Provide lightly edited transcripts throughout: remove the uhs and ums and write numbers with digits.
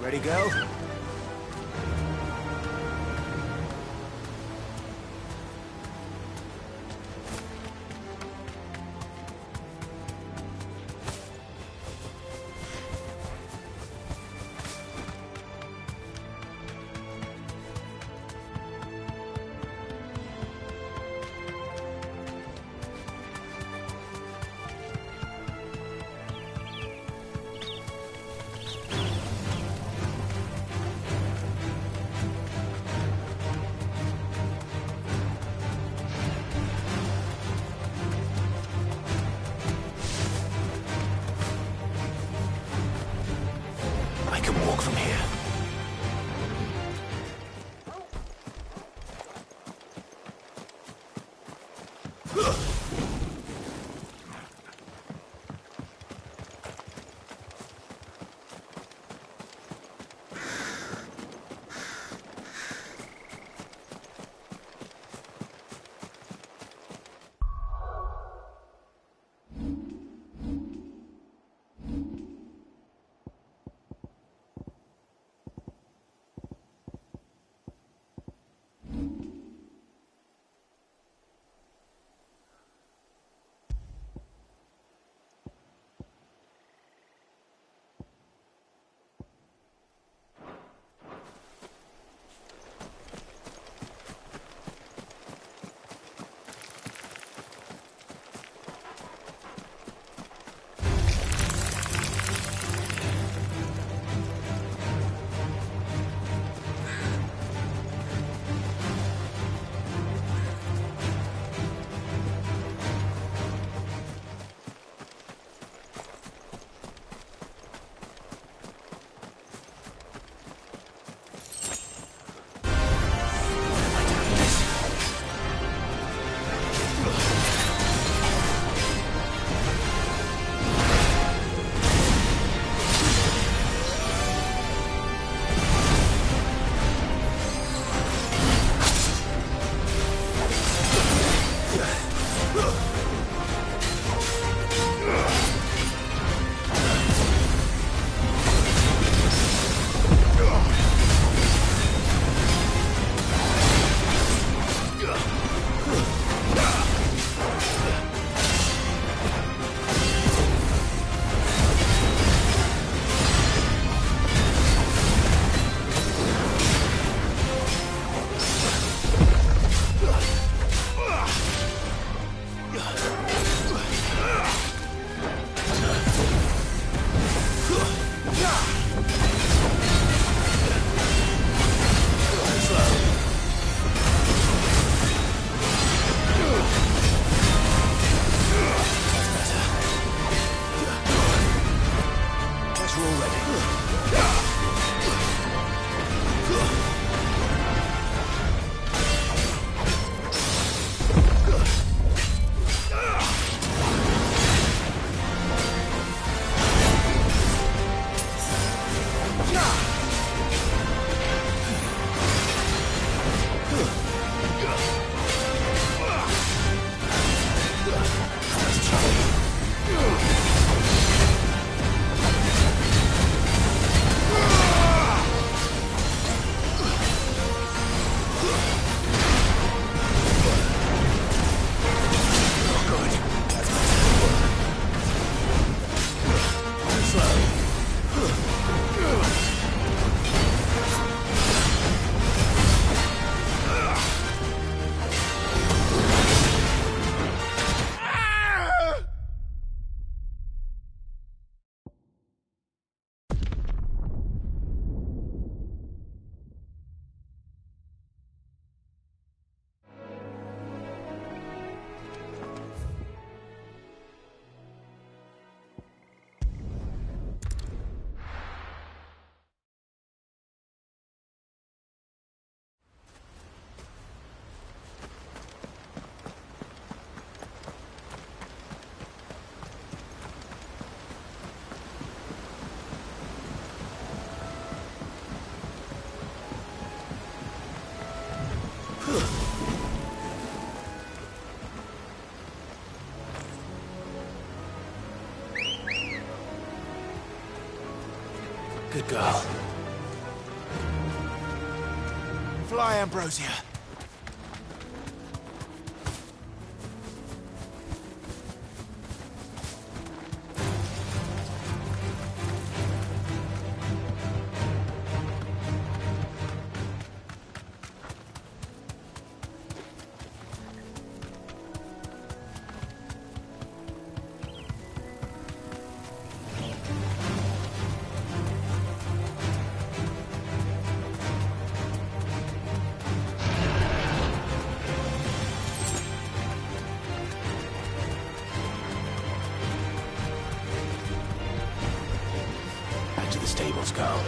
Ready, go? I can walk from here. Good girl. Fly, Ambrosia. To the stables go.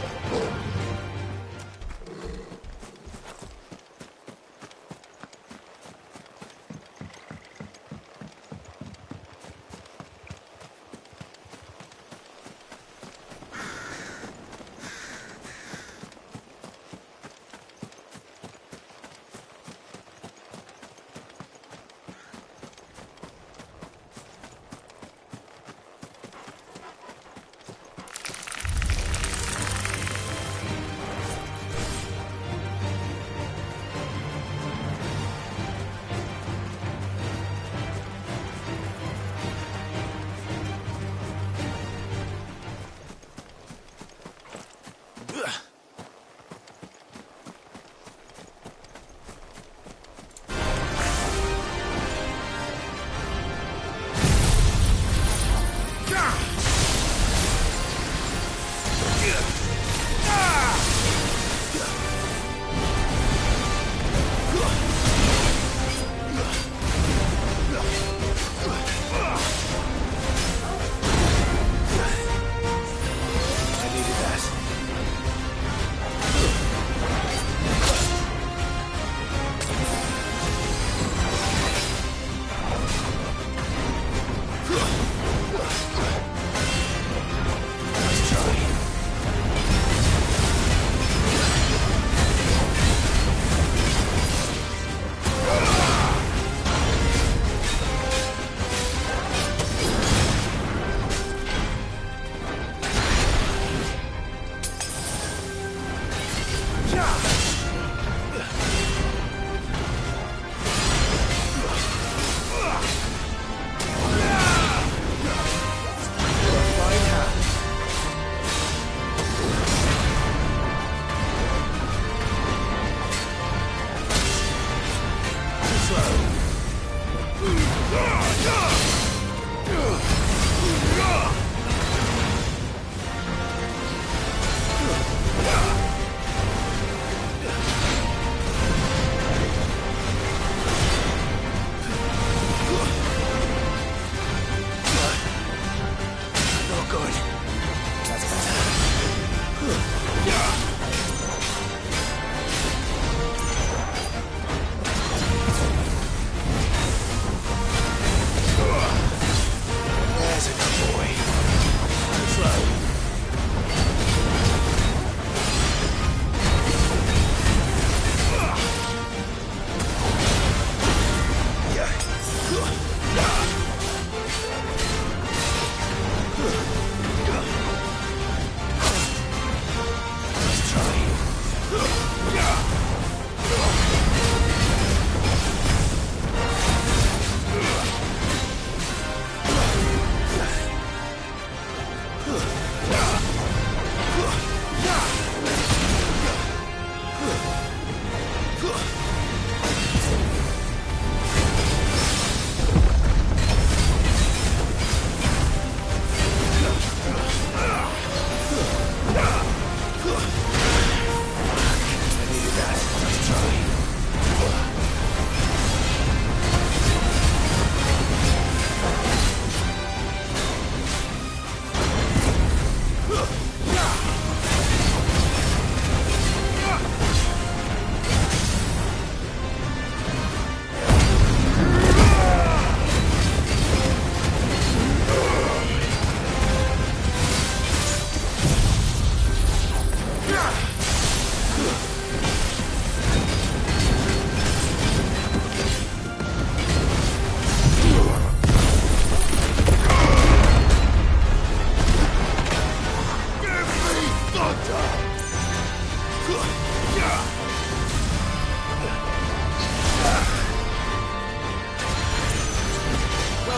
Well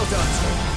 done.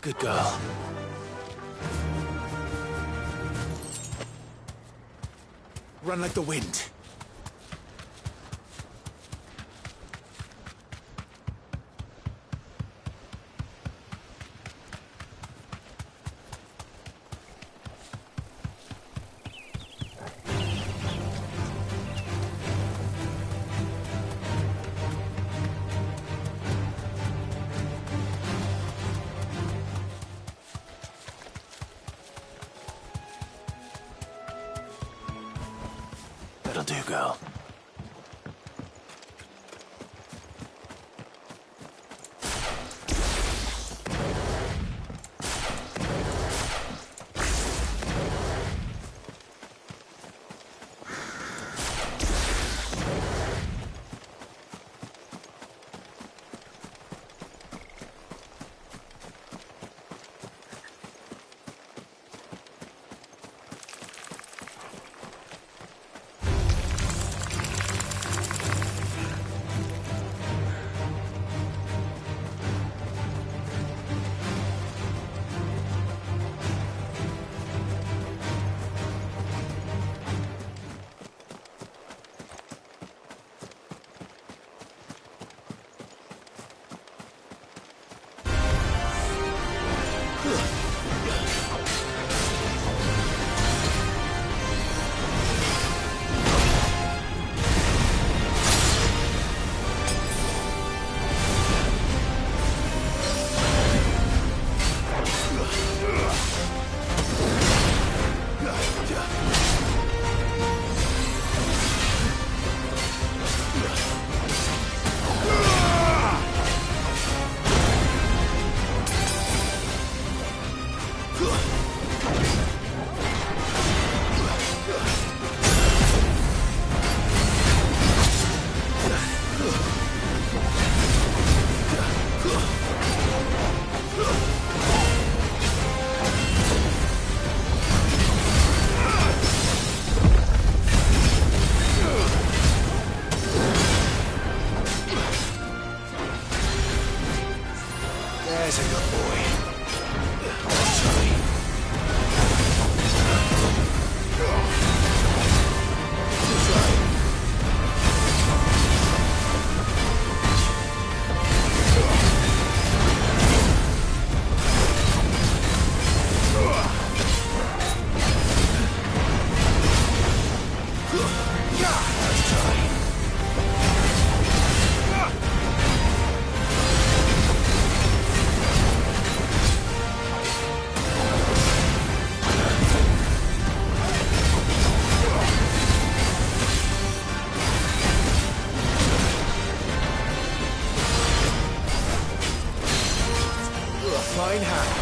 Good girl. Run like the wind. That'll do, girl. There's a good boy. Let's try. Fine hand.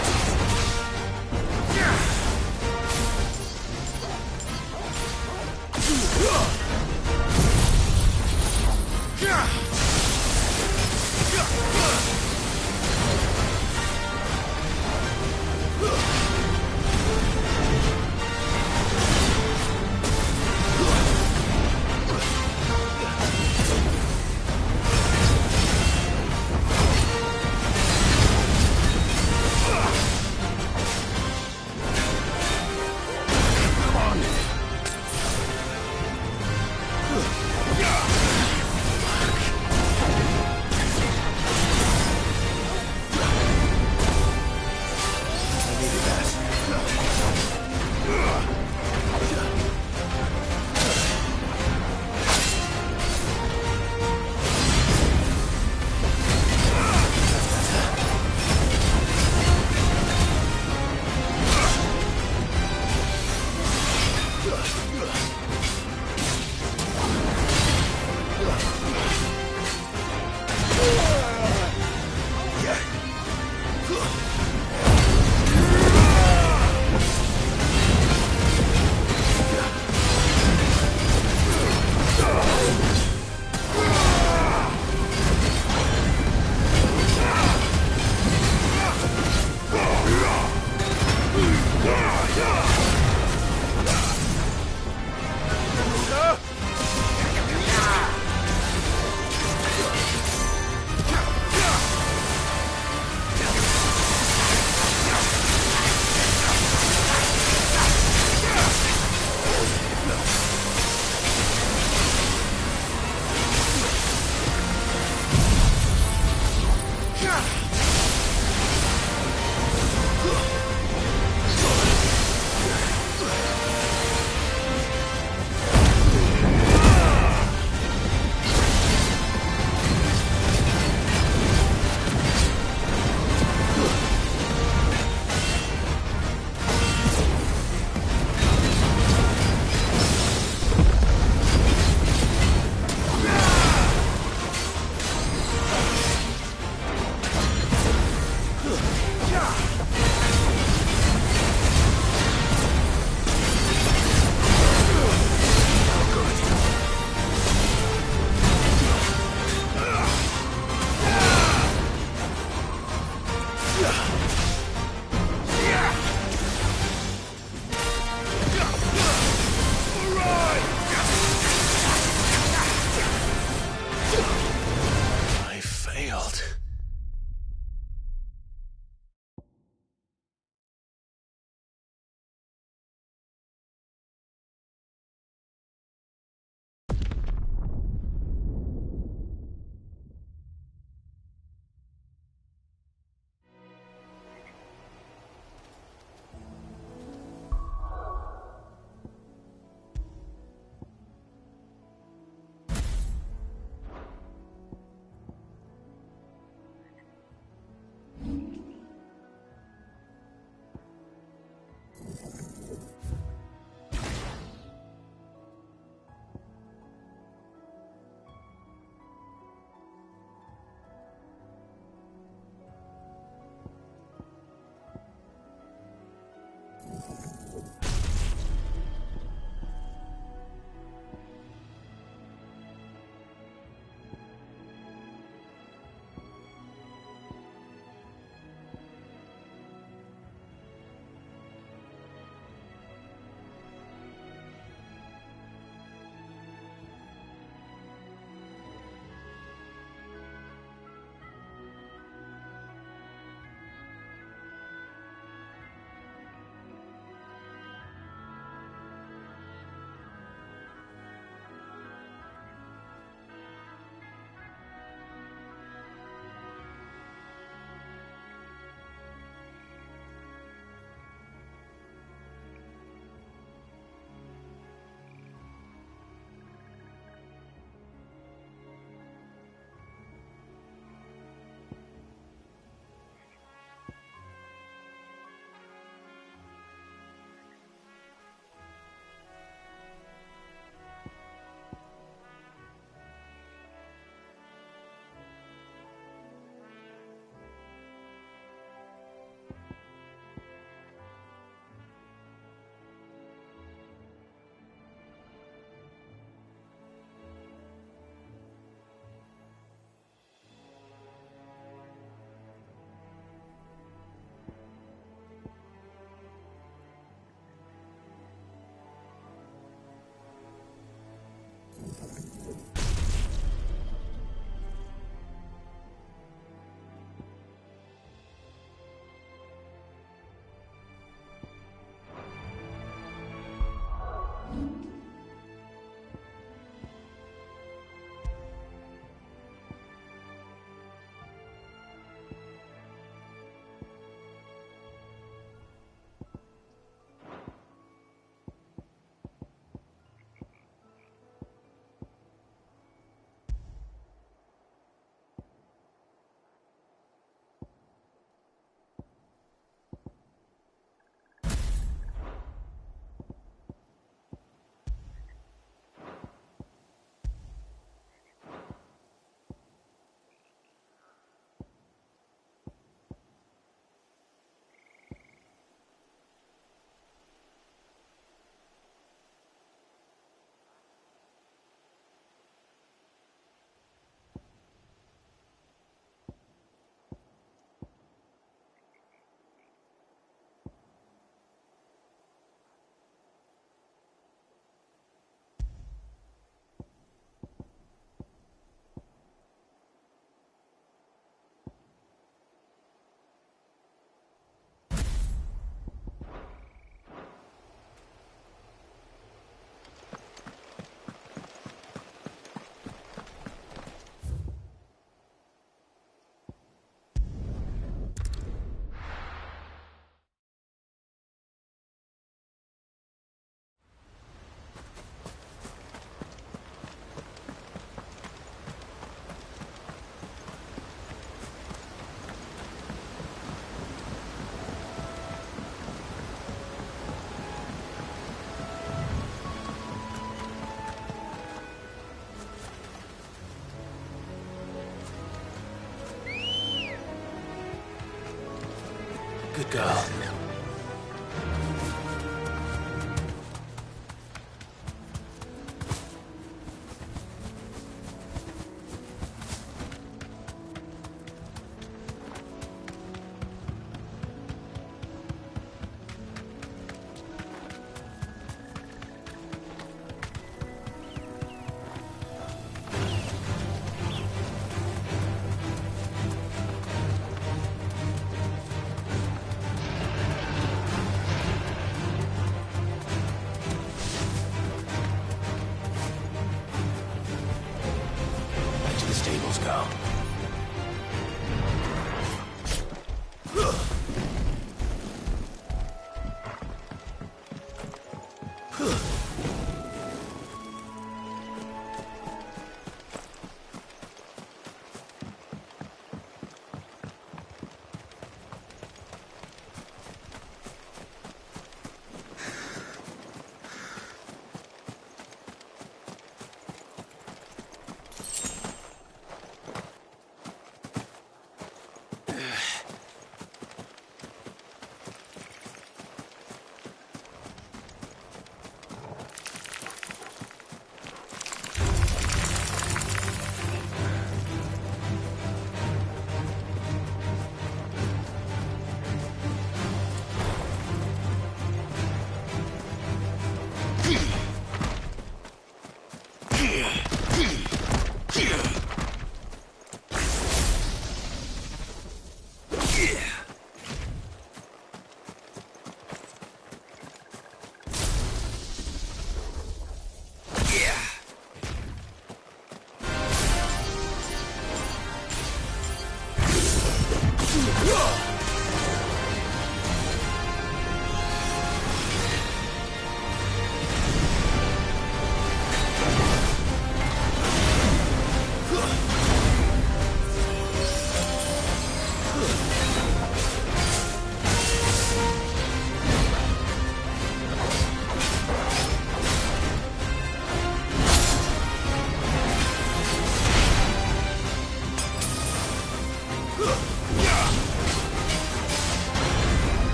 Good girl.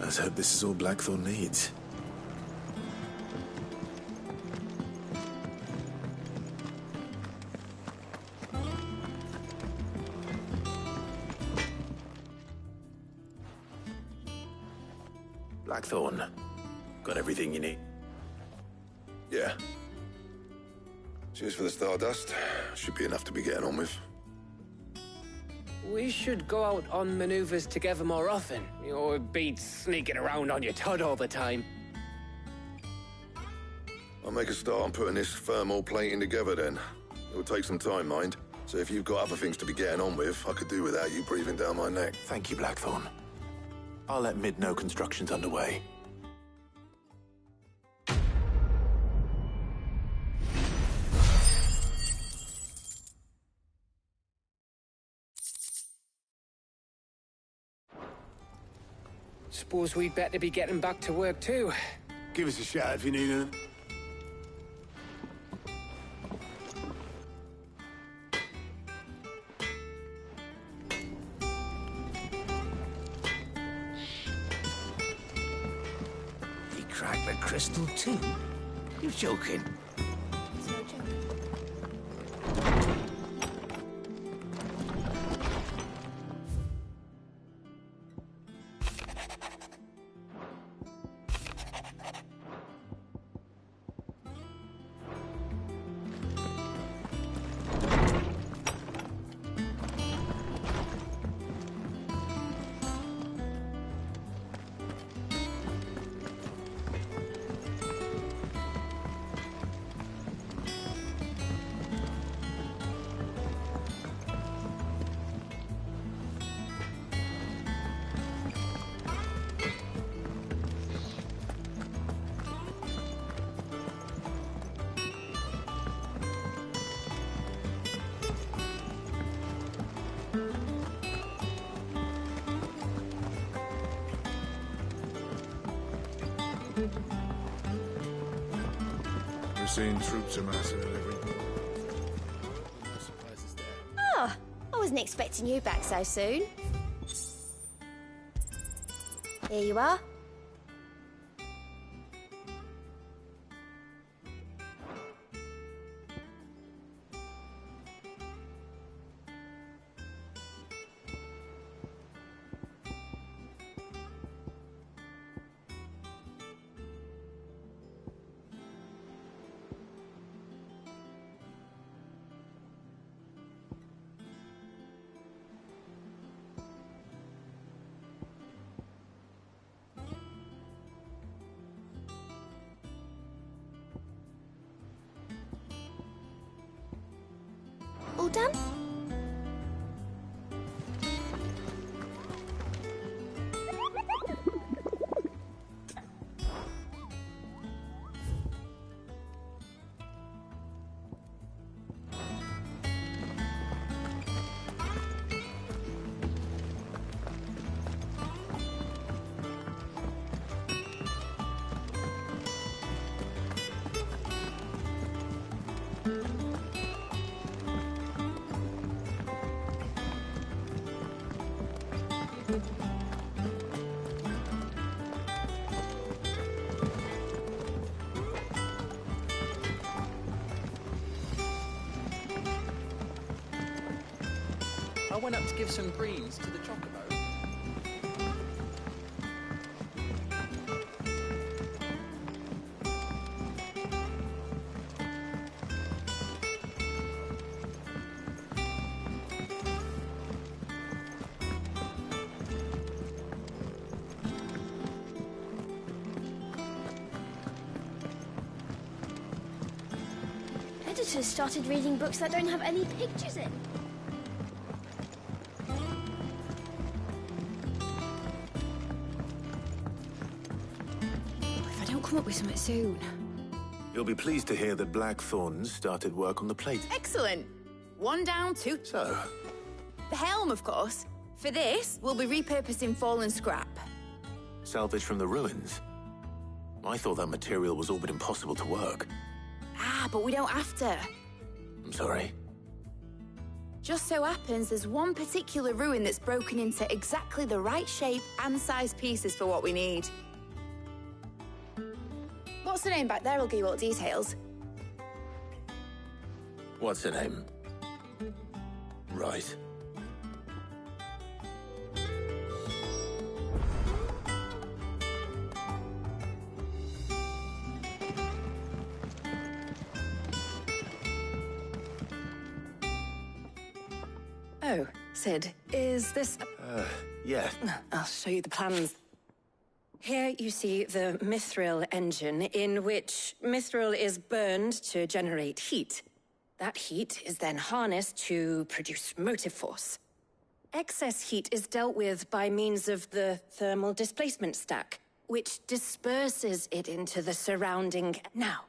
Let's hope this is all Blackthorn needs. Blackthorn, got everything you need? Yeah. Cheers for the Stardust. Should be enough to be getting on with. We should go out on maneuvers together more often. You know, it beats sneaking around on your Todd all the time. I'll make a start on putting this thermal plating together then. It will take some time, mind. So if you've got other things to be getting on with, I could do without you breathing down my neck. Thank you, Blackthorn. I'll let Mid know construction's underway. Suppose we'd better be getting back to work too. Give us a shout if you need anything. He cracked the crystal too? You're joking. It's no joke. We're seeing troops amassing at every point. Oh, I wasn't expecting you back so soon. Here you are. All done? I went up to give some greens to the chocobo. Editors started reading books that don't have any pictures in. If I don't come up with something soon. You'll be pleased to hear that Blackthorn's started work on the plate. Excellent. One down, two. So, The helm, of course. For this, we'll be repurposing fallen scrap. salvage from the ruins. I thought that material was all but impossible to work. Ah, but we don't have to. I'm sorry. Just so happens there's one particular ruin that's broken into exactly the right shape and size pieces for what we need. What's the name back there? I'll give you all the details. What's her name? Right. Oh, Sid, is this... Yeah. I'll show you the plans. Here you see the mithril engine, in which mithril is burned to generate heat. That heat is then harnessed to produce motive force. Excess heat is dealt with by means of the thermal displacement stack, which disperses it into the surrounding... Now,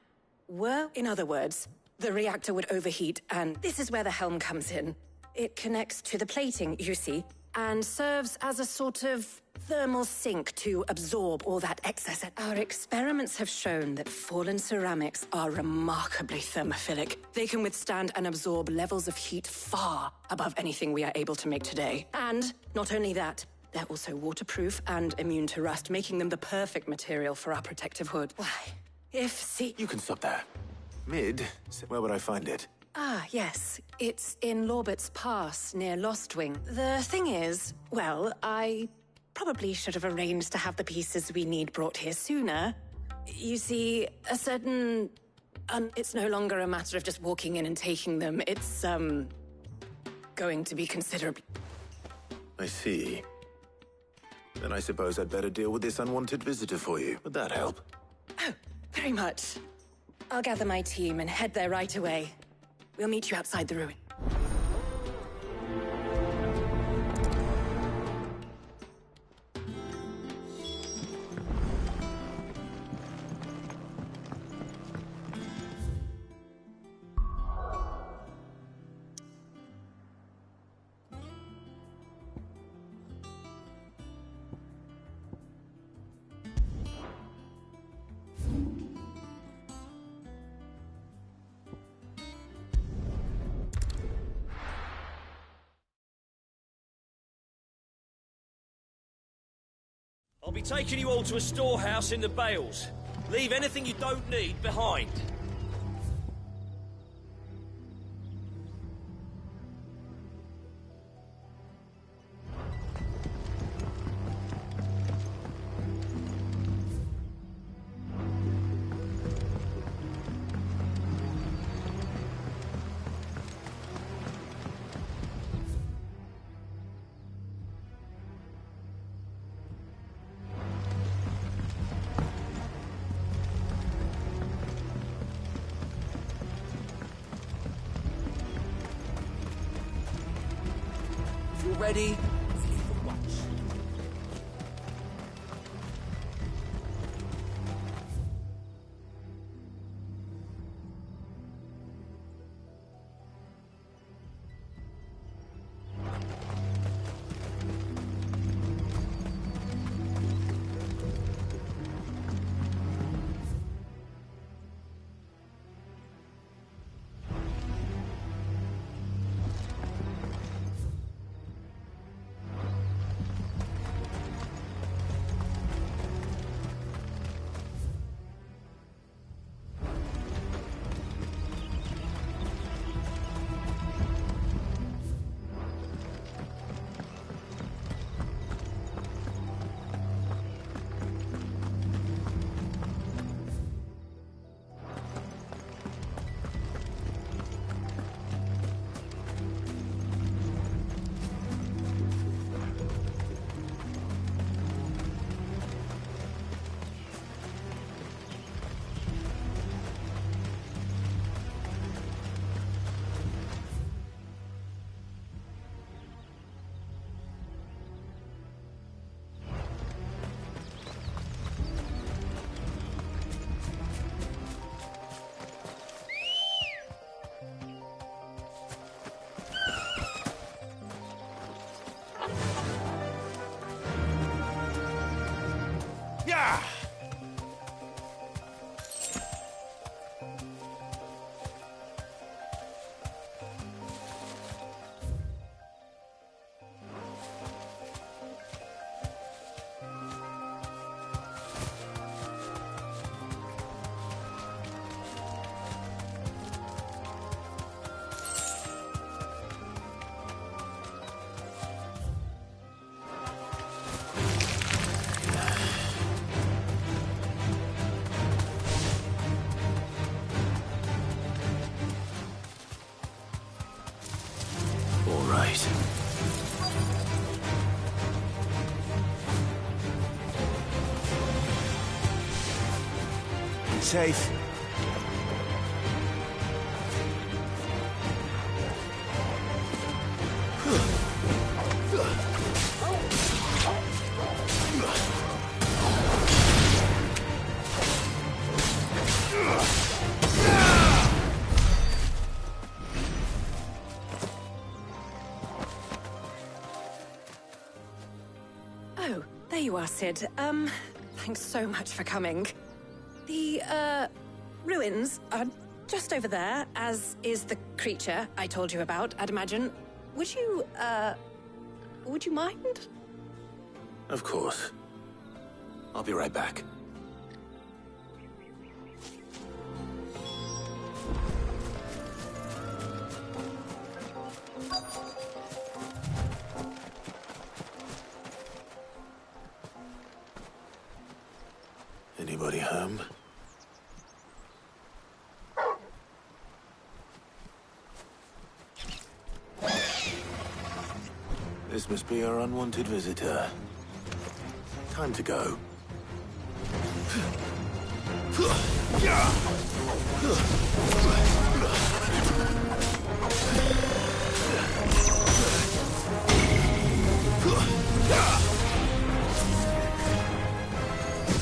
in other words, the reactor would overheat, and this is where the helm comes in. It connects to the plating, you see, and serves as a sort of thermal sink to absorb all that excess. Our experiments have shown that fallen ceramics are remarkably thermophilic. They can withstand and absorb levels of heat far above anything we are able to make today. And not only that, they're also waterproof and immune to rust, making them the perfect material for our protective hood. Why, You can stop there. Mid? Where would I find it? Ah, yes. It's in Lorbert's Pass, near Lostwing. The thing is, well, I probably should have arranged to have the pieces we need brought here sooner. You see, a certain... it's no longer a matter of just walking in and taking them. It's, going to be considerably... I see. Then I suppose I'd better deal with this unwanted visitor for you. Would that help? Oh, very much. I'll gather my team and head there right away. We'll meet you outside the ruin. I'll be taking you all to a storehouse in the Bales. Leave anything you don't need behind. Ready? Yeah! All right. safe. Oh, there you are, Sid. Thanks so much for coming. The, ruins are just over there, as is the creature I told you about, I'd imagine. Would you mind? Of course. I'll be right back. Anybody home? This must be our unwanted visitor. Time to go.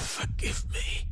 Forgive me.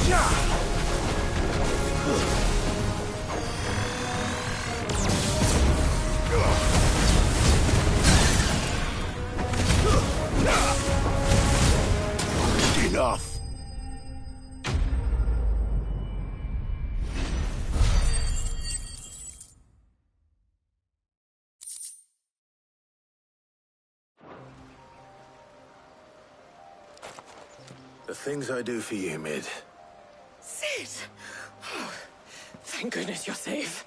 Yeah! The things I do for you, Mid. Sid! Oh, thank goodness you're safe.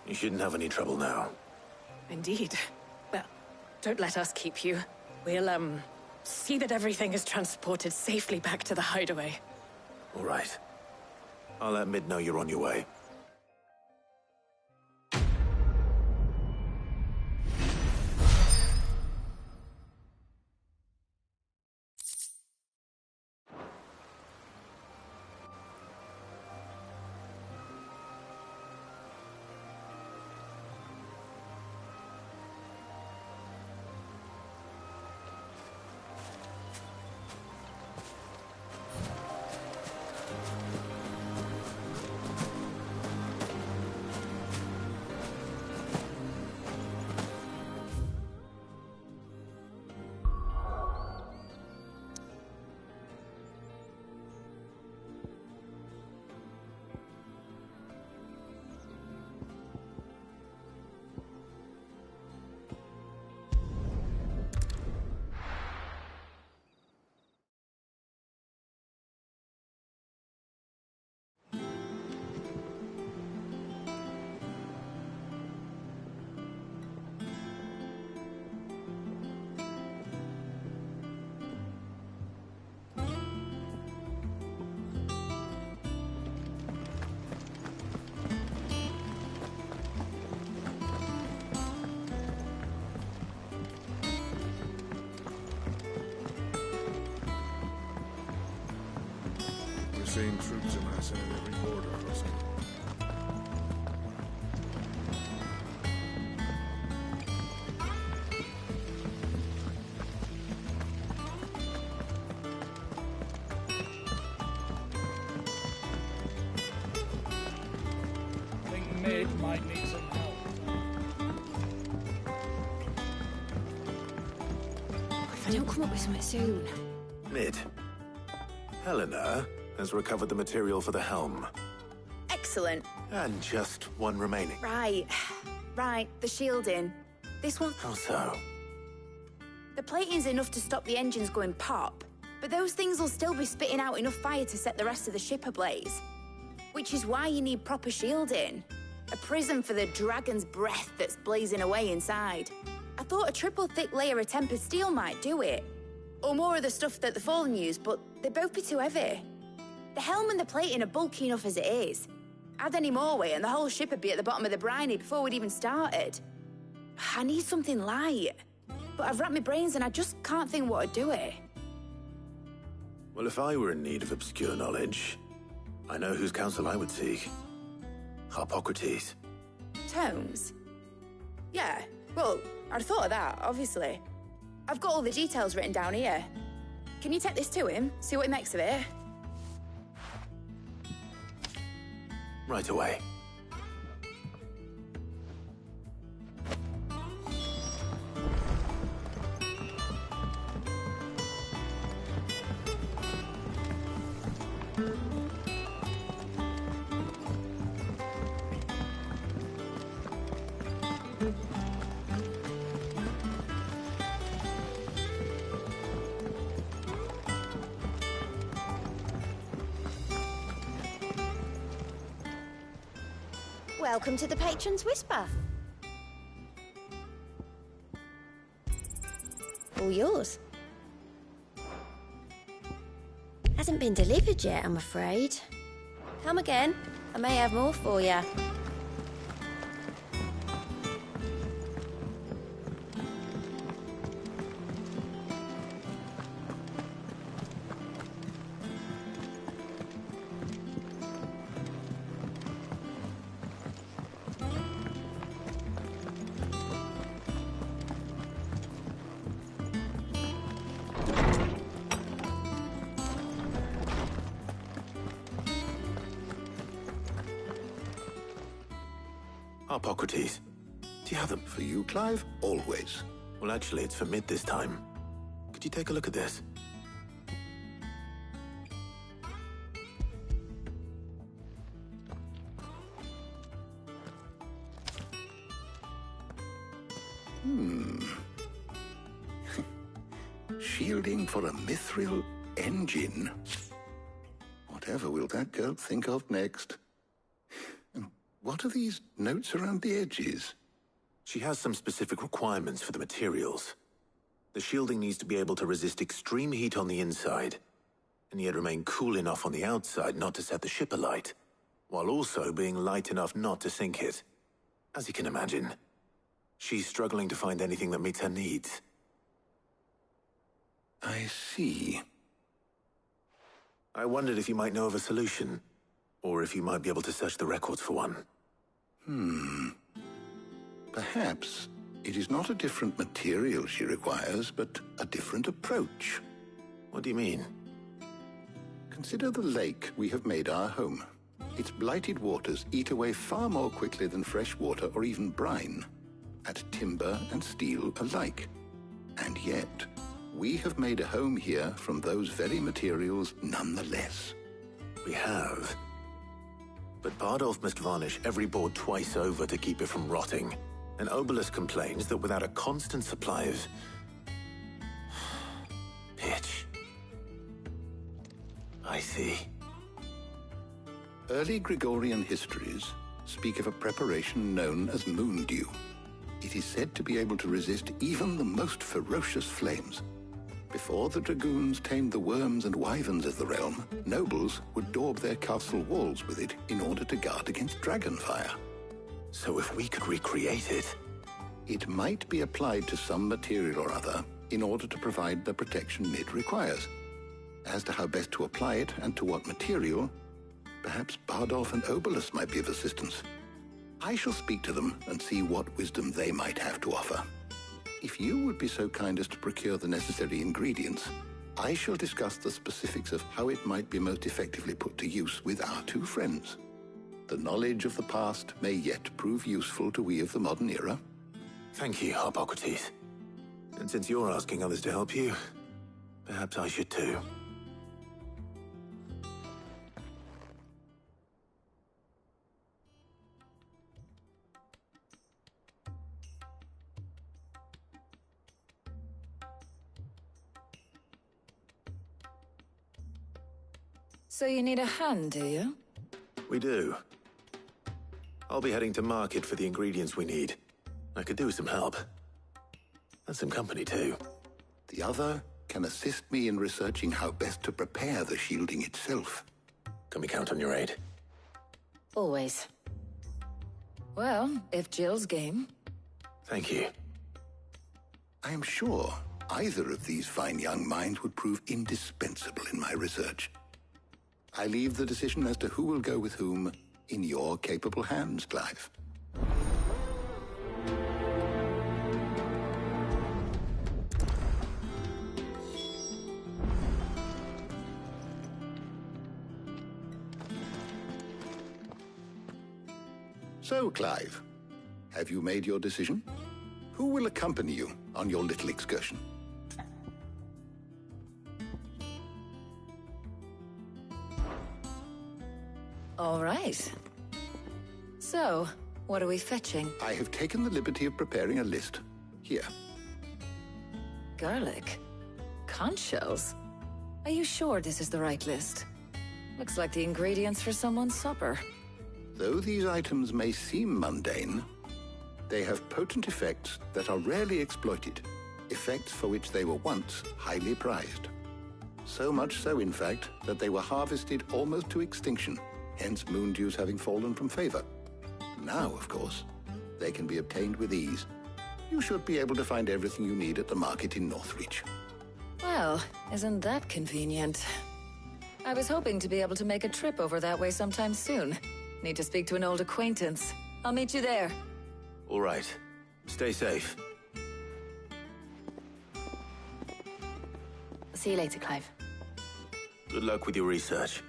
You shouldn't have any trouble now. Indeed. Well, don't let us keep you. We'll, see that everything is transported safely back to the hideaway. All right. I'll let Mid know you're on your way. Seeing troops amassing at every border crossing. I think Mid might need some help. If I don't come up with something soon. Mid. Helena has recovered the material for the helm. Excellent. And just one remaining. Right. Right, the shielding. This one... How so? The plating's enough to stop the engines going pop, but those things will still be spitting out enough fire to set the rest of the ship ablaze. Which is why you need proper shielding. A prison for the dragon's breath that's blazing away inside. I thought a triple thick layer of tempered steel might do it. Or more of the stuff that the Fallen use, but they'd both be too heavy. The helm and the plating are bulky enough as it is. Add any more weight and the whole ship would be at the bottom of the briny before we'd even started. I need something light. But I've racked my brains and I just can't think what would do it. Well, if I were in need of obscure knowledge, I know whose counsel I would seek. Hippocrates. Tomes? Yeah, well, I'd thought of that, obviously. I've got all the details written down here. Can you take this to him, see what he makes of it? Right away. Welcome to the Patron's Whisper. All yours. Hasn't been delivered yet, I'm afraid. Come again. I may have more for you. Hippocrates. Do you have them? For you, Clive? Always. Well, actually, it's for Mid this time. Could you take a look at this? Shielding for a mithril? engine. Whatever will that girl think of next? And what are these notes around the edges? She has some specific requirements for the materials. The shielding needs to be able to resist extreme heat on the inside, and yet remain cool enough on the outside not to set the ship alight, while also being light enough not to sink it. As you can imagine, she's struggling to find anything that meets her needs. I see. I wondered if you might know of a solution, or if you might be able to search the records for one. Perhaps it is not a different material she requires, but a different approach. What do you mean? Consider the lake we have made our home. Its blighted waters eat away far more quickly than fresh water or even brine, at timber and steel alike. And yet, we have made a home here from those very materials nonetheless. We have. But Bardolph must varnish every board twice over to keep it from rotting. And Obelisk complains that without a constant supply of pitch. I see. Early Gregorian histories speak of a preparation known as moon dew. It is said to be able to resist even the most ferocious flames. Before the dragoons tamed the worms and wyverns of the realm, nobles would daub their castle walls with it in order to guard against dragonfire. So if we could recreate it... It might be applied to some material or other in order to provide the protection it requires. As to how best to apply it and to what material, perhaps Bardolph and Obelisk might be of assistance. I shall speak to them and see what wisdom they might have to offer. If you would be so kind as to procure the necessary ingredients, I shall discuss the specifics of how it might be most effectively put to use with our two friends. The knowledge of the past may yet prove useful to we of the modern era. Thank you, Hippocrates. And since you're asking others to help you, perhaps I should too. So you need a hand, do you? We do. I'll be heading to market for the ingredients we need. I could do with some help. And some company, too. The other can assist me in researching how best to prepare the shielding itself. Can we count on your aid? Always. Well, if Jill's game. Thank you. I am sure either of these fine young minds would prove indispensable in my research. I leave the decision as to who will go with whom in your capable hands, Clive. So, Clive, have you made your decision? Who will accompany you on your little excursion? All right. So, what are we fetching? I have taken the liberty of preparing a list. Here. Garlic. Conch shells. Are you sure this is the right list? Looks like the ingredients for someone's supper. Though these items may seem mundane, they have potent effects that are rarely exploited, effects for which they were once highly prized. So much so, in fact, that they were harvested almost to extinction, hence moon dews having fallen from favor. Now, of course, they can be obtained with ease. You should be able to find everything you need at the market in Northreach. Well, isn't that convenient? I was hoping to be able to make a trip over that way sometime soon. Need to speak to an old acquaintance. I'll meet you there. All right. Stay safe. See you later, Clive. Good luck with your research.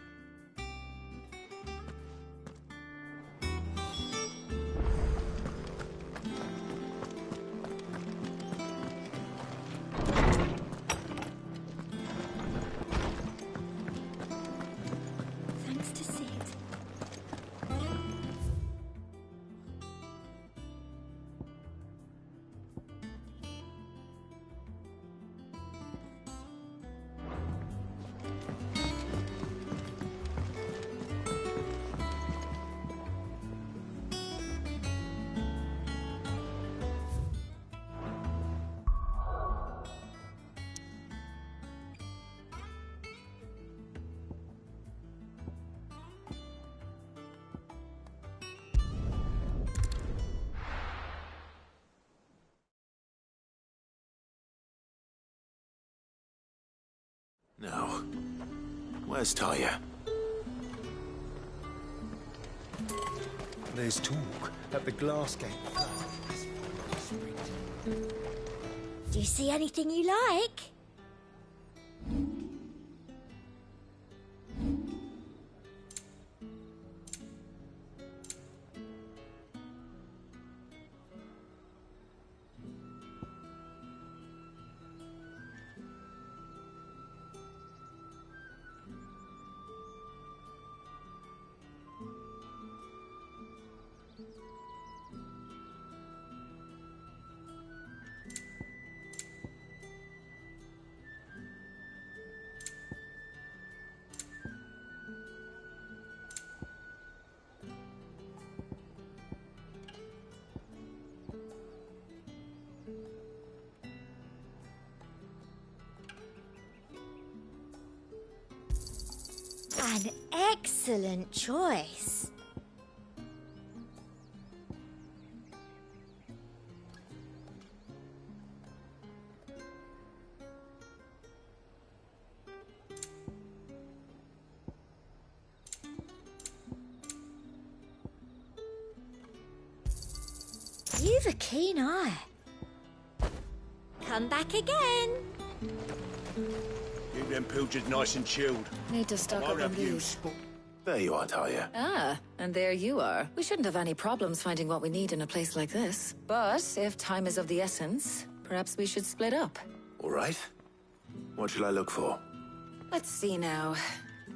Thanks to Sid. Now, where's Taya? There's talk at the Glass Gate. Do you see anything you like? An excellent choice. You've a keen eye. Come back again. Keep them pilchards nice and chilled. Need to stock up on these. There you are, Taya. Ah, and there you are. We shouldn't have any problems finding what we need in a place like this. But if time is of the essence, perhaps we should split up. All right. What shall I look for? Let's see now.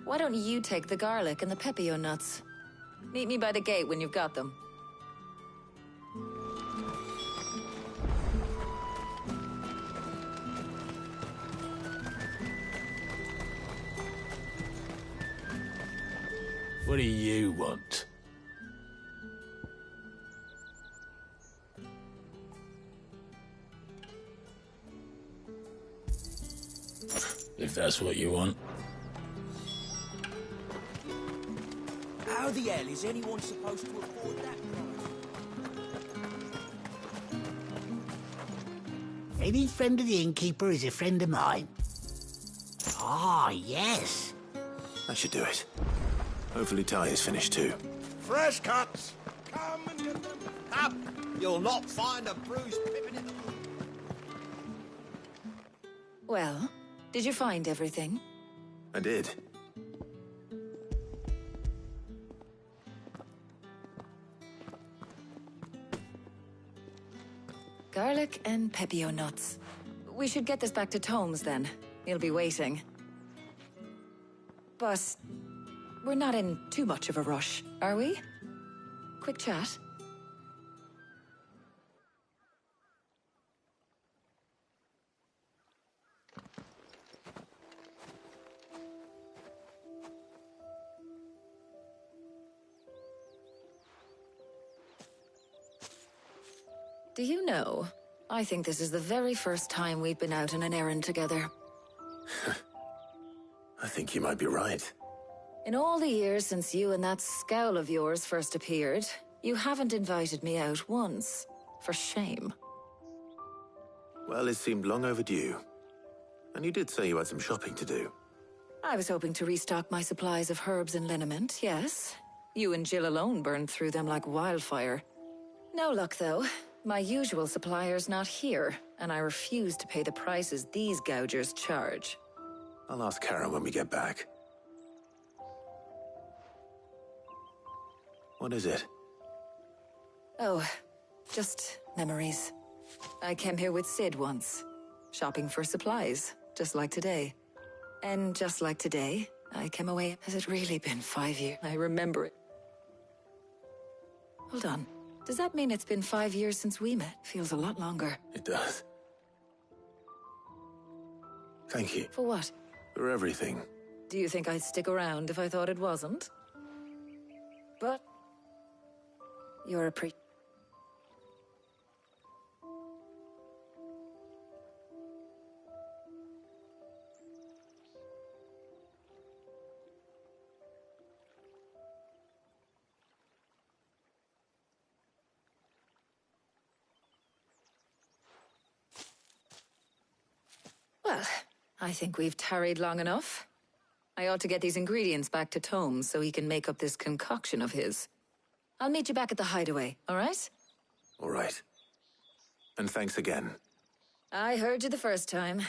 Why don't you take the garlic and the pepio nuts? Meet me by the gate when you've got them. What do you want? If that's what you want. How the hell is anyone supposed to afford that price? Any friend of the innkeeper is a friend of mine. Ah, yes. I should do it. Hopefully Taya's finished too. Fresh cuts! Come and get them! Up! You'll not find a bruised pippin in the... Well, did you find everything? I did. Garlic and pepio nuts. We should get this back to Tomes then. He'll be waiting. But we're not in too much of a rush, are we? Quick chat. Do you know, I think this is the very first time we've been out on an errand together. I think you might be right. In all the years since you and that scowl of yours first appeared, you haven't invited me out once. For shame. Well, it seemed long overdue. And you did say you had some shopping to do. I was hoping to restock my supplies of herbs and liniment, yes. You and Jill alone burned through them like wildfire. No luck, though. My usual supplier's not here, and I refuse to pay the prices these gougers charge. I'll ask Karen when we get back. What is it? Oh, just memories. I came here with Sid once, shopping for supplies, just like today. And just like today, I came away. Has it really been 5 years? I remember it. Hold on. Does that mean it's been 5 years since we met? Feels a lot longer. It does. Thank you. For what? For everything. Do you think I'd stick around if I thought it wasn't? But you're a pre... Well, I think we've tarried long enough. I ought to get these ingredients back to Tomes so he can make up this concoction of his. I'll meet you back at the hideaway, all right? All right. And thanks again. I heard you the first time.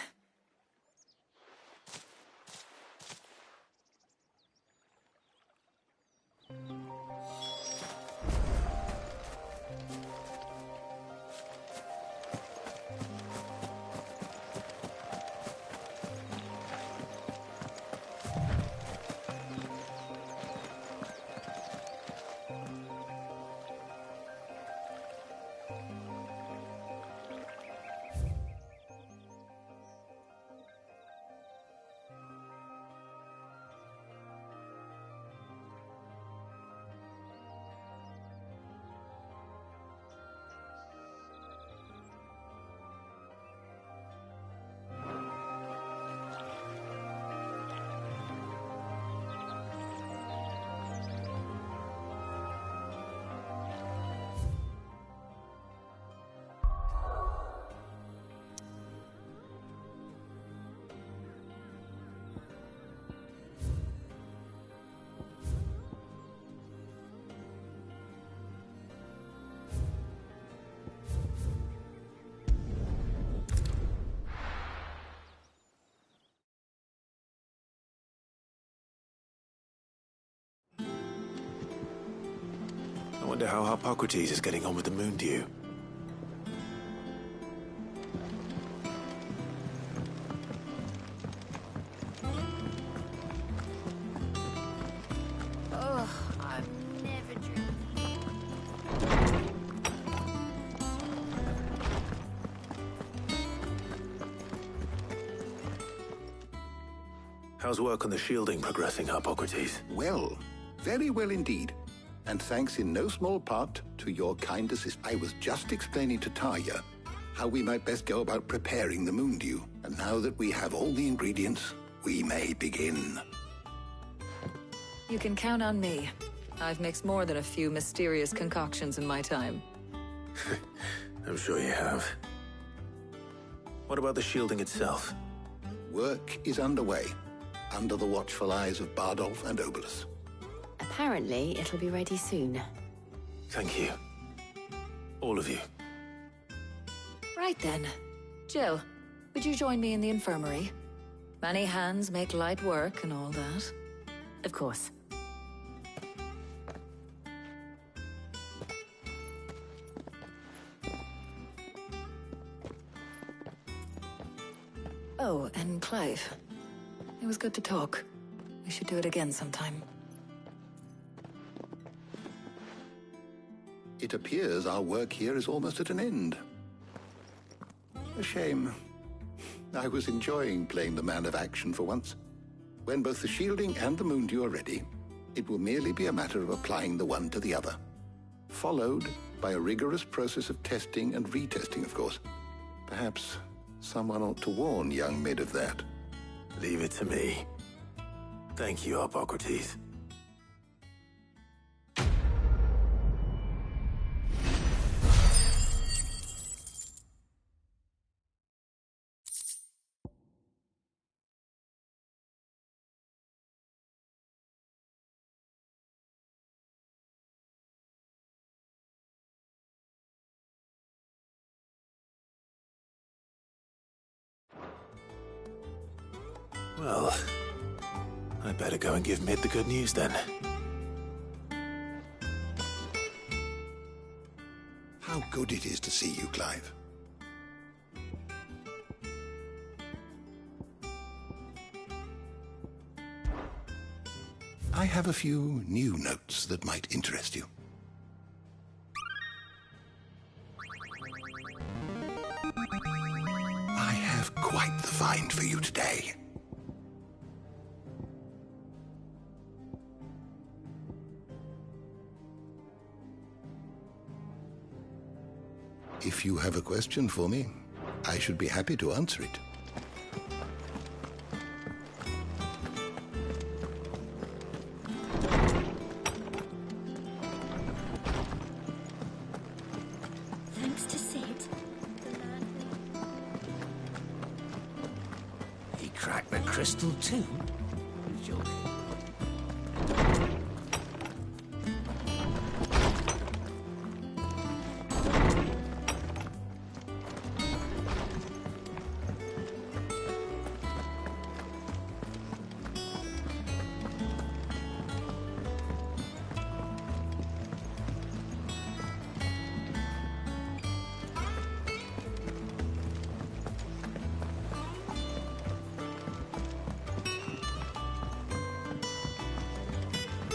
I wonder how Hippocrates is getting on with the moon dew. Oh, I've never dreamed. How's work on the shielding progressing, Hippocrates? Well, very well indeed. And thanks in no small part to your kind assist. I was just explaining to Tarja how we might best go about preparing the moon dew. And now that we have all the ingredients, we may begin. You can count on me. I've mixed more than a few mysterious concoctions in my time. I'm sure you have. What about the shielding itself? Work is underway, under the watchful eyes of Bardolph and Obolus. Apparently, it'll be ready soon. Thank you. All of you. Right then. Jill, would you join me in the infirmary? Many hands make light work and all that. Of course. Oh, and Clive. It was good to talk. We should do it again sometime. It appears our work here is almost at an end. A shame. I was enjoying playing the man of action for once. When both the shielding and the moon dew are ready, it will merely be a matter of applying the one to the other. Followed by a rigorous process of testing and retesting, of course. Perhaps someone ought to warn young Mid of that. Leave it to me. Thank you, Hippocrates. Well, I'd better go and give Mid the good news then. How good it is to see you, Clive. I have a few new notes that might interest you. I have quite the find for you today. If you have a question for me, I should be happy to answer it. Thanks to Sid. He The crystal too? You're joking.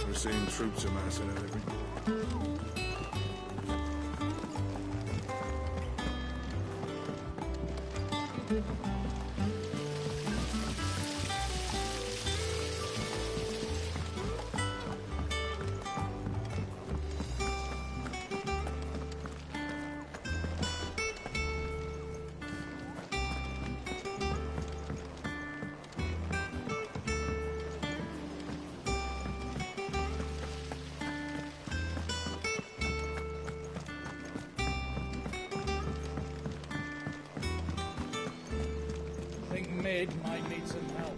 We're seeing troops amassing at every door. I think Mid might need some help.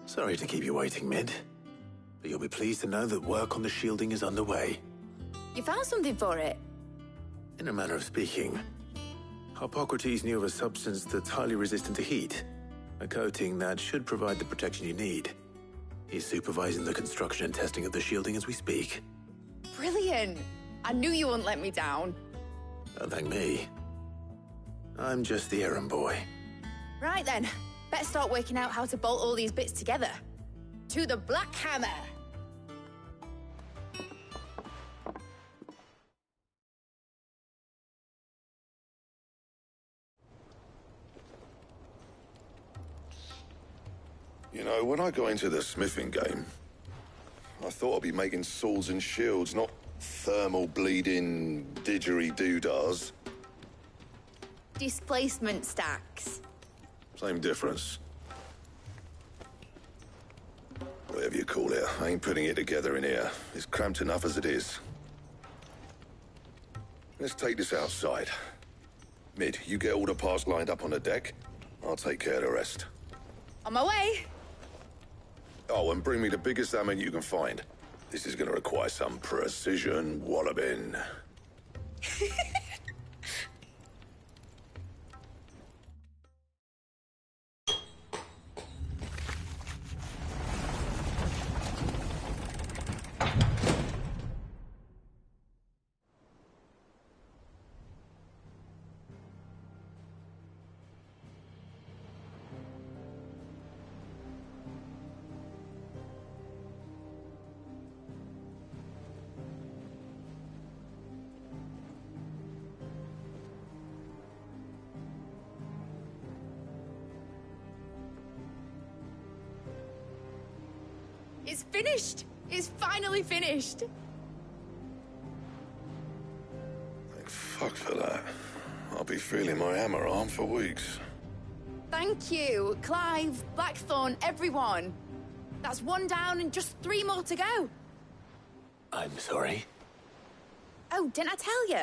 Sorry to keep you waiting, Mid. But you'll be pleased to know that work on the shielding is underway. You found something for it? In a manner of speaking, Hippocrates knew of a substance that's highly resistant to heat. A coating that should provide the protection you need. He's supervising the construction and testing of the shielding as we speak. Brilliant! I knew you wouldn't let me down. Don't thank me. I'm just the errand boy. Right then, better start working out how to bolt all these bits together. To the Black Hammer! You know, when I got into the smithing game, I thought I'd be making swords and shields, not thermal bleeding didgeridoo-dahs. Displacement stacks. Same difference. Whatever you call it, I ain't putting it together in here. It's cramped enough as it is. Let's take this outside. Mid, you get all the parts lined up on the deck. I'll take care of the rest. On my way! Oh, and bring me the biggest hammer you can find. This is gonna require some precision walloping. It's finished! It's finally finished! Thank fuck for that. I'll be feeling my hammer arm for weeks. Thank you, Clive, Blackthorn, everyone. That's one down and just 3 more to go. I'm sorry. Oh, didn't I tell you?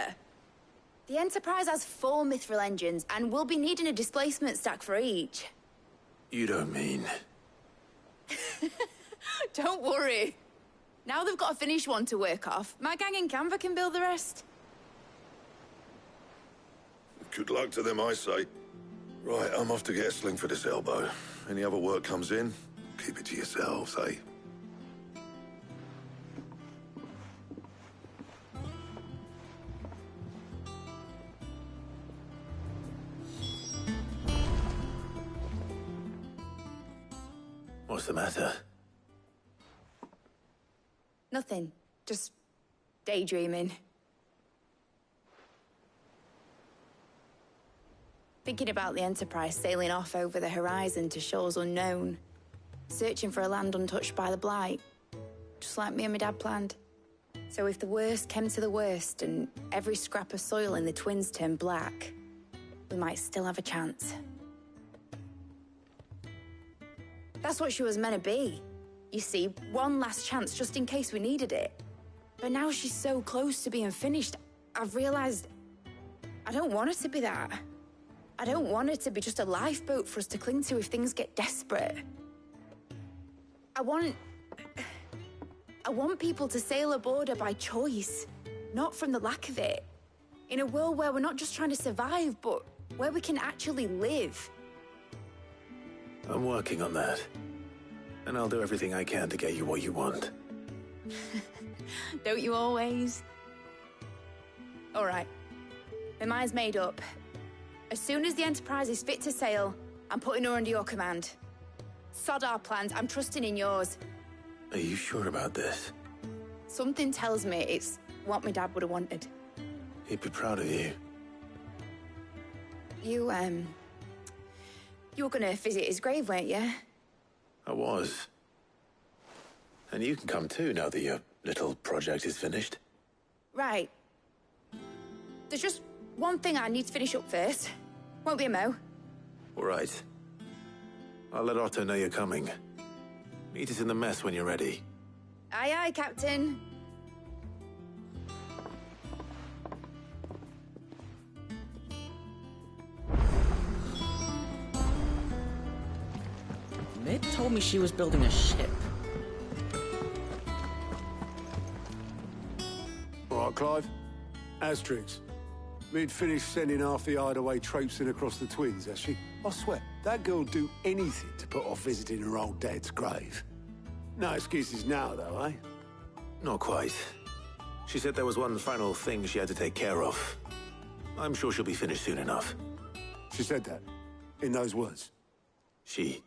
The Enterprise has 4 mithril engines, and we'll be needing a displacement stack for each. You don't mean... Don't worry. Now they've got a finished one to work off, my gang in Canva can build the rest. Good luck to them, I say. Right, I'm off to get a sling for this elbow. Any other work comes in, keep it to yourselves, eh? What's the matter? Nothing. Just daydreaming. Thinking about the Enterprise sailing off over the horizon to shores unknown. Searching for a land untouched by the Blight. Just like me and my dad planned. So if the worst came to the worst and every scrap of soil in the Twins turned black, we might still have a chance. That's what she was meant to be. You see, one last chance just in case we needed it. But now she's so close to being finished, I've realized I don't want it to be that. I don't want it to be just a lifeboat for us to cling to if things get desperate. I want people to sail aboard her by choice, not from the lack of it. In a world where we're not just trying to survive, but where we can actually live. I'm working on that. And I'll do everything I can to get you what you want. Don't you always? All right. My mind's made up. As soon as the Enterprise is fit to sail, I'm putting her under your command. Sod our plans, I'm trusting in yours. Are you sure about this? Something tells me it's what my dad would have wanted. He'd be proud of you. You were gonna visit his grave, weren't you? I was. And you can come too, now that your little project is finished. Right. There's just one thing I need to finish up first. Won't be a mo. All right. I'll let Otto know you're coming. Meet us in the mess when you're ready. Aye, aye, Captain. Mid told me she was building a ship. All right, Clive. Asterix. We'd finished sending half the hideaway traipsing across the twins, has she? I swear, that girl'd do anything to put off visiting her old dad's grave. No excuses now, though, eh? Not quite. She said there was one final thing she had to take care of. I'm sure she'll be finished soon enough. She said that? In those words? She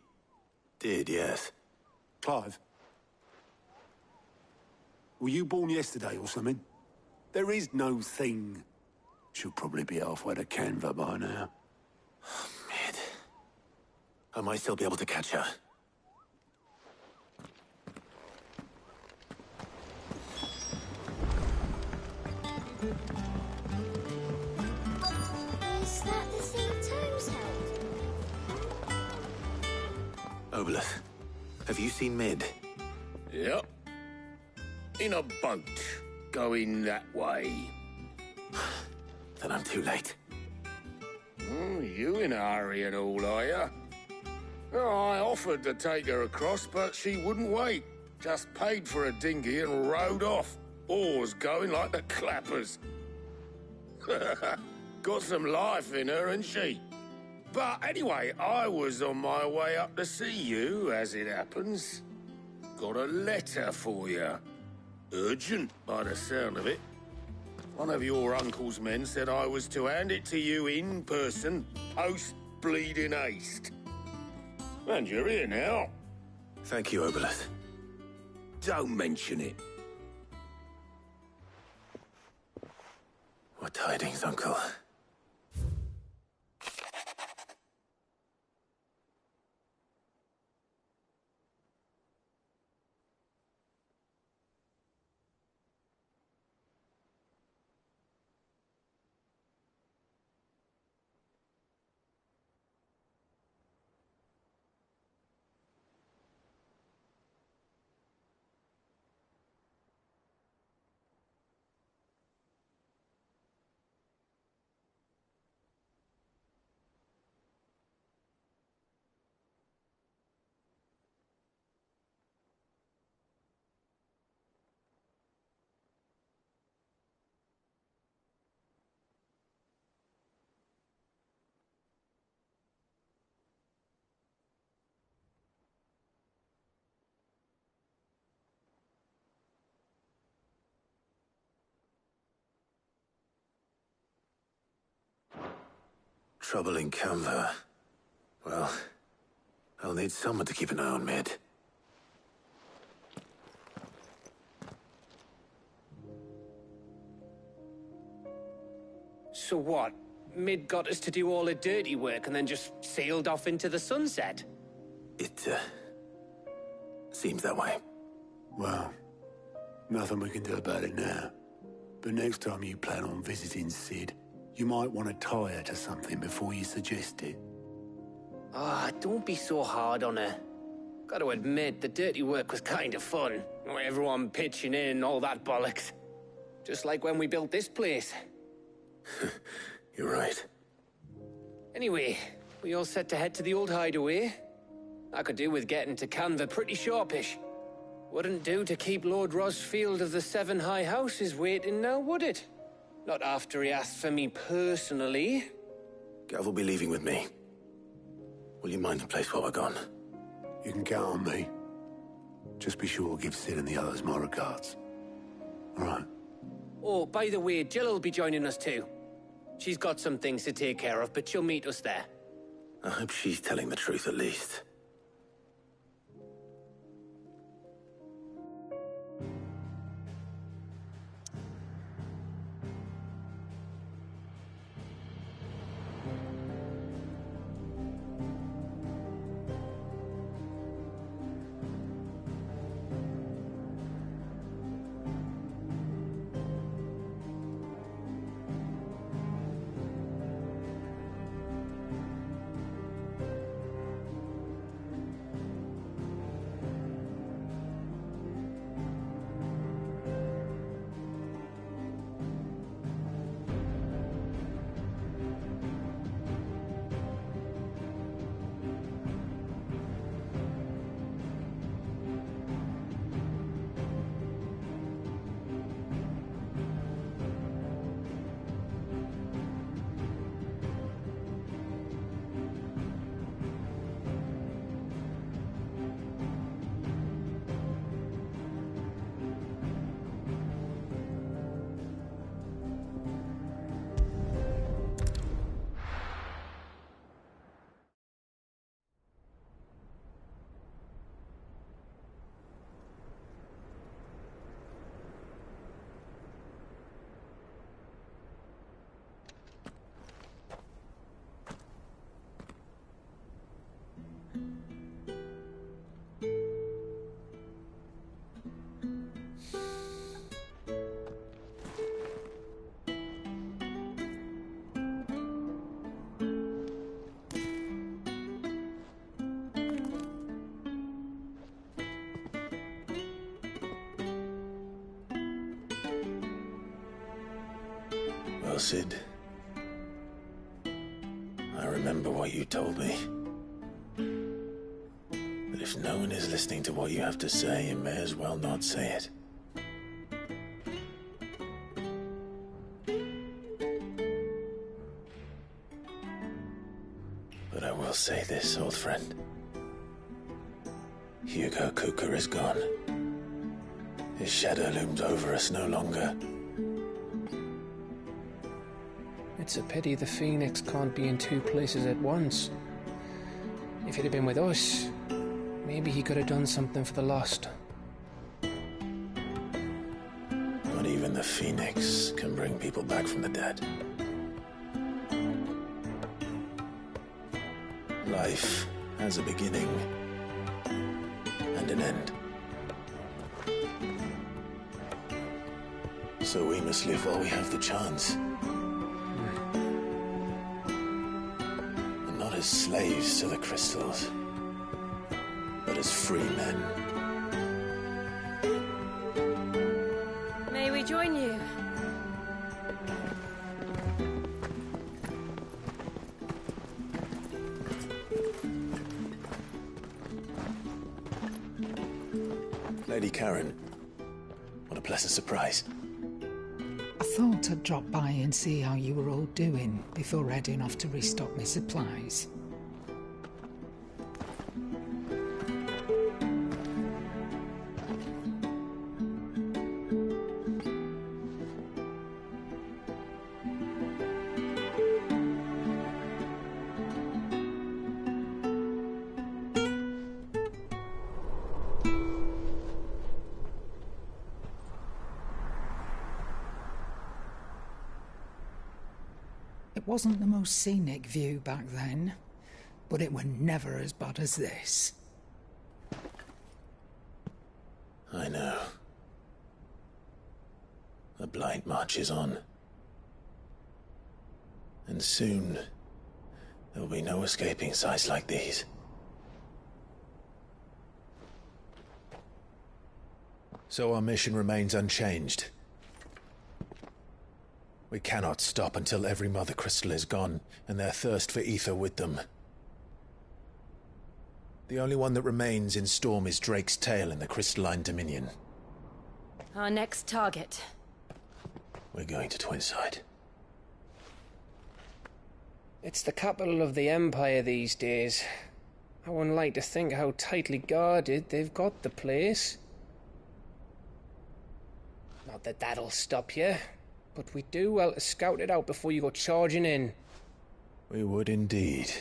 did, yes. Clive? Were you born yesterday or something? There is no thing. She'll probably be halfway to Canva by now. Mid. I might still be able to catch her. Is that the thing Tomes held? Obolus, have you seen Mid? Yep. In a boat, going that way. Then I'm too late. You in a hurry and all, are you? Oh, I offered to take her across, but she wouldn't wait. Just paid for a dinghy and rowed off. Oars going like the clappers. Got some life in her, ain't she? But anyway, I was on my way up to see you, as it happens. Got a letter for you. Urgent, by the sound of it. One of your uncle's men said I was to hand it to you in person, post-bleeding haste. And you're here now. Thank you, Obolus. Don't mention it. What tidings, Uncle? Trouble in Canva. Well, I'll need someone to keep an eye on Mid. So what? Mid got us to do all the dirty work and then just sailed off into the sunset? It, seems that way. Well, nothing we can do about it now. But next time you plan on visiting Sid, you might want to tie her to something before you suggest it. Ah, don't be so hard on her. Got to admit, the dirty work was kind of fun. Everyone pitching in, all that bollocks. Just like when we built this place. You're right. Anyway, we all set to head to the old hideaway? I could do with getting to Canva pretty sharpish. Wouldn't do to keep Lord Rosfield of the Seven High Houses waiting now, would it? Not after he asked for me personally. Gav will be leaving with me. Will you mind the place while we're gone? You can count on me. Just be sure to give Sid and the others my regards. All right. Oh, by the way, Jill will be joining us too. She's got some things to take care of, but she'll meet us there. I hope she's telling the truth at least. Well, Sid, I remember what you told me. That if no one is listening to what you have to say, you may as well not say it. But I will say this, old friend. Hugo Kuka is gone. His shadow looms over us no longer. It's a pity the Phoenix can't be in two places at once. If he'd have been with us, maybe he could have done something for the lost. Not even the Phoenix can bring people back from the dead. Life has a beginning and an end. So we must live while we have the chance. And not as slaves to the crystals, but as free men. May we join you? Lady Karen, what a pleasant surprise. I thought I'd drop by and see how you were all doing before heading off to restock my supplies. It wasn't the most scenic view back then, but it were never as bad as this. I know. The blight marches on. And soon, there will be no escaping sights like these. So our mission remains unchanged. We cannot stop until every mother crystal is gone, and their thirst for ether with them. The only one that remains in Storm is Drake's tail in the Crystalline Dominion. Our next target. We're going to Twinside. It's the capital of the Empire these days. I wouldn't like to think how tightly guarded they've got the place. Not that that'll stop you, but we'd do well to scout it out before you go charging in. We would indeed.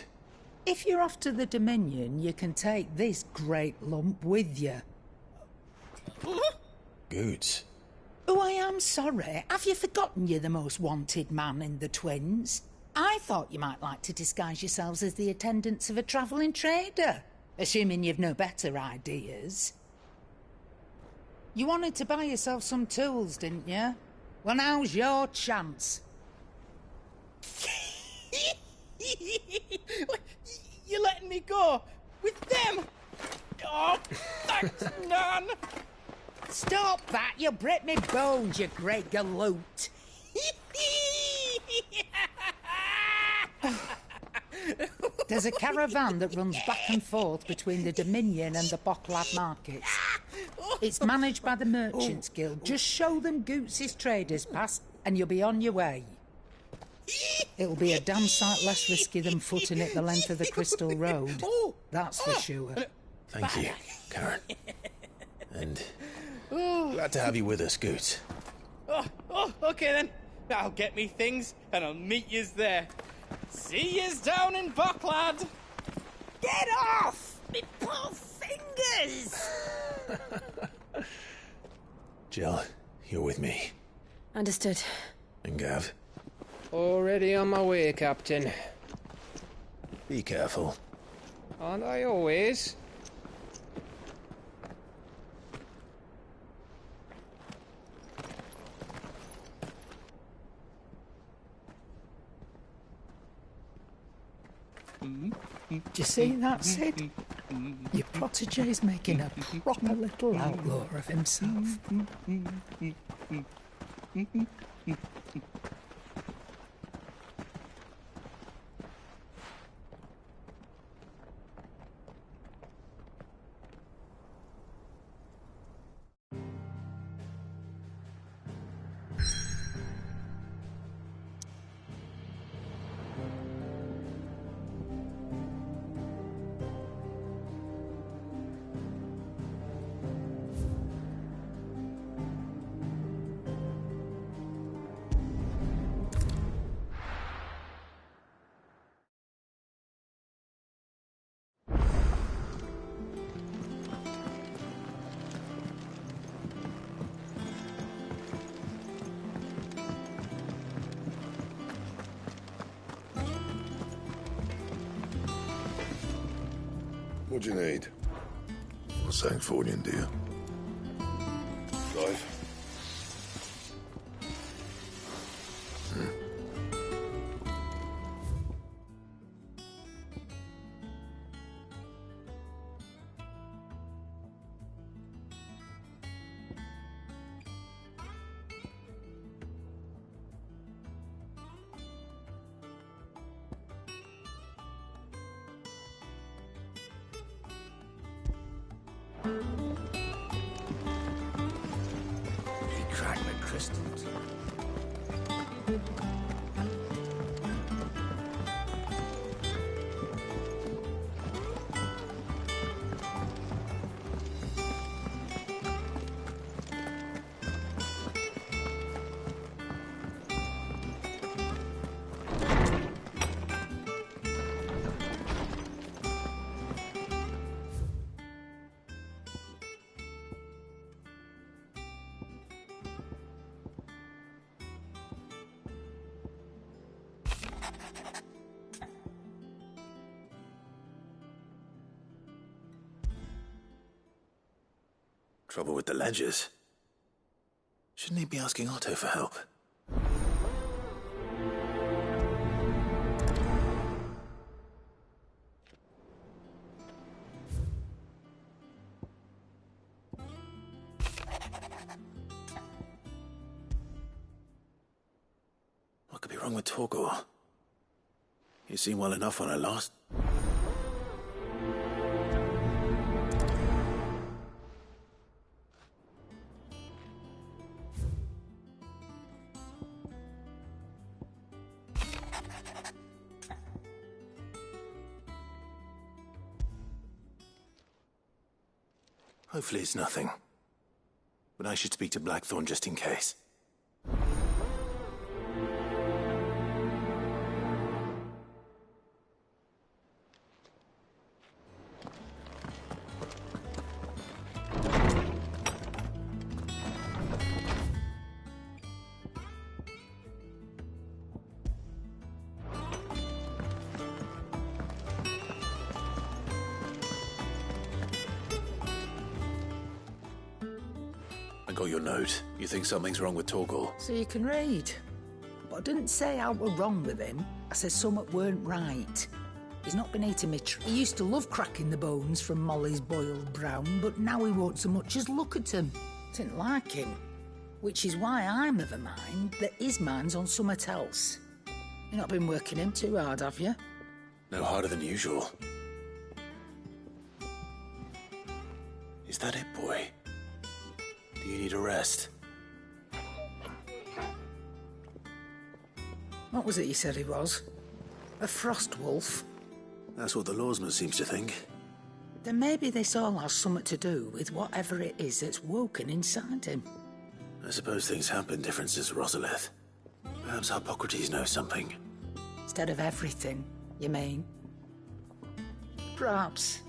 If you're off to the Dominion, you can take this great lump with you. Goods. Oh, I am sorry. Have you forgotten you're the most wanted man in the Twins? I thought you might like to disguise yourselves as the attendants of a travelling trader, assuming you've no better ideas. You wanted to buy yourself some tools, didn't you? Well, now's your chance. You're letting me go with them? Oh, thanks, Nan. Stop that! You'll break me bones, you great galoot. There's a caravan that runs back and forth between the Dominion and the Bocklad markets. It's managed by the Merchants Guild. Just show them Goots' traders pass and you'll be on your way. It'll be a damn sight less risky than footing it the length of the Crystal Road. That's for sure. Thank you, Karen. And glad to have you with us, Goots. Okay then. I'll get me things and I'll meet yous there. See yous down in Bocklad. Get off! Me poor fingers! Jill, you're with me. Understood. And Gav? Already on my way, Captain. Be careful. Aren't I always? Do you see that, Sid? Your protege's making a proper little outlaw of himself. What do you need? Not saying Fordian, do you? Drive. He cracked the crystals. Trouble with the ledgers. Shouldn't he be asking Otto for help? wrong with Torgor? He seemed well enough when I last... Hopefully it's nothing. But I should speak to Blackthorn just in case. I got your note. You think something's wrong with Torgor? So you can read. But I didn't say I were wrong with him. I said something weren't right. He's not been eating me He used to love cracking the bones from Molly's boiled brown, but now he won't so much as look at them. Didn't like him. Which is why I'm of a mind that his mind's on something else. You've not been working him too hard, have you? No harder than usual. Is that it, boy? Do you need a rest? What was it you said he was? A frost wolf? That's what the lawsman seems to think. Then maybe this all has something to do with whatever it is that's woken inside him. I suppose things have been different since Rosalith. Perhaps Hippocrates knows something. Instead of everything, you mean? Perhaps.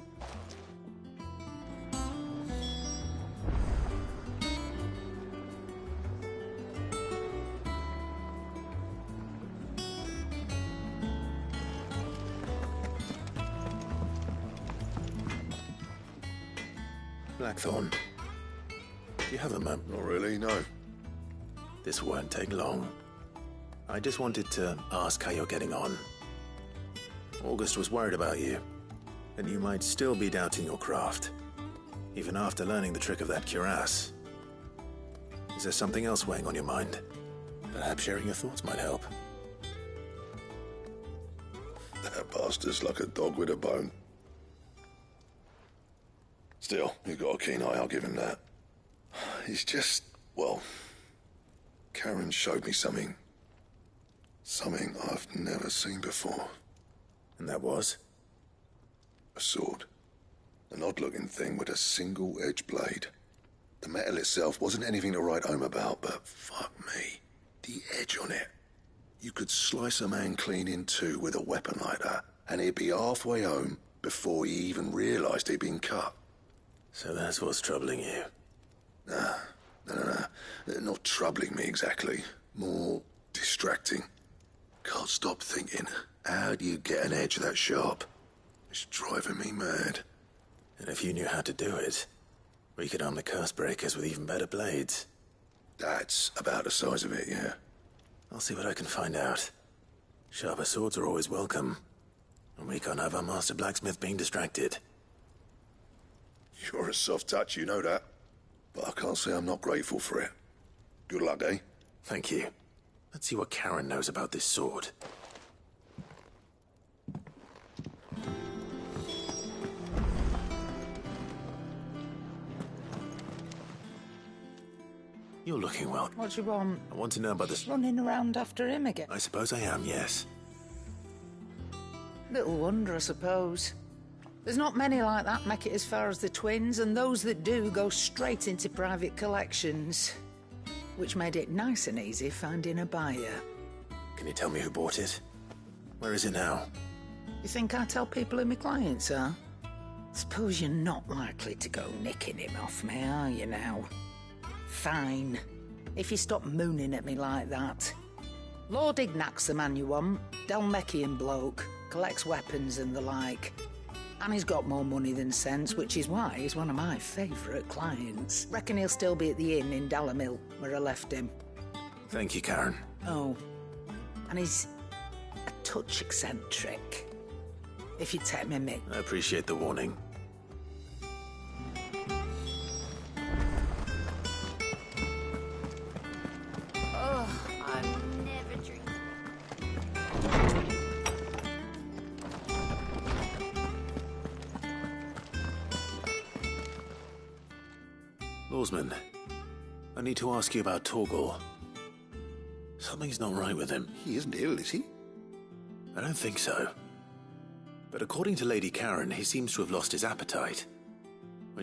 Blackthorn, do you have a moment? Not really, no. This won't take long. I just wanted to ask how you're getting on. August was worried about you, and you might still be doubting your craft, even after learning the trick of that cuirass. Is there something else weighing on your mind? Perhaps sharing your thoughts might help. That bastard's like a dog with a bone. Still, you've got a keen eye, I'll give him that. He's just, well, Karen showed me something. Something I've never seen before. And that was? A sword. An odd-looking thing with a single-edged blade. The metal itself wasn't anything to write home about, but fuck me, the edge on it. You could slice a man clean in two with a weapon like that, and he'd be halfway home before he even realised he'd been cut. So that's what's troubling you? Nah, no. Not troubling me exactly. More distracting. Can't stop thinking, how do you get an edge that sharp? It's driving me mad. And if you knew how to do it, we could arm the curse breakers with even better blades. That's about the size of it, yeah. I'll see what I can find out. Sharper swords are always welcome. And we can't have our master blacksmith being distracted. You're a soft touch, you know that. But I can't say I'm not grateful for it. Good luck, eh? Thank you. Let's see what Karen knows about this sword. You're looking well. What do you want? I want to know about this. Running around after him again? I suppose I am, yes. Little wonder, I suppose. There's not many like that make it as far as the twins, and those that do go straight into private collections. Which made it nice and easy finding a buyer. Can you tell me who bought it? Where is it now? You think I tell people who my clients are? Suppose you're not likely to go nicking him off me, are you now? Fine. If you stop mooning at me like that. Lord Ignac's the man you want. Dalmekian bloke. Collects weapons and the like. And he's got more money than sense, which is why he's one of my favourite clients. Reckon he'll still be at the inn in Dalamil, where I left him. Thank you, Karen. Oh. And he's a touch eccentric. If you take me, Mick. I appreciate the warning. Oh, I'm never drinking. Oarsman, I need to ask you about Torgal. Something's not right with him. He isn't ill, is he? I don't think so. But according to Lady Karen, he seems to have lost his appetite.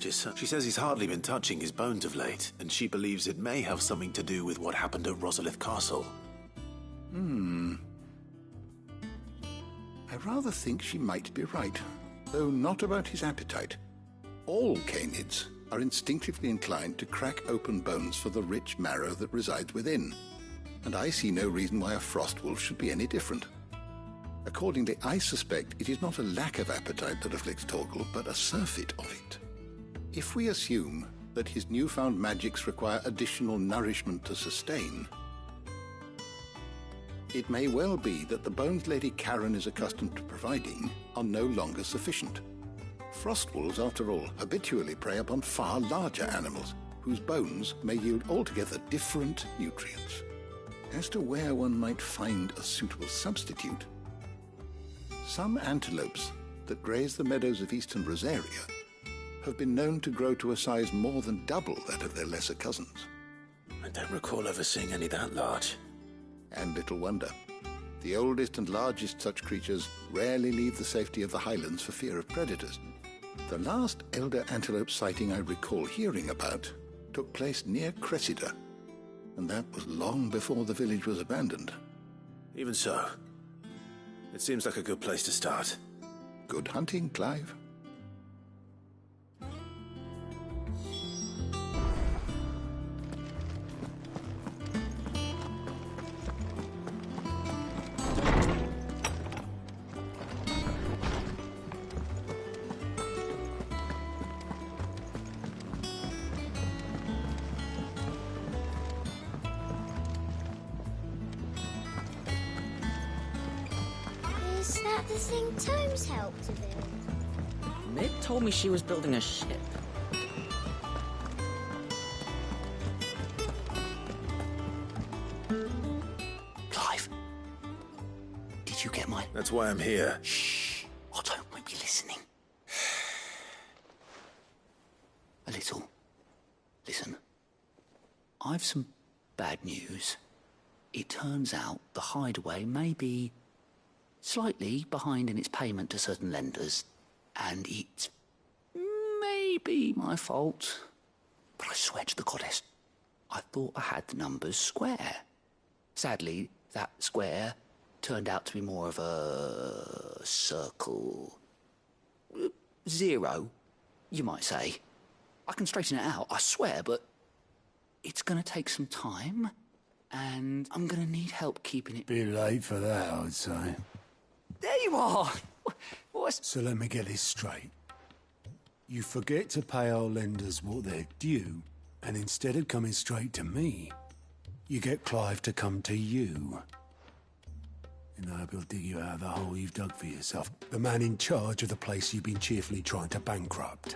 She says he's hardly been touching his bones of late, and she believes it may have something to do with what happened at Rosalith Castle. I rather think she might be right, though not about his appetite. All canids are instinctively inclined to crack open bones for the rich marrow that resides within, and I see no reason why a frostwolf should be any different. Accordingly, I suspect it is not a lack of appetite that afflicts Torgal, but a surfeit of it. If we assume that his newfound magics require additional nourishment to sustain, it may well be that the bones Lady Karen is accustomed to providing are no longer sufficient. Frostwolves, after all, habitually prey upon far larger animals, whose bones may yield altogether different nutrients. As to where one might find a suitable substitute, some antelopes that graze the meadows of eastern Rosaria have been known to grow to a size more than double that of their lesser cousins. I don't recall ever seeing any that large. And little wonder. The oldest and largest such creatures rarely leave the safety of the highlands for fear of predators. The last elder antelope sighting I recall hearing about took place near Cressida, and that was long before the village was abandoned. Even so, it seems like a good place to start. Good hunting, Clive. Is that the thing Tomes helped to build? Meg told me she was building a ship. Clive, did you get my... That's why I'm here. Shh. Otto won't be listening. A little. Listen. I've some bad news. It turns out the hideaway may be slightly behind in its payment to certain lenders, and it's maybe my fault. But I swear to the goddess, I thought I had the numbers square. Sadly, that square turned out to be more of a circle. 0, you might say. I can straighten it out, I swear, but it's going to take some time, and I'm going to need help keeping it... Bit late for that, I'd say. There you are! So let me get this straight. You forget to pay our lenders what they're due, and instead of coming straight to me, you get Clive to come to you. And I hope he'll dig you out of the hole you've dug for yourself. The man in charge of the place you've been cheerfully trying to bankrupt.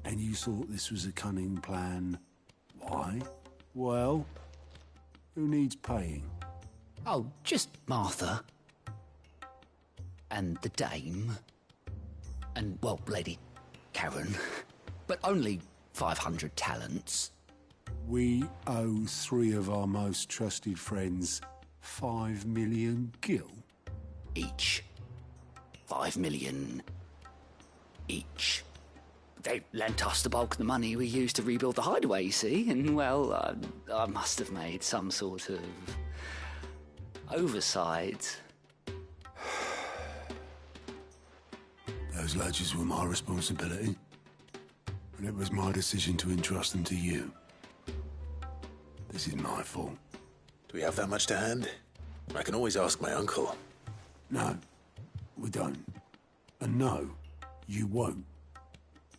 And you thought this was a cunning plan. Why? Well, who needs paying? Oh, just Martha. And the dame. And, well, Lady Karen. But only 500 talents. We owe 3 of our most trusted friends 5 million gil. Each. 5 million each. They lent us the bulk of the money we used to rebuild the hideaway, you see, and, well, I must have made some sort of oversight. Those ledgers were my responsibility, and it was my decision to entrust them to you. This is my fault. Do we have that much to hand? I can always ask my uncle. No, we don't. And no, you won't.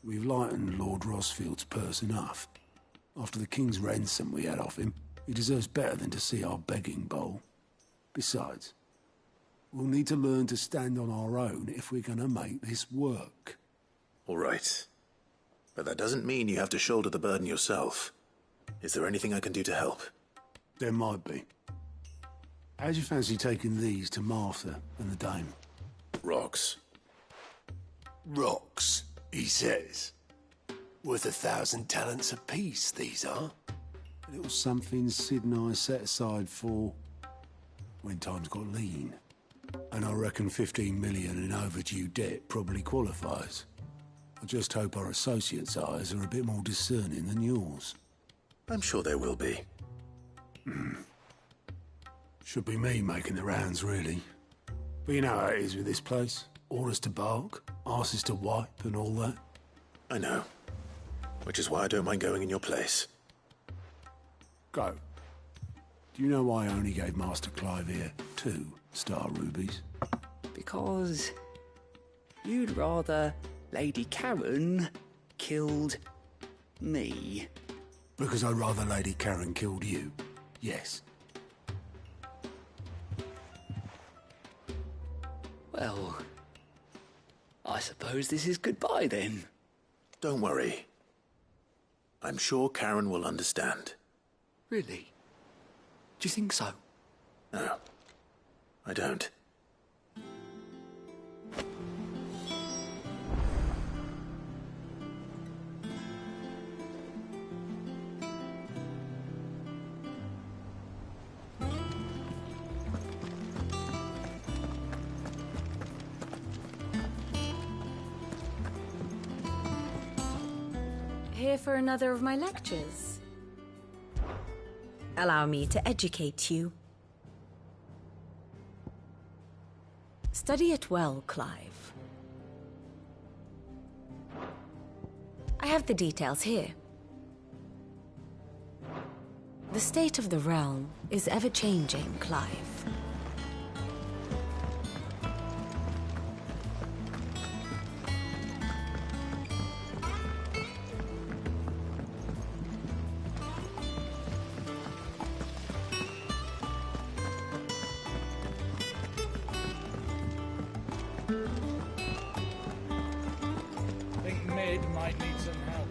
We've lightened Lord Rosfield's purse enough. After the king's ransom we had off him, he deserves better than to see our begging bowl. Besides, we'll need to learn to stand on our own if we're going to make this work. All right. But that doesn't mean you have to shoulder the burden yourself. Is there anything I can do to help? There might be. How'd you fancy taking these to Martha and the dame? Rocks. Rocks, he says. Worth 1,000 talents apiece, these are. A little something Sid and I set aside for when times got lean. And I reckon 15 million in overdue debt probably qualifies. I just hope our associates' eyes are a bit more discerning than yours. I'm sure they will be. Should be me making the rounds, really. But you know how it is with this place. Orders to bark, arses to wipe and all that. I know. Which is why I don't mind going in your place. Go. Do you know why I only gave Master Clive here 2 star rubies? Because you'd rather Lady Karen killed me. Because I'd rather Lady Karen killed you. Yes. Well, I suppose this is goodbye then. Don't worry. I'm sure Karen will understand. Really? Do you think so? No, I don't. Here for another of my lectures. Allow me to educate you. Study it well, Clive. I have the details here. The state of the realm is ever-changing, Clive. Might need some help.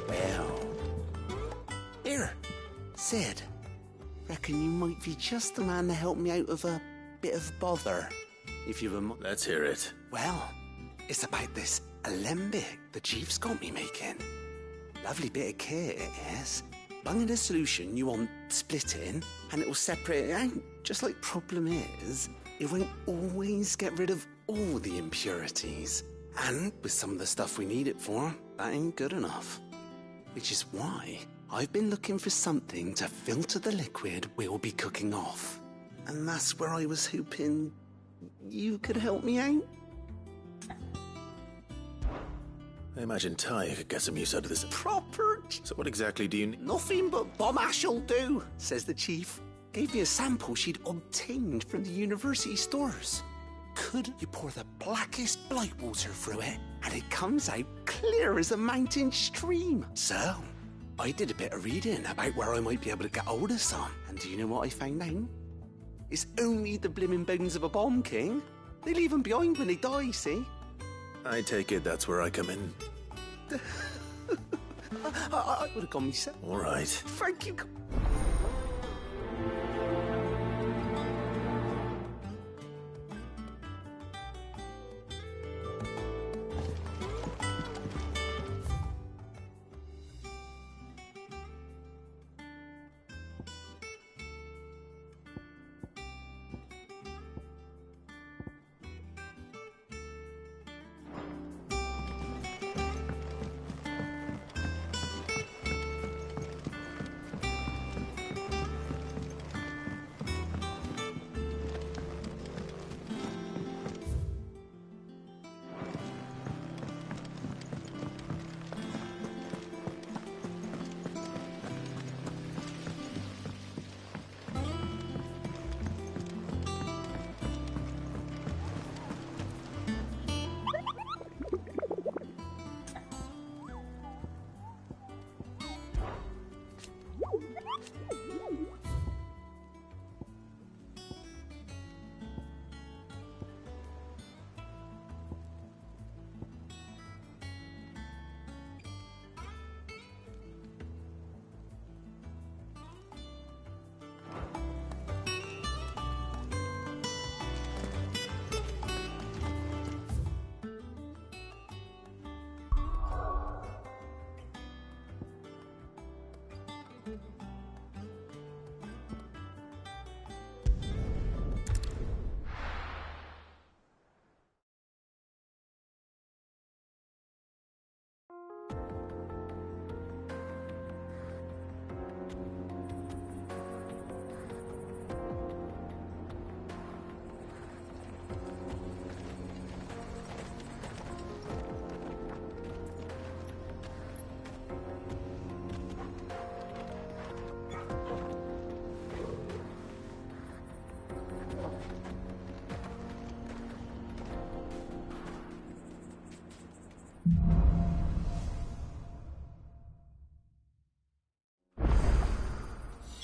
Well. Here, Sid. Reckon you might be just the man to help me out of a bit of bother. If you were... Let's hear it. Well, it's about this alembic the chief's got me making. Lovely bit of kit, it is. Bung in a solution you want splitting, and it will separate it out. Just like problem is, it won't always get rid of all the impurities. And with some of the stuff we need it for, that ain't good enough. Which is why I've been looking for something to filter the liquid we'll be cooking off. And that's where I was hoping you could help me out. I imagine Ty could get some use out of this. Proper... So what exactly do you need? Nothing but bomb ash'll do, says the chief. Gave me a sample she'd obtained from the university stores. Could you pour the blackest blight water through it, and it comes out clear as a mountain stream. So, I did a bit of reading about where I might be able to get hold of some. And do you know what I found out? It's only the blimmin' bones of a bomb king. They leave them behind when they die, see? I take it that's where I come in. I would have gone myself. All right. Thank you.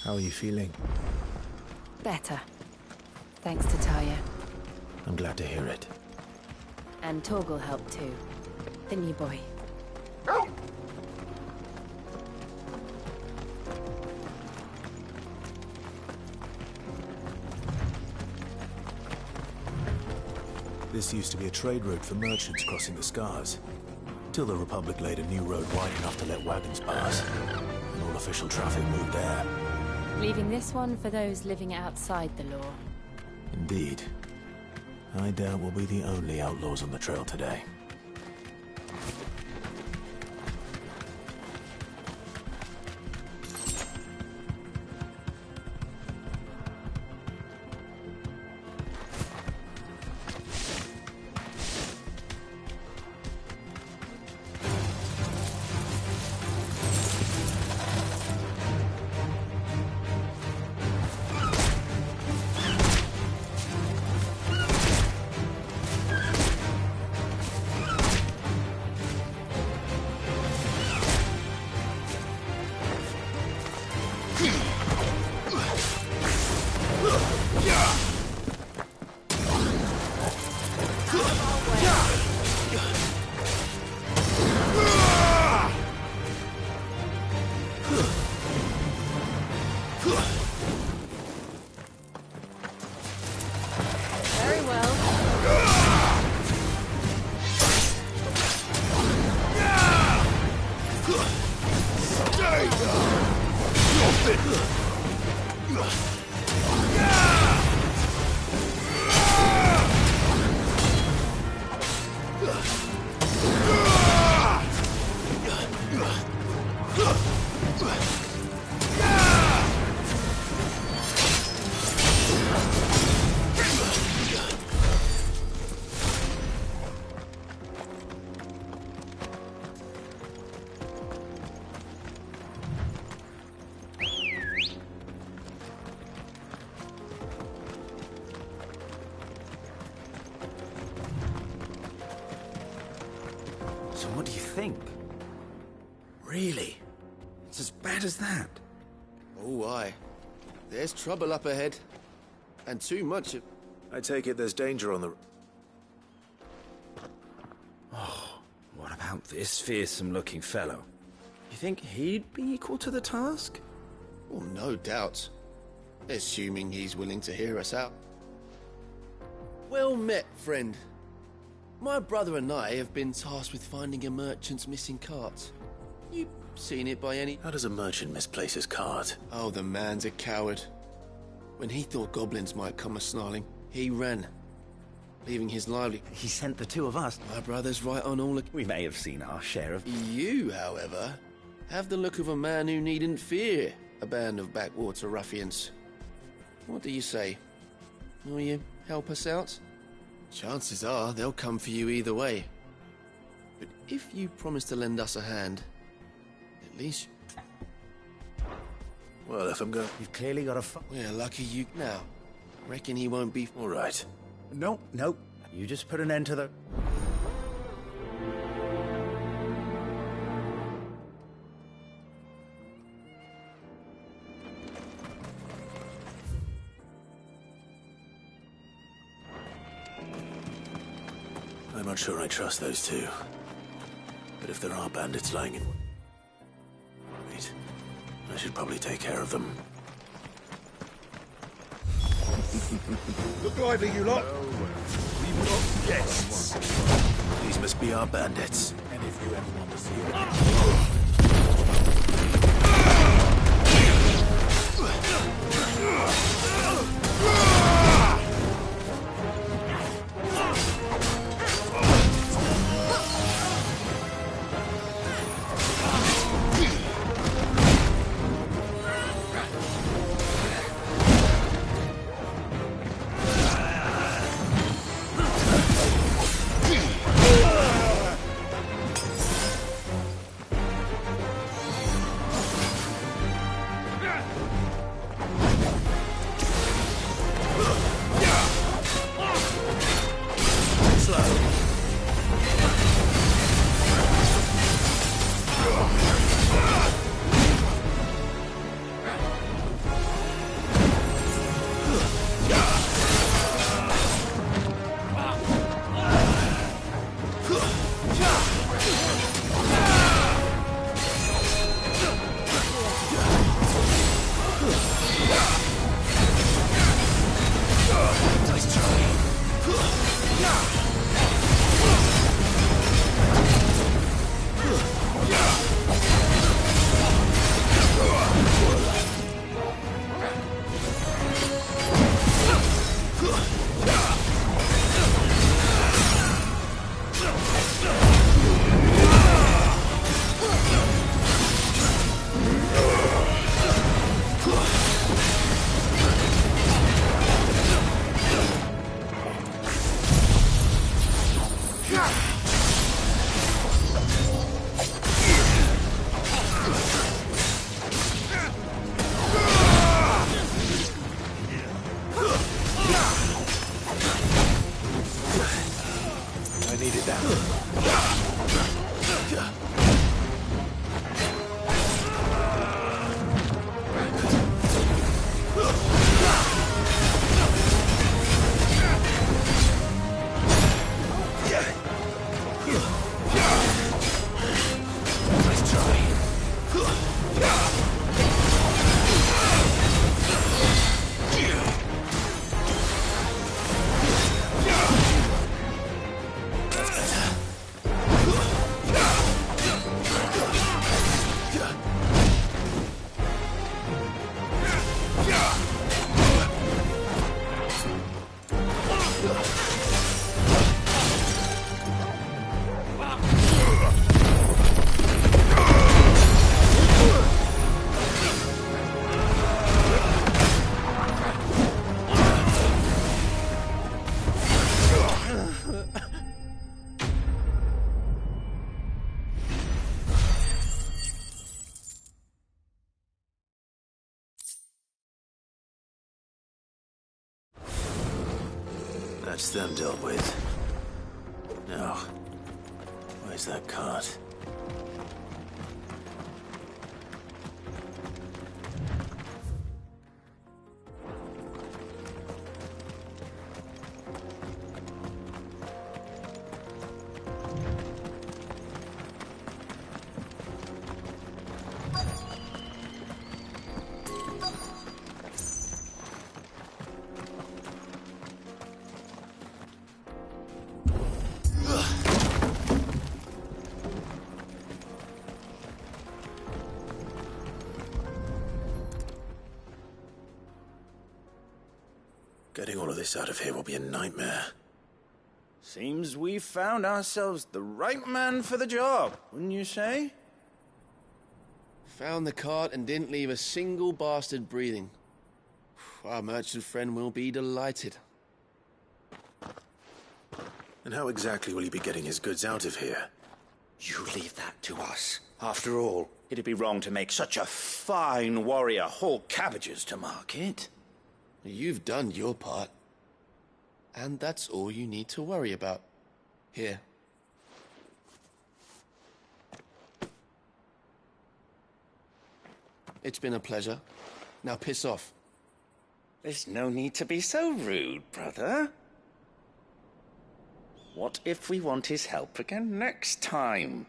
How are you feeling? Better. Thanks to Taya. I'm glad to hear it. And Torgal helped too. The new boy. This used to be a trade route for merchants crossing the Scars. Till the Republic laid a new road wide enough to let wagons pass. And all official traffic moved there. Leaving this one for those living outside the law. Indeed. I doubt we'll be the only outlaws on the trail today. Very well. So what do you think? Really? It's as bad as that? Oh, aye. There's trouble up ahead. And too much of... I take it there's danger on the... Oh, what about this fearsome-looking fellow? You think he'd be equal to the task? Well, no doubt. Assuming he's willing to hear us out. Well met, friend. My brother and I have been tasked with finding a merchant's missing cart. You seen it by any... How does a merchant misplace his cart? Oh, the man's a coward. When he thought goblins might come a-snarling, he ran, leaving his lively... He sent the two of us. My brother's right on all... We may have seen our share of... You, however, have the look of a man who needn't fear a band of backwater ruffians. What do you say? Will you help us out? Chances are they'll come for you either way. But if you promise to lend us a hand, at least... Well, if I'm going... You've clearly got a... We're lucky you... Now, reckon he won't be... All right. No. You just put an end to the... I'm not sure I trust those two. But if there are bandits lying in... Wait. I should probably take care of them. Look lively, you lot. We've got guests. These must be our bandits. And if you ever want to see That's them dealt with. Now, where's that cart? Getting all of this out of here will be a nightmare. Seems we've found ourselves the right man for the job, wouldn't you say? Found the cart and didn't leave a single bastard breathing. Our merchant friend will be delighted. And how exactly will he be getting his goods out of here? You leave that to us. After all, it'd be wrong to make such a fine warrior haul cabbages to market. You've done your part. And that's all you need to worry about. Here. It's been a pleasure. Now piss off. There's no need to be so rude, brother. What if we want his help again next time?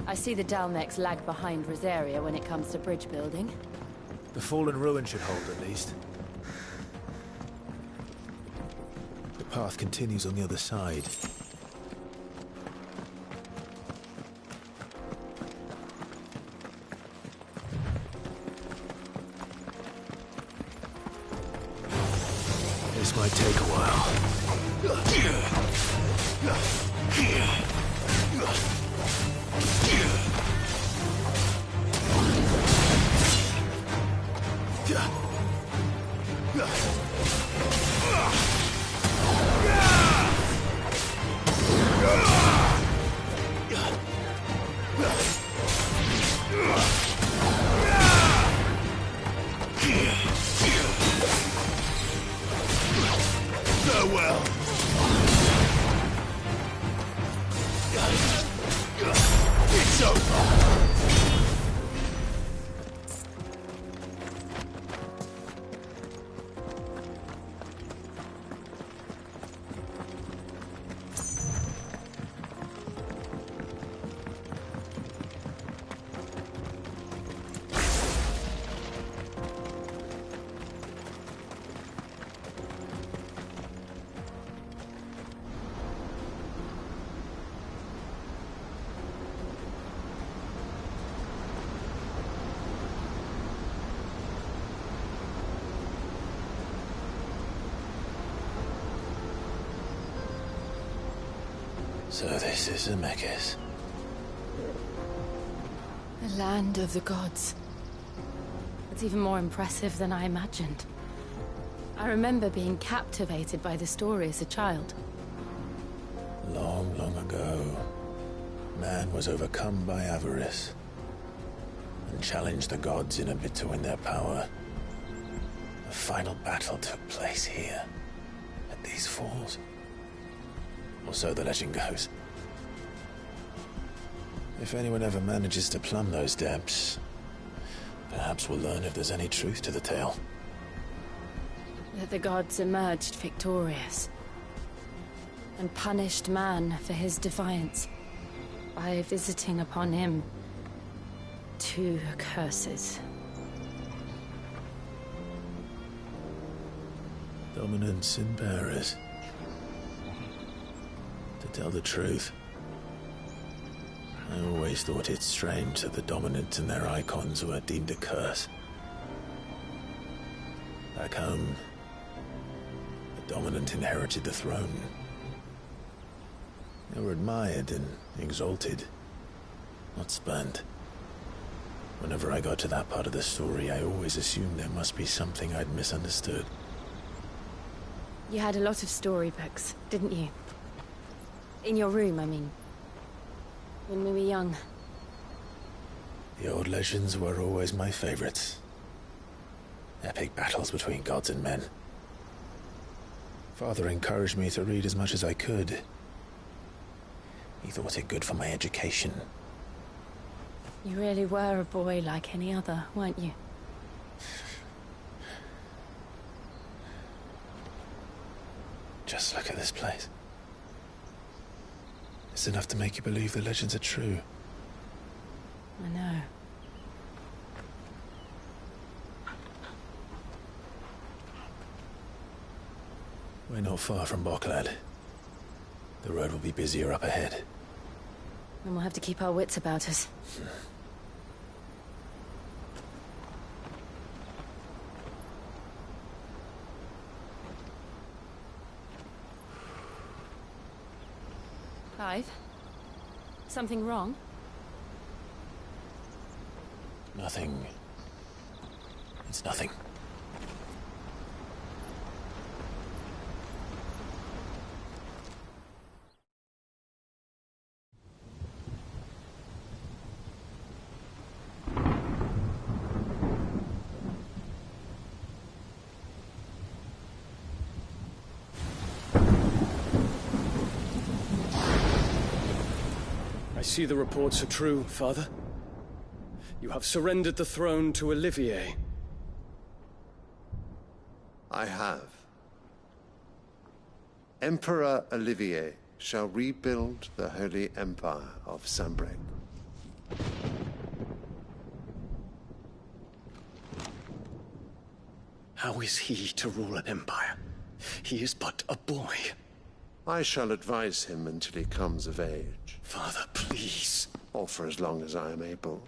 I see the Dalmex lag behind Rosaria when it comes to bridge building. The fallen ruin should hold, at least. The path continues on the other side. This might take a while. Farewell. It's over. So this is Ffxvi. The land of the gods. It's even more impressive than I imagined. I remember being captivated by the story as a child. Long, long ago, man was overcome by avarice and challenged the gods in a bid to win their power. The final battle took place here, at these falls. Or so the legend goes. If anyone ever manages to plumb those depths, perhaps we'll learn if there's any truth to the tale. That the gods emerged victorious and punished man for his defiance by visiting upon him 2 curses. Dominance in bearers. To tell the truth, I always thought it strange that the dominant and their icons were deemed a curse. Back home, the dominant inherited the throne. They were admired and exalted, not spurned. Whenever I got to that part of the story, I always assumed there must be something I'd misunderstood. You had a lot of storybooks, didn't you? In your room, I mean. When we were young. The old legends were always my favorites. Epic battles between gods and men. Father encouraged me to read as much as I could. He thought it good for my education. You really were a boy like any other, weren't you? Just look at this place. It's enough to make you believe the legends are true. I know. We're not far from Boklad. The road will be busier up ahead. And we'll have to keep our wits about us. Clive? Something wrong? Nothing. It's nothing. I see the reports are true, Father. You have surrendered the throne to Olivier. I have. Emperor Olivier shall rebuild the Holy Empire of Sanbreque. How is he to rule an empire? He is but a boy. I shall advise him until he comes of age. Father, please. Or for as long as I am able.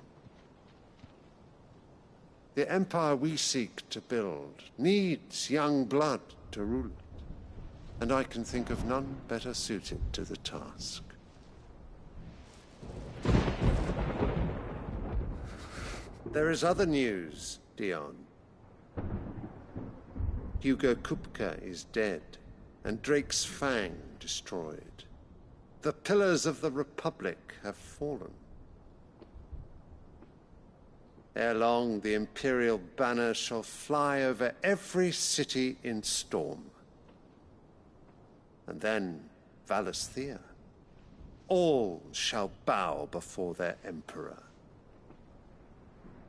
The empire we seek to build needs young blood to rule it, and I can think of none better suited to the task. There is other news, Dion. Hugo Kupka is dead, and Drake's Fang destroyed. The pillars of the Republic have fallen. Ere long, the Imperial banner shall fly over every city in Storm. And then, Valisthea. All shall bow before their Emperor.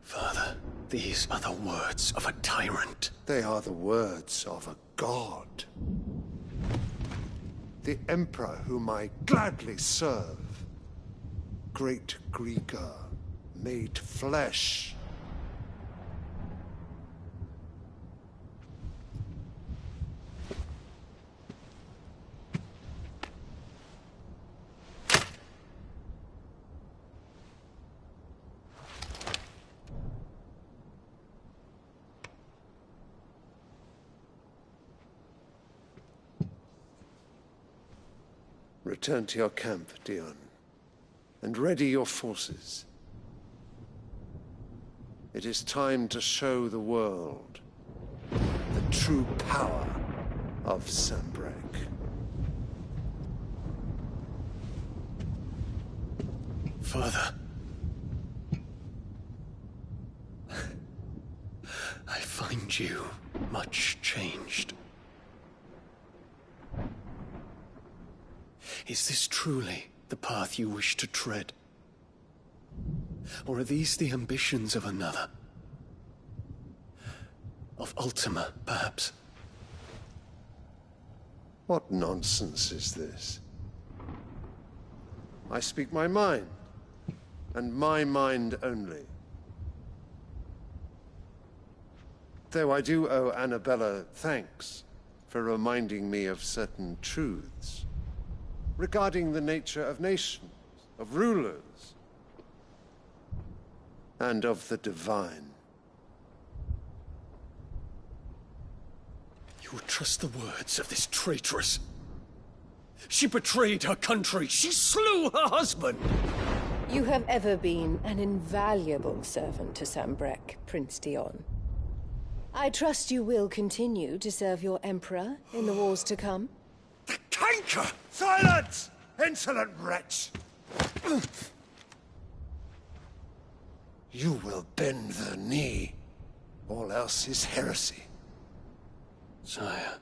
Father, these are the words of a tyrant. They are the words of a god. The Emperor whom I gladly serve. Great Greeker, made flesh. Return to your camp, Dion, and ready your forces. It is time to show the world the true power of Sanbreque. Father. I find you much changed. Is this truly the path you wish to tread? Or are these the ambitions of another? Of Ultima, perhaps? What nonsense is this? I speak my mind, and my mind only. Though I do owe Annabella thanks for reminding me of certain truths regarding the nature of nations, of rulers, and of the divine. You would trust the words of this traitress? She betrayed her country. She slew her husband. You have ever been an invaluable servant to Sambrek, Prince Dion. I trust you will continue to serve your Emperor in the wars to come. The canker! Silence! Insolent wretch! You will bend the knee. All else is heresy. Sire,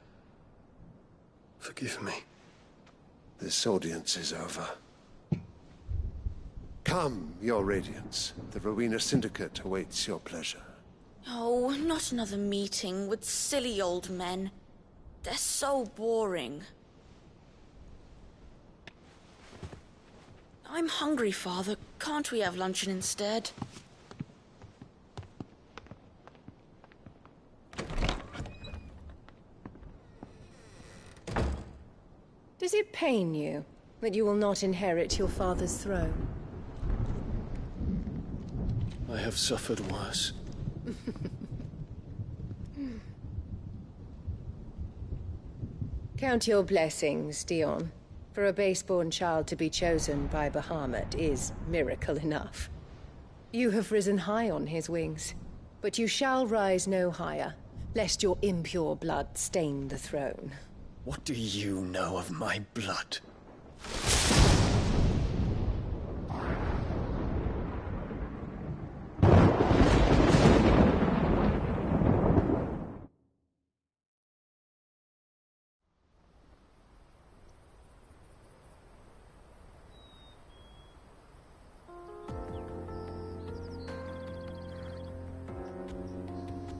forgive me. This audience is over. Come, your Radiance. The Rowena Syndicate awaits your pleasure. Oh, not another meeting with silly old men. They're so boring. I'm hungry, Father. Can't we have luncheon instead? Does it pain you that you will not inherit your father's throne? I have suffered worse. Count your blessings, Dion. For a base-born child to be chosen by Bahamut is miracle enough. You have risen high on his wings, but you shall rise no higher, lest your impure blood stain the throne. What do you know of my blood?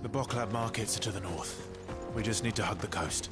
The Boklab markets are to the north. We just need to hug the coast.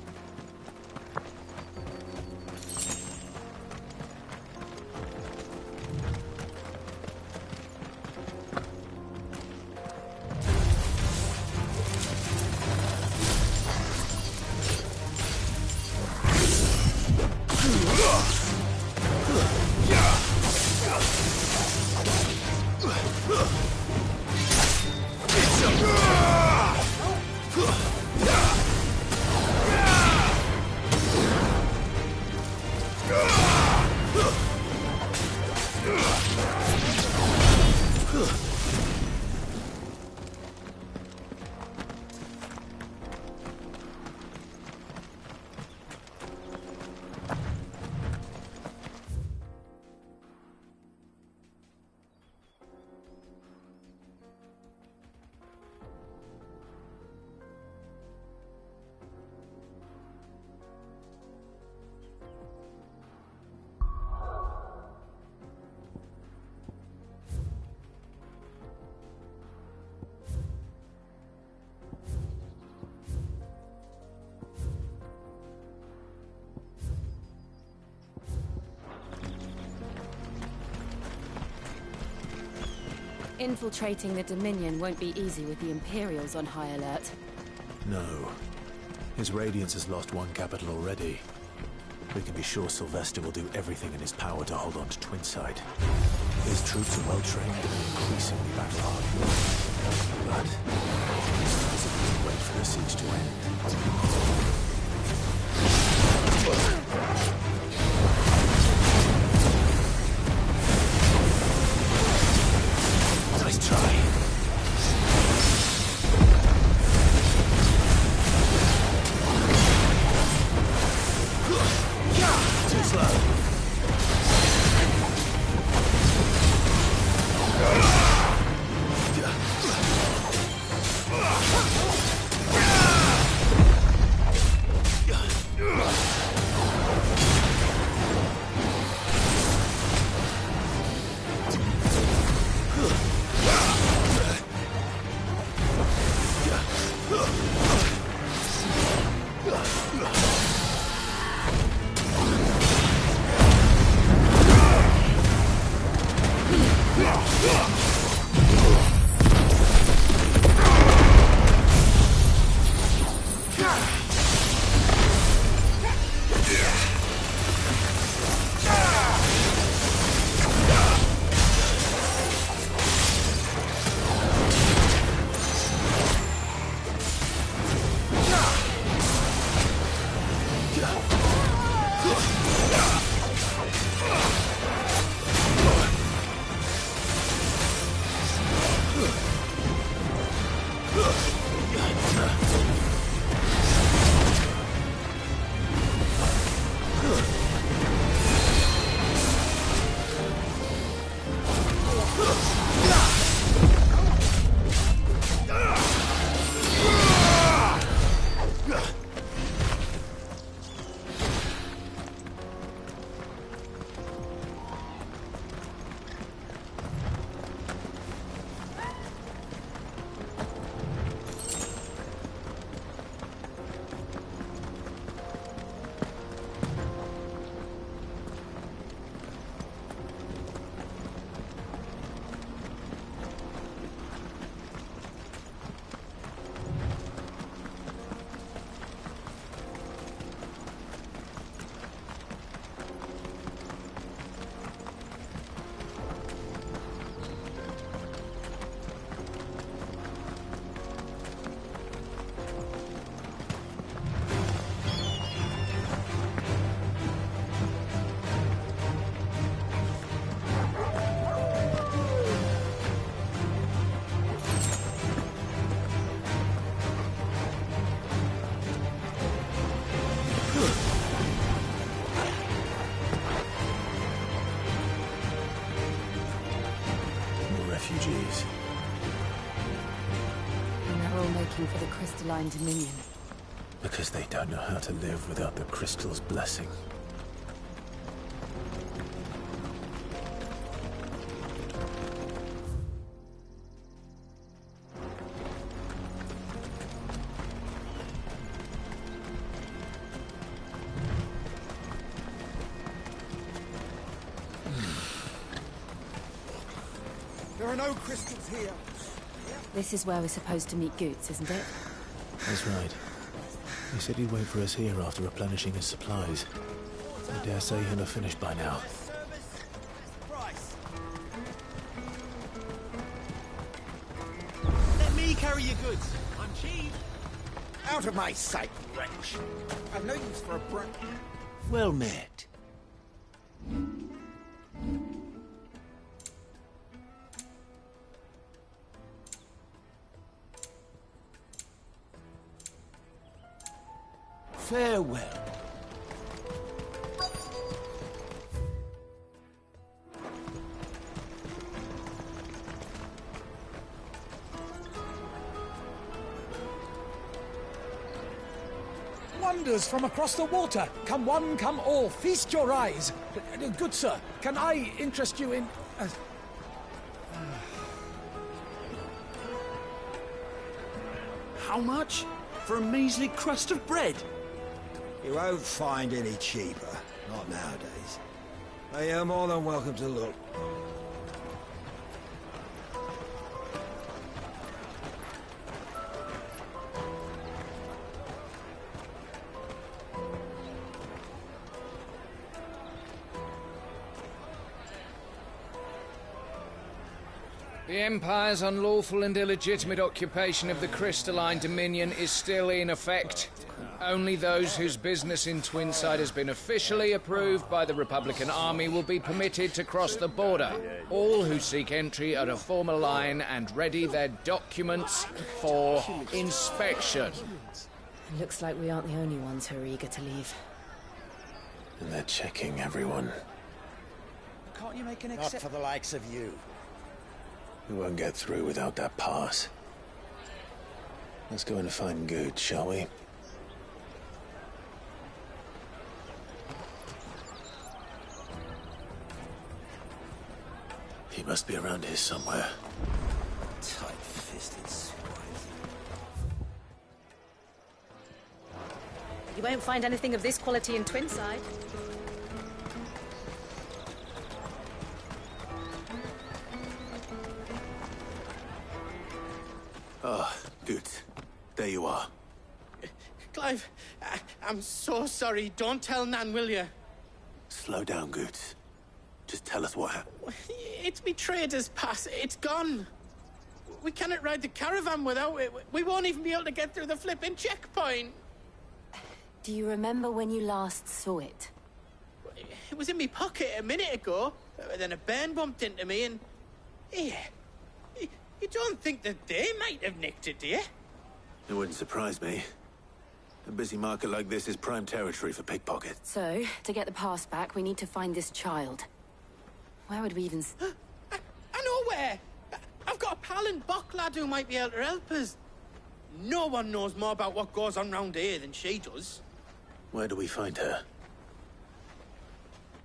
Infiltrating the Dominion won't be easy with the Imperials on high alert. No. His Radiance has lost one capital already. We can be sure Sylvester will do everything in his power to hold on to Twinside. His troops are well trained and increasingly battle-hardened. But we need to wait for the siege to end. Nice try. Too slow. working for the Crystalline Dominion? Because they don't know how to live without the crystal's blessing. There are no crystals here. This is where we're supposed to meet Goots, isn't it? That's right. He said he'd wait for us here after replenishing his supplies. I dare say he'll have finished by now. Let me carry your goods. I'm cheap. Out of my sight, wretch. I've no use for a break. Well met. Farewell. Wonders from across the water. Come one, come all. Feast your eyes. Good sir, can I interest you in... How much? For a measly crust of bread? You won't find any cheaper. Not nowadays. But you're more than welcome to look. The Empire's unlawful and illegitimate occupation of the Crystalline Dominion is still in effect. Only those whose business in Twinside has been officially approved by the Republican Army will be permitted to cross the border. All who seek entry are to form a line and ready their documents for inspection. Looks like we aren't the only ones who are eager to leave. And they're checking everyone. Can't you make an Not for the likes of you. We won't get through without that pass. Let's go and find Good, shall we? He must be around here somewhere. Tight-fisted swine. You won't find anything of this quality in Twinside. Ah, good. There you are. Clive, I'm so sorry. Don't tell Nan, will you? Slow down, Goots. Just tell us what happened. It's me trader's pass. It's gone. We cannot ride the caravan without it. We won't even be able to get through the flipping checkpoint. Do you remember when you last saw it? It was in my pocket a minute ago. Then a bairn bumped into me and... Yeah. You don't think that they might have nicked it, do you? It wouldn't surprise me. A busy market like this is prime territory for pickpockets. So, to get the pass back, we need to find this child. Where would we even... I know where! I've got a pal in Bock lad who might be able to help us. No one knows more about what goes on round here than she does. Where do we find her?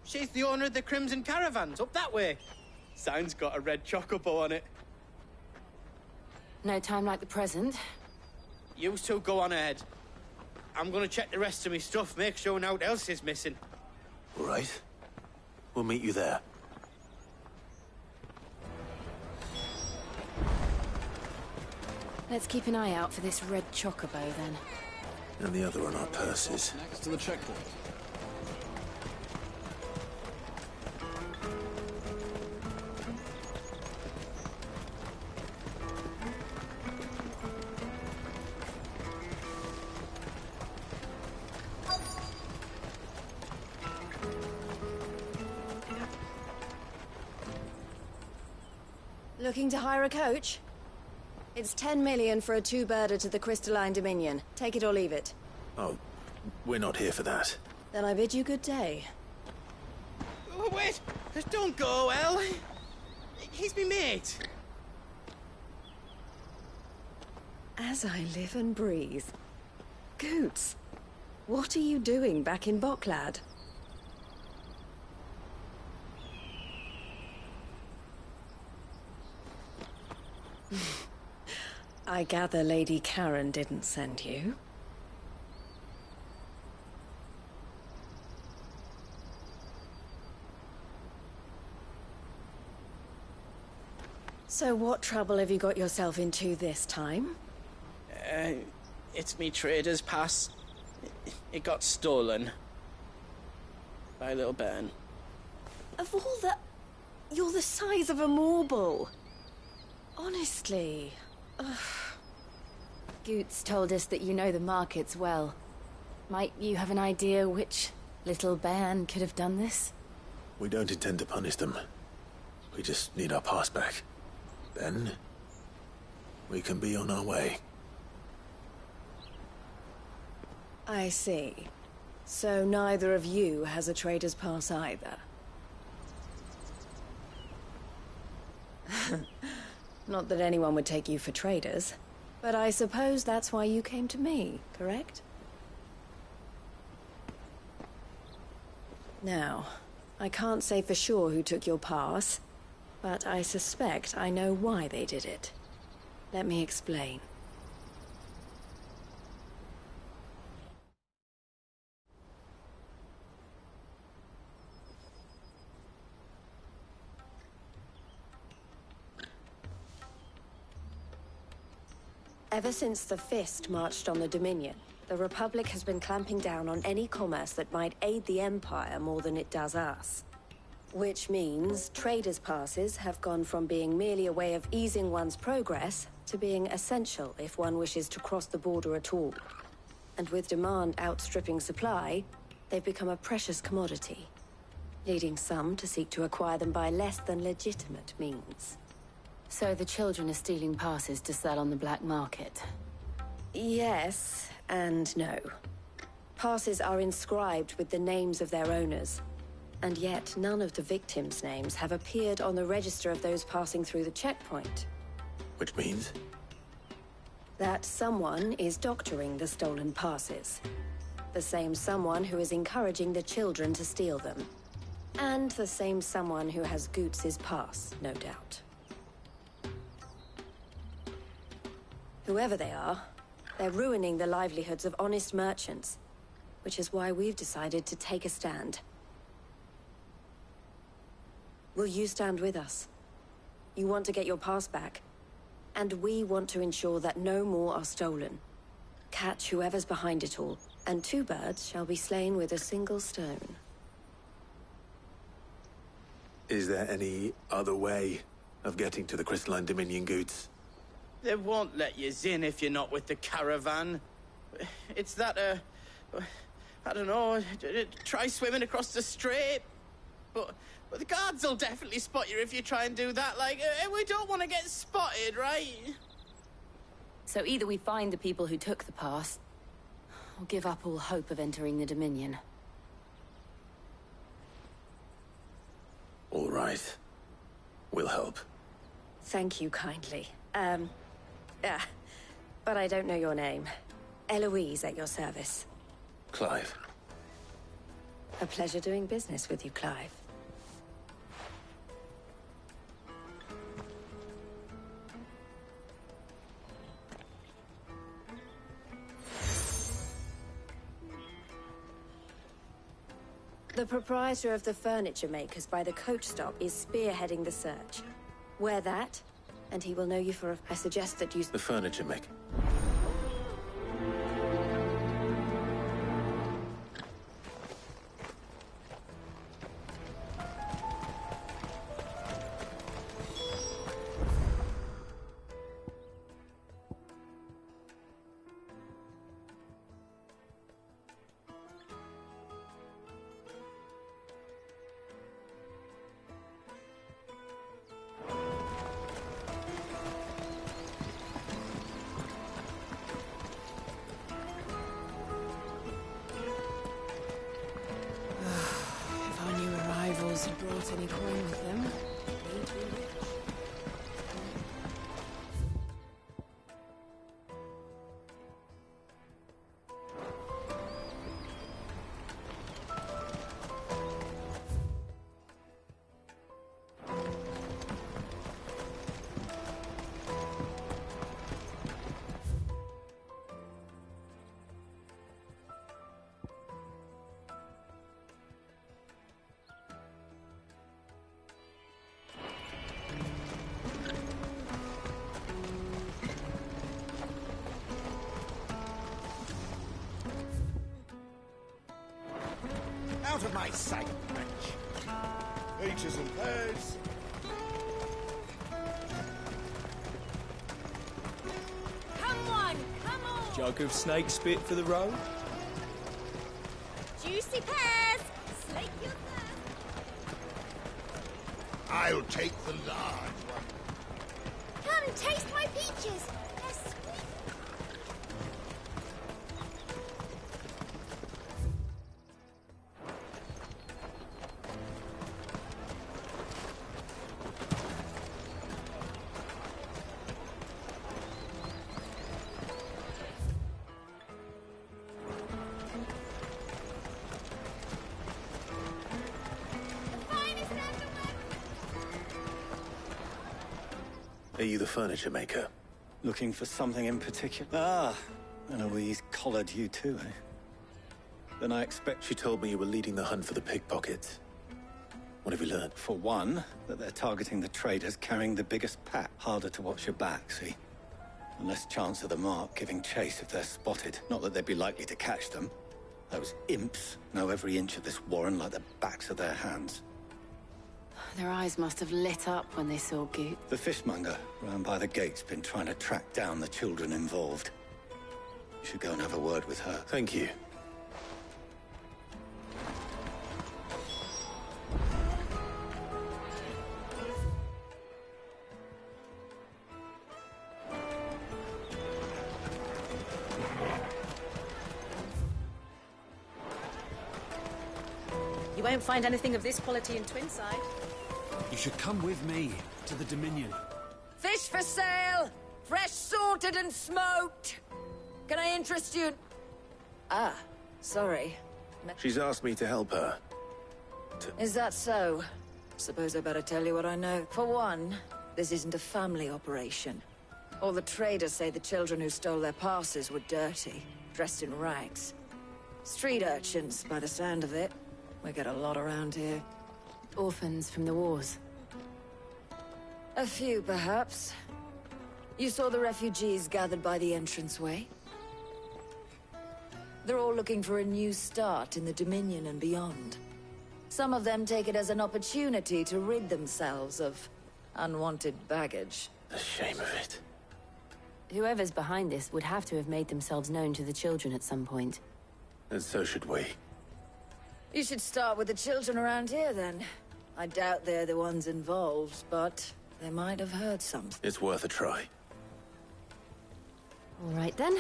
She's the owner of the Crimson Caravans, up that way. Sign's got a red chocobo on it. No time like the present. You two go on ahead. I'm gonna check the rest of my stuff, make sure no one else is missing. All right. We'll meet you there. Let's keep an eye out for this red chocobo, then. And the other on our purses. Next to the checkpoint. Looking to hire a coach? It's 10 million for a two-birder to the Crystalline Dominion. Take it or leave it. Oh, we're not here for that. Then I bid you good day. Oh, wait! Don't go, El. He's me mate. As I live and breathe. Goots, what are you doing back in Boklad? I gather Lady Karen didn't send you. So what trouble have you got yourself into this time? It's me trader's pass. It got stolen. By a little bairn. Of all the... You're the size of a marble. Honestly. Ugh. Goots told us that you know the markets well. Might you have an idea which little bairn could have done this? We don't intend to punish them. We just need our pass back. Then, we can be on our way. I see. So neither of you has a trader's pass either. Not that anyone would take you for traders, but I suppose that's why you came to me, correct? Now, I can't say for sure who took your pass, but I suspect I know why they did it. Let me explain. Ever since the Fist marched on the Dominion, the Republic has been clamping down on any commerce that might aid the Empire more than it does us. Which means traders' passes have gone from being merely a way of easing one's progress to being essential if one wishes to cross the border at all. And with demand outstripping supply, they've become a precious commodity, leading some to seek to acquire them by less than legitimate means. So the children are stealing passes to sell on the black market? Yes, and no. Passes are inscribed with the names of their owners, and yet none of the victims' names have appeared on the register of those passing through the checkpoint. Which means? That someone is doctoring the stolen passes. The same someone who is encouraging the children to steal them. And the same someone who has Goots' pass, no doubt. Whoever they are, they're ruining the livelihoods of honest merchants, which is why we've decided to take a stand. Will you stand with us? You want to get your pass back, and we want to ensure that no more are stolen. Catch whoever's behind it all, and 2 birds shall be slain with a single stone. Is there any other way of getting to the Crystalline Dominion, Goots? They won't let you in if you're not with the caravan. It's that, I don't know, try swimming across the strait. But the guards will definitely spot you if you try and do that. Like, we don't want to get spotted, right? So either we find the people who took the pass, or give up all hope of entering the Dominion. All right. We'll help. Thank you kindly. But I don't know your name. Eloise at your service. Clive. A pleasure doing business with you, Clive. The proprietor of the furniture makers by the coach stop is spearheading the search. Wear that, and he will know you for I suggest that you... The furniture maker. Brought any coin with them. out of my sight, wretch! Peaches and pears. Come on, come on! Jug of snake spit for the road? Juicy pears! Slake your thirst! I'll take the large one. Come and taste my peaches! They're sweet! Are you the furniture maker? Looking for something in particular? Ah, Eloise collared you too, eh? Then I expect... She told me you were leading the hunt for the pickpockets. What have you learned? For one, that they're targeting the traders carrying the biggest pack. Harder to watch your back, see? And less chance of the mark giving chase if they're spotted. Not that they'd be likely to catch them. Those imps know every inch of this warren like the backs of their hands. Their eyes must have lit up when they saw Goot. The fishmonger round by the gate's been trying to track down the children involved. You should go and have a word with her. Thank you. You won't find anything of this quality in Twinside. You should come with me to the Dominion. Fish for sale! Fresh salted and smoked! Can I interest you? Ah, sorry. She's asked me to help her. Is that so? Suppose I better tell you what I know. For one, this isn't a family operation. All the traders say the children who stole their passes were dirty, dressed in rags. Street urchins, by the sound of it. We get a lot around here. Orphans from the wars. A few, perhaps. You saw the refugees gathered by the entranceway? They're all looking for a new start in the Dominion and beyond. Some of them take it as an opportunity to rid themselves of unwanted baggage. The shame of it. Whoever's behind this would have to have made themselves known to the children at some point. And so should we. You should start with the children around here, then. I doubt they're the ones involved, but they might have heard something. It's worth a try. All right, then.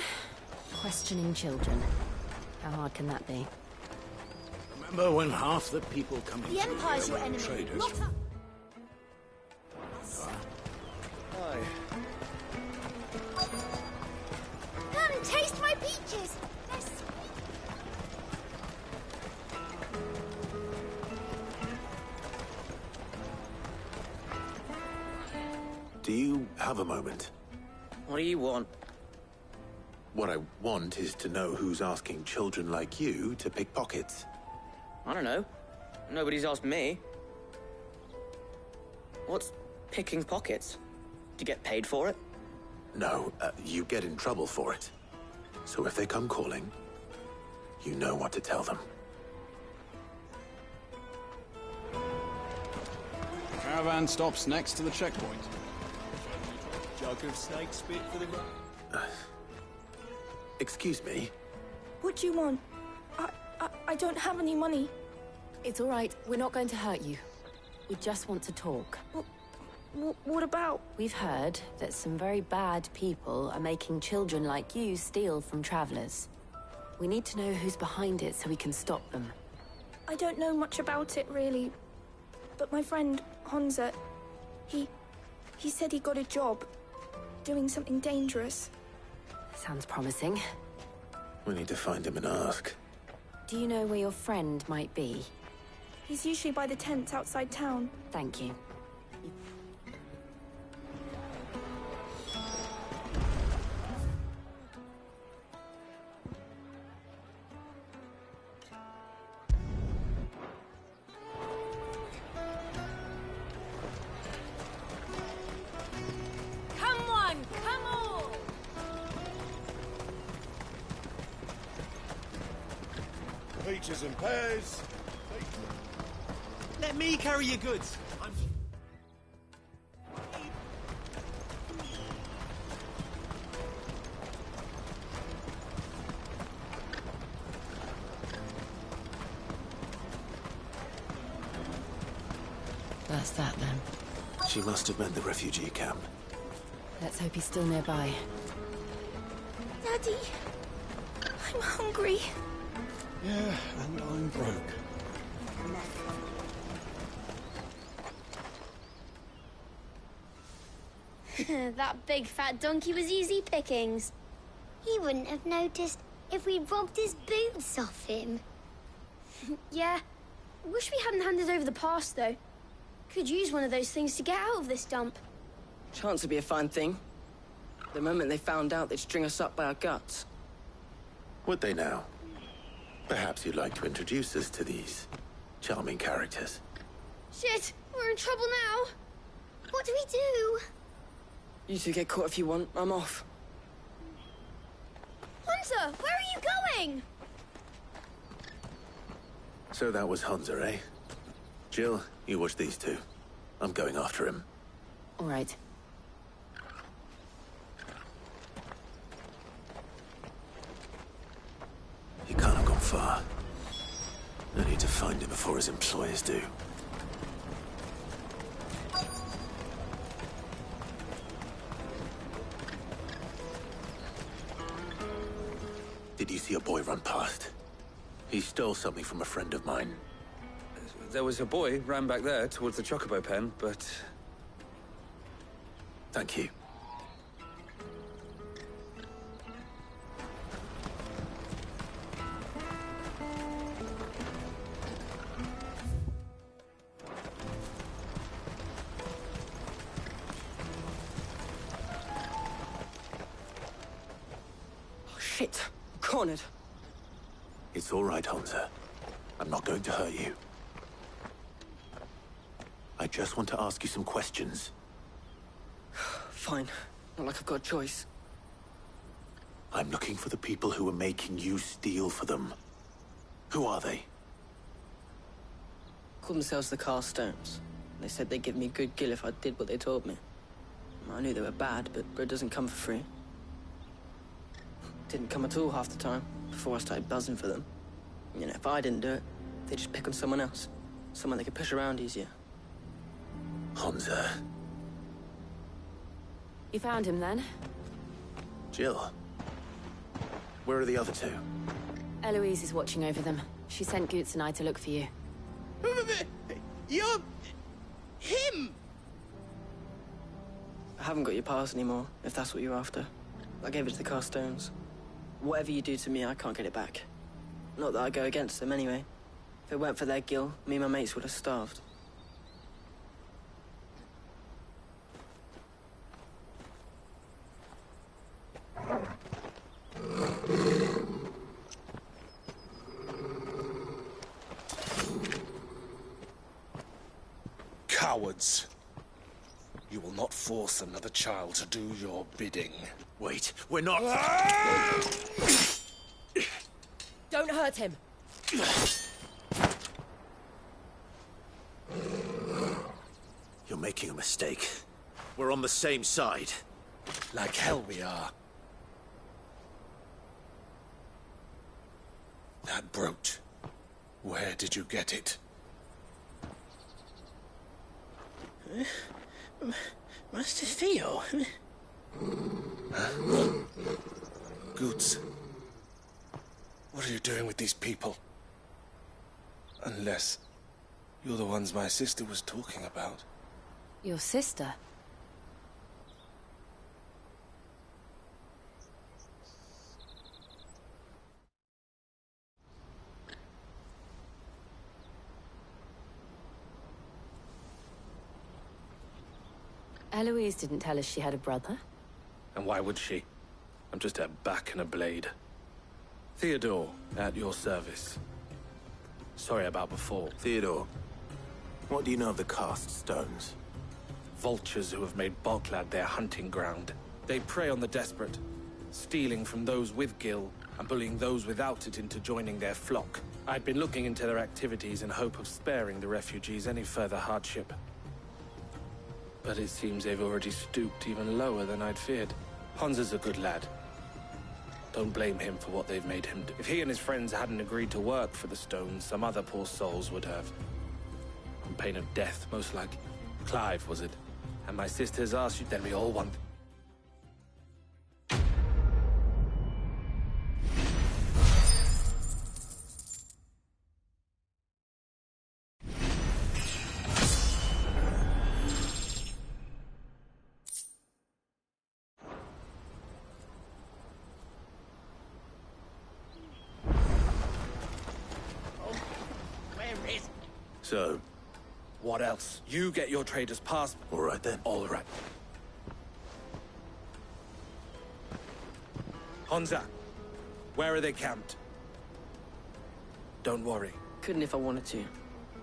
Questioning children. How hard can that be? Remember when half the people coming The Empire's your enemy, traders? not us. Hi. Come and taste my peaches! They're sweet! Do you have a moment? What do you want? What I want is to know who's asking children like you to pick pockets. I don't know. Nobody's asked me. What's picking pockets? Do you get paid for it? No, you get in trouble for it. So if they come calling, you know what to tell them. Caravan stops next to the checkpoint. Jug of snake spit for the road. Excuse me? What do you want? I don't have any money. It's all right. We're not going to hurt you. We just want to talk. What about? We've heard that some very bad people are making children like you steal from travelers. We need to know who's behind it so we can stop them. I don't know much about it, really. But my friend, Honza, he said he got a job doing something dangerous. Sounds promising. We need to find him and ask. Do you know where your friend might be? He's usually by the tents outside town. Thank you. Come on, come on! Peaches and pears. Let me carry your goods. That's that then. She must have meant the refugee camp. Let's hope he's still nearby. Daddy, I'm hungry. Yeah, and I'm broke. That big fat donkey was easy pickings. He wouldn't have noticed if we'd robbed his boots off him. Yeah. Wish we hadn't handed over the pass, though. Could use one of those things to get out of this dump. Chance would be a fine thing. The moment they found out, they'd string us up by our guts. Would they now? Perhaps you'd like to introduce us to these charming characters. Shit, we're in trouble now. What do we do? You two get caught if you want. I'm off. Hunter, where are you going? So that was Hunter, eh? Jill, you watch these two. I'm going after him. All right. He can't have gone far. I need to find him before his employers do. Did you see a boy run past? He stole something from a friend of mine. There was a boy ran back there towards the Chocobo pen, but... Thank you. Oh, shit. Cornered. It's all right, Hunter. I'm not going to hurt you. I just want to ask you some questions. Fine. Not like I've got a choice. I'm looking for the people who are making you steal for them. Who are they? Called themselves the Carstones. They said they'd give me good gill if I did what they told me. I knew they were bad, but bread doesn't come for free. Didn't come at all half the time, before I started buzzing for them. You know, if I didn't do it, they'd just pick on someone else. Someone they could push around easier. Hunter. You found him then? Jill. Where are the other two? Eloise is watching over them. She sent Goots and I to look for you. You're... him! I haven't got your pass anymore, if that's what you're after. I gave it to the Carstones. Whatever you do to me, I can't get it back. Not that I go against them anyway. If it weren't for their gill, me and my mates would have starved. Cowards. You will not force another child to do your bidding. Wait, we're not... Don't hurt him. You're making a mistake. We're on the same side. Like hell we are. That brooch. Where did you get it? Master Theo? Goots. What are you doing with these people? Unless you're the ones my sister was talking about. Your sister? Eloise didn't tell us she had a brother. And why would she? I'm just a back and a blade. Theodore, at your service. Sorry about before. Theodore, what do you know of the Cast Stones? Vultures who have made Balklad their hunting ground. They prey on the desperate, stealing from those with gill and bullying those without it into joining their flock. I'd been looking into their activities in hope of sparing the refugees any further hardship. But it seems they've already stooped even lower than I'd feared. Hansa's a good lad. Don't blame him for what they've made him do. If he and his friends hadn't agreed to work for the Stones, some other poor souls would have. On pain of death, most likely. Clive, was it? And my sisters asked you, then we all want... So? What else? You get your trader's pass. All right then. All right. Hansa, where are they camped? Don't worry. Couldn't if I wanted to.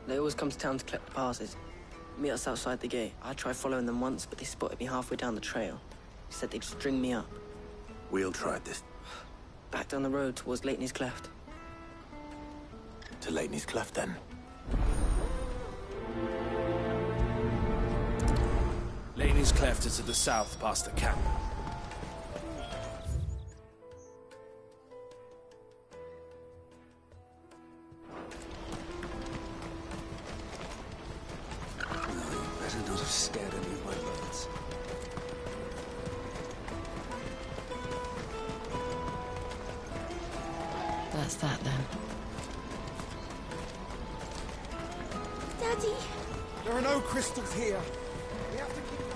They always come to town to collect the passes. Meet us outside the gate. I tried following them once, but they spotted me halfway down the trail. They said they'd string me up. We'll try this. Back down the road towards Lately's Cleft. To Lately's Cleft, then. Laney's Cleft is to the south, past the camp. Better not have scared any of my brothers. That's that then. Daddy! There are no crystals here. We have to keep going.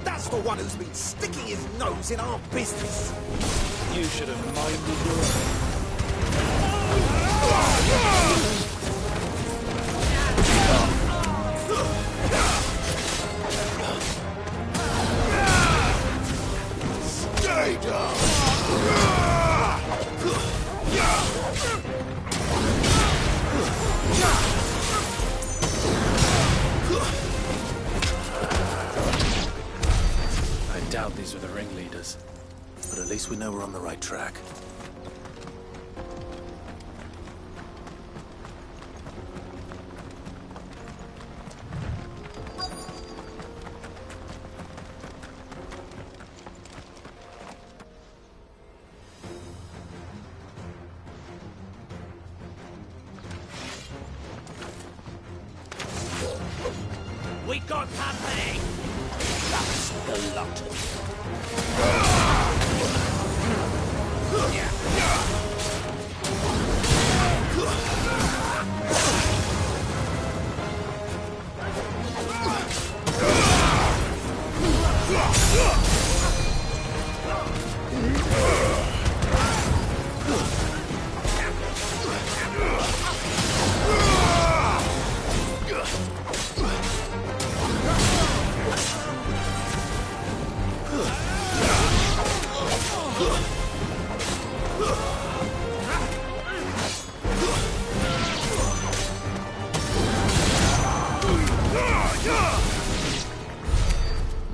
That's the one who's been sticking his nose in our business. You should have minded your... Stay down! I doubt these are the ringleaders. But at least we know we're on the right track. We got company! That's the lot.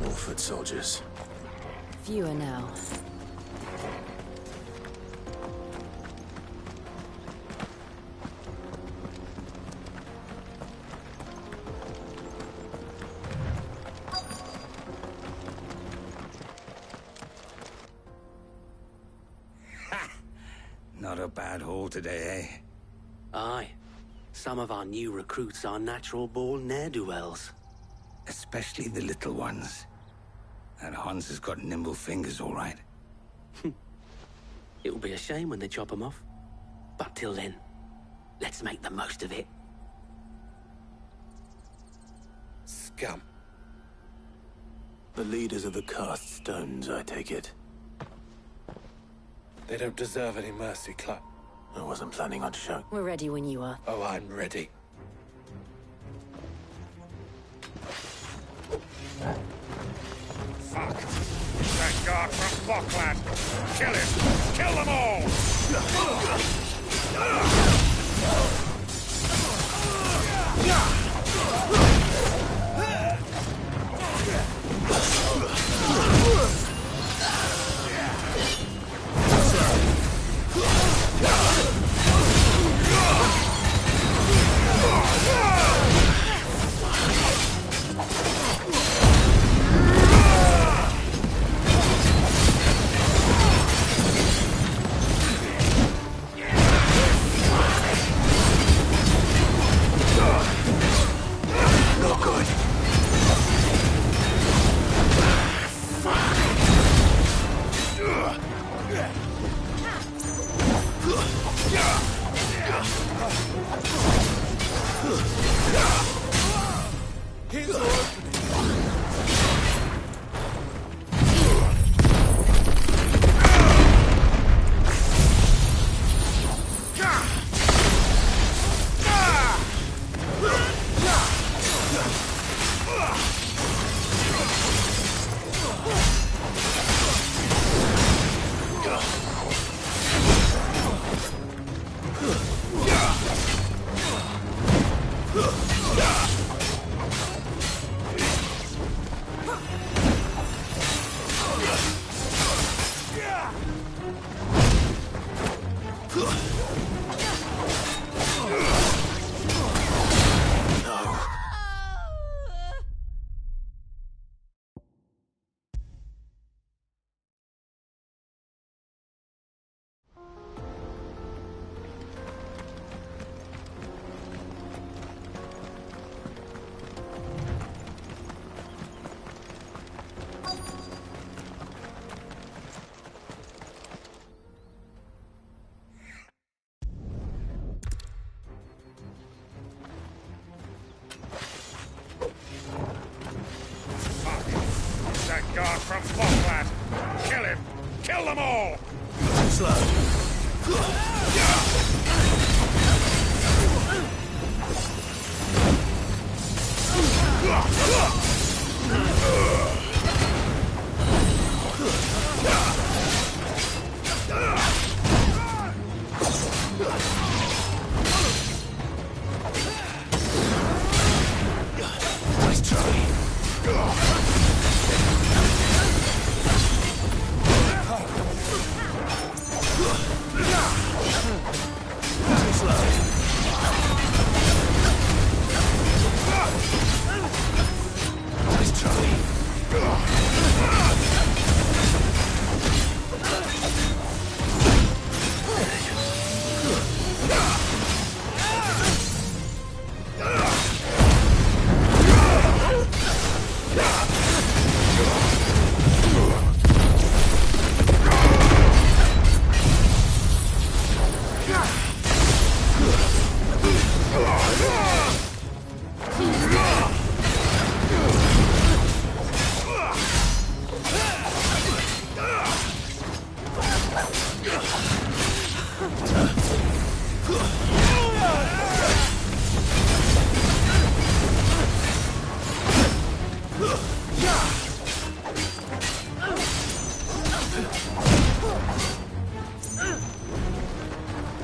More foot soldiers. Fewer now. Not a bad haul today, eh? Aye. Some of our new recruits are natural-born ne'er-do-wells. Especially the little ones. That Hans has got nimble fingers, all right. It'll be a shame when they chop them off. But till then, let's make the most of it. Scum. The leaders of the cast stones, I take it. They don't deserve any mercy, Clive. I wasn't planning on showing. We're ready when you are. Oh, I'm ready. Fuck. That guard from Falkland. Kill him. Kill them all. Guard from Falkland. Kill him. Kill them all. Slow.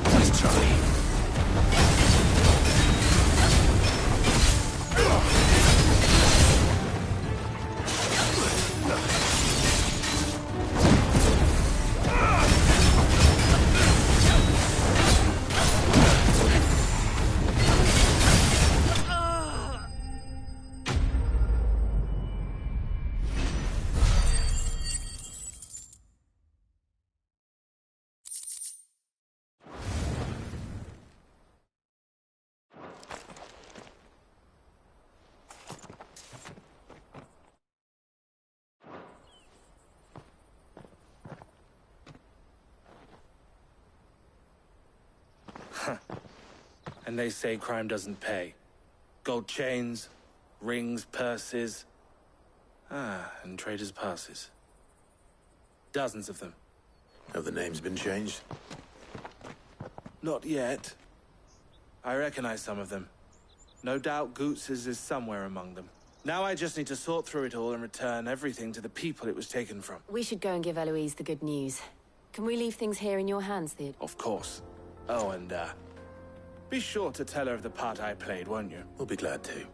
Nice try. And they say crime doesn't pay. Gold chains, rings, purses. And traders' passes. Dozens of them. Have the names been changed? Not yet. I recognize some of them. No doubt Goots's is somewhere among them. Now I just need to sort through it all and return everything to the people it was taken from. We should go and give Eloise the good news. Can we leave things here in your hands, Theod? Of course. Oh, and, be sure to tell her of the part I played, won't you? We'll be glad to.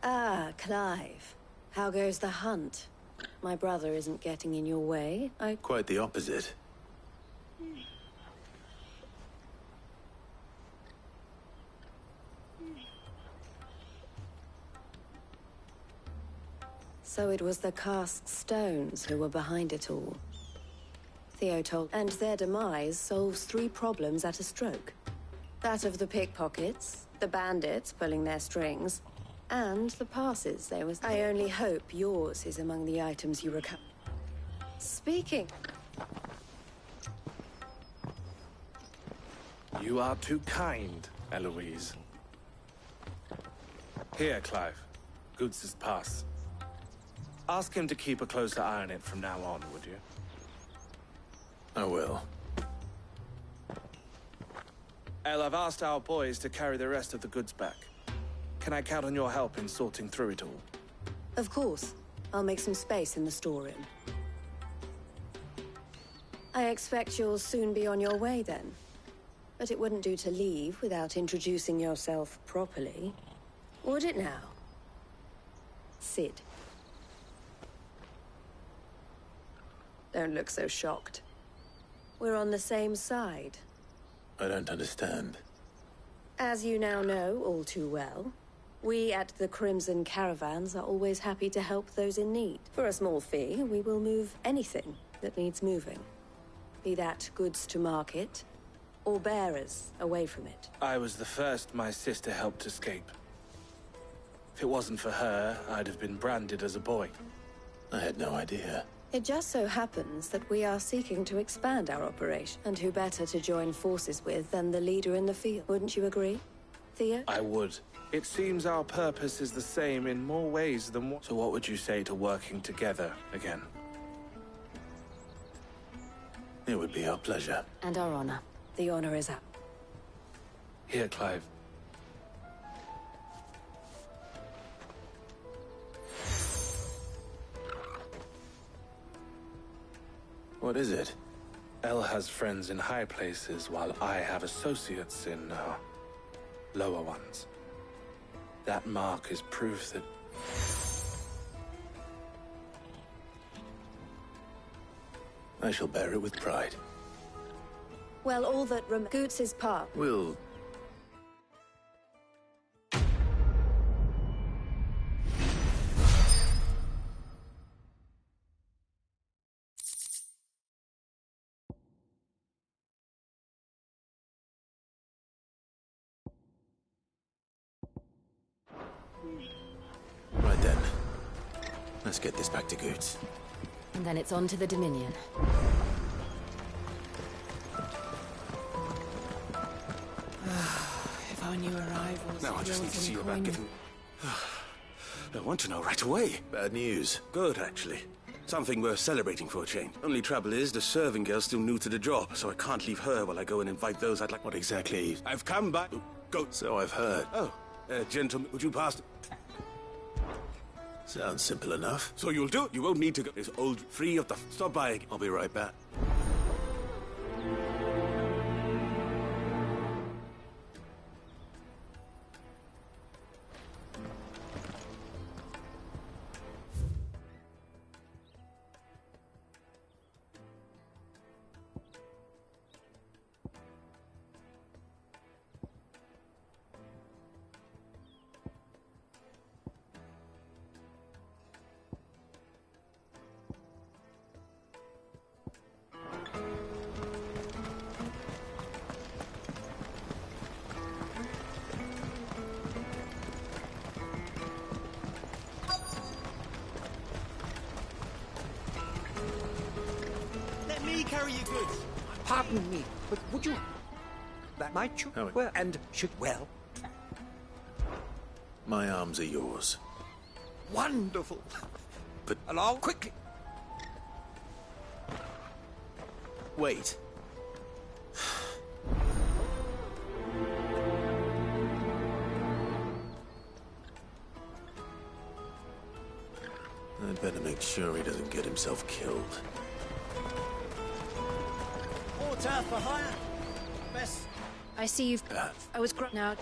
Ah, Clive. How goes the hunt? My brother isn't getting in your way. Quite the opposite. So it was the cast stones who were behind it all. Theo told, and their demise solves 3 problems at a stroke. That of the pickpockets, the bandits pulling their strings, and the passes they was. I only hope yours is among the items you recover. Speaking. You are too kind, Eloise. Here, Clive. Goots's pass. Ask him to keep a closer eye on it from now on, would you? I will. El, I've asked our boys to carry the rest of the goods back. Can I count on your help in sorting through it all? Of course. I'll make some space in the storeroom. I expect you'll soon be on your way then. But it wouldn't do to leave without introducing yourself properly. Would it now? Sid. Don't look so shocked. We're on the same side. I don't understand. As you now know all too well, we at the Crimson Caravans are always happy to help those in need. For a small fee, we will move anything that needs moving. Be that goods to market, or bearers away from it. I was the first my sister helped escape. If it wasn't for her, I'd have been branded as a boy. I had no idea. It just so happens that we are seeking to expand our operation, and who better to join forces with than the leader in the field? Wouldn't you agree, Theo? I would. It seems our purpose is the same in more ways than one. So what would you say to working together again? It would be our pleasure. And our honor. The honor is ours. Here, Clive. What is it? El has friends in high places, while I have associates in, lower ones. That mark is proof that... I shall bear it with pride. Well, all that Goots is part. We'll... Right then. Let's get this back to Goots. And then it's on to the Dominion. If I knew arrivals... No, I just need to see you about getting... I want to know right away. Bad news. Good, actually. Something worth celebrating for a change. Only trouble is, the serving girl's still new to the job, so I can't leave her while I go and invite those I'd like... What exactly? I've come back... Go. So I've heard. Oh, gentlemen, would you pass... Sounds simple enough. So you'll do it. You won't need to go. It's old, free of the... Stop by again. I'll be right back. carry your goods? Pardon me, but would you... That might you? Oh, Well, and should well. My arms are yours. Wonderful. But... Along quickly. Wait. I'd better make sure he doesn't get himself killed. Water for hire. Best. I see you've... I was now.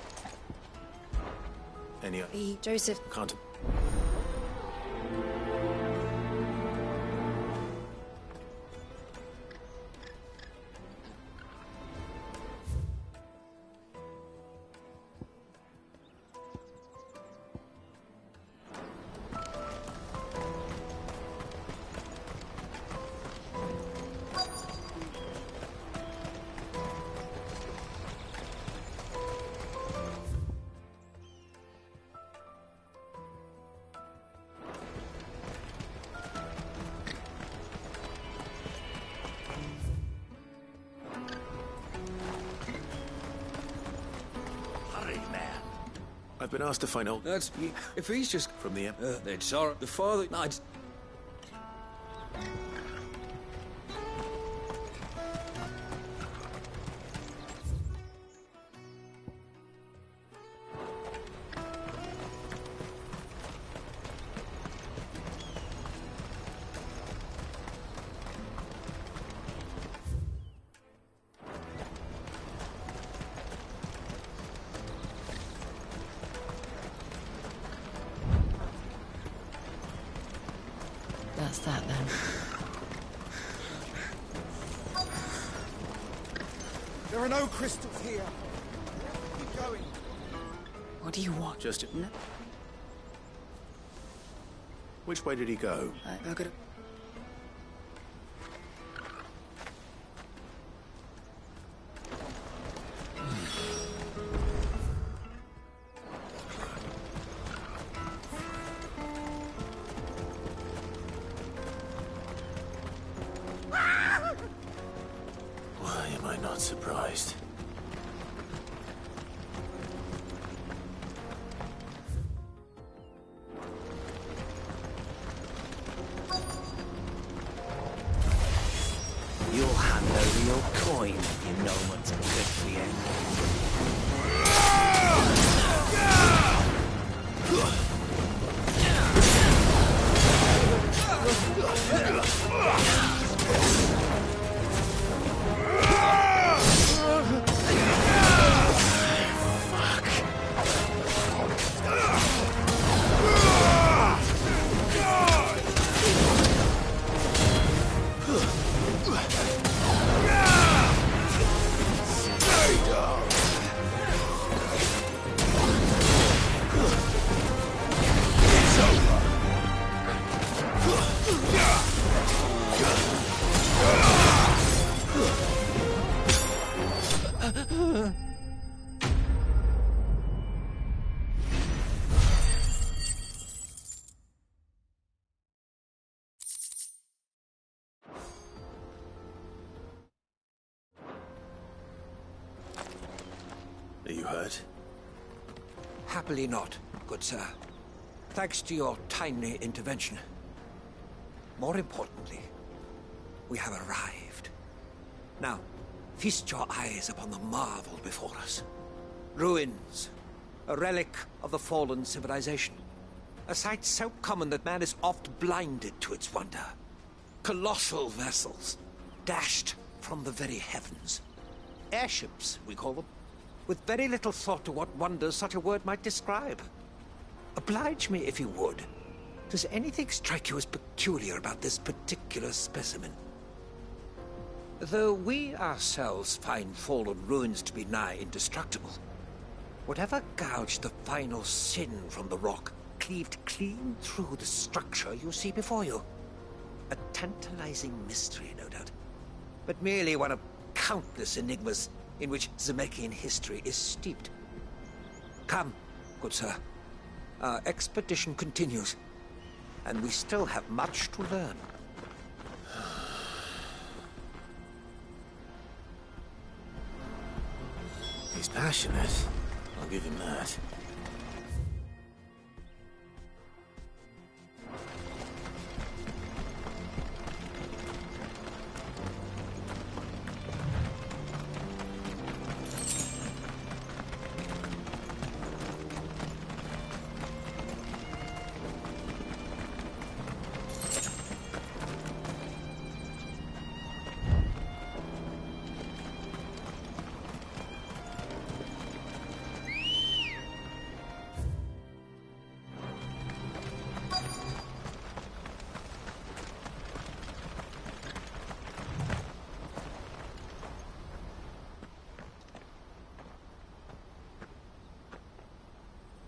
Any... Joseph... Can't... I've been asked to find out. That's... If he's just... From the... They'd sorrow. The father... I'd... That's that then. There are no crystals here. Keep going. What do you want? Just... Which way did he go? I gotta... Why am I not surprised? You'll hand over your coin if you know what's good for Are you hurt? Happily not, good sir. Thanks to your timely intervention. More importantly, we have arrived. Now, feast your eyes upon the marvel before us. Ruins, a relic of the fallen civilization. A sight so common that man is oft blinded to its wonder. Colossal vessels, dashed from the very heavens. Airships, we call them, with very little thought to what wonders such a word might describe. Oblige me if you would. Does anything strike you as peculiar about this particular specimen? Though we ourselves find fallen ruins to be nigh indestructible, whatever gouged the final sin from the rock cleaved clean through the structure you see before you. A tantalizing mystery, no doubt, but merely one of countless enigmas in which Zemeckis history is steeped. Come, good sir. Our expedition continues, and we still have much to learn. He's passionate. I'll give him that.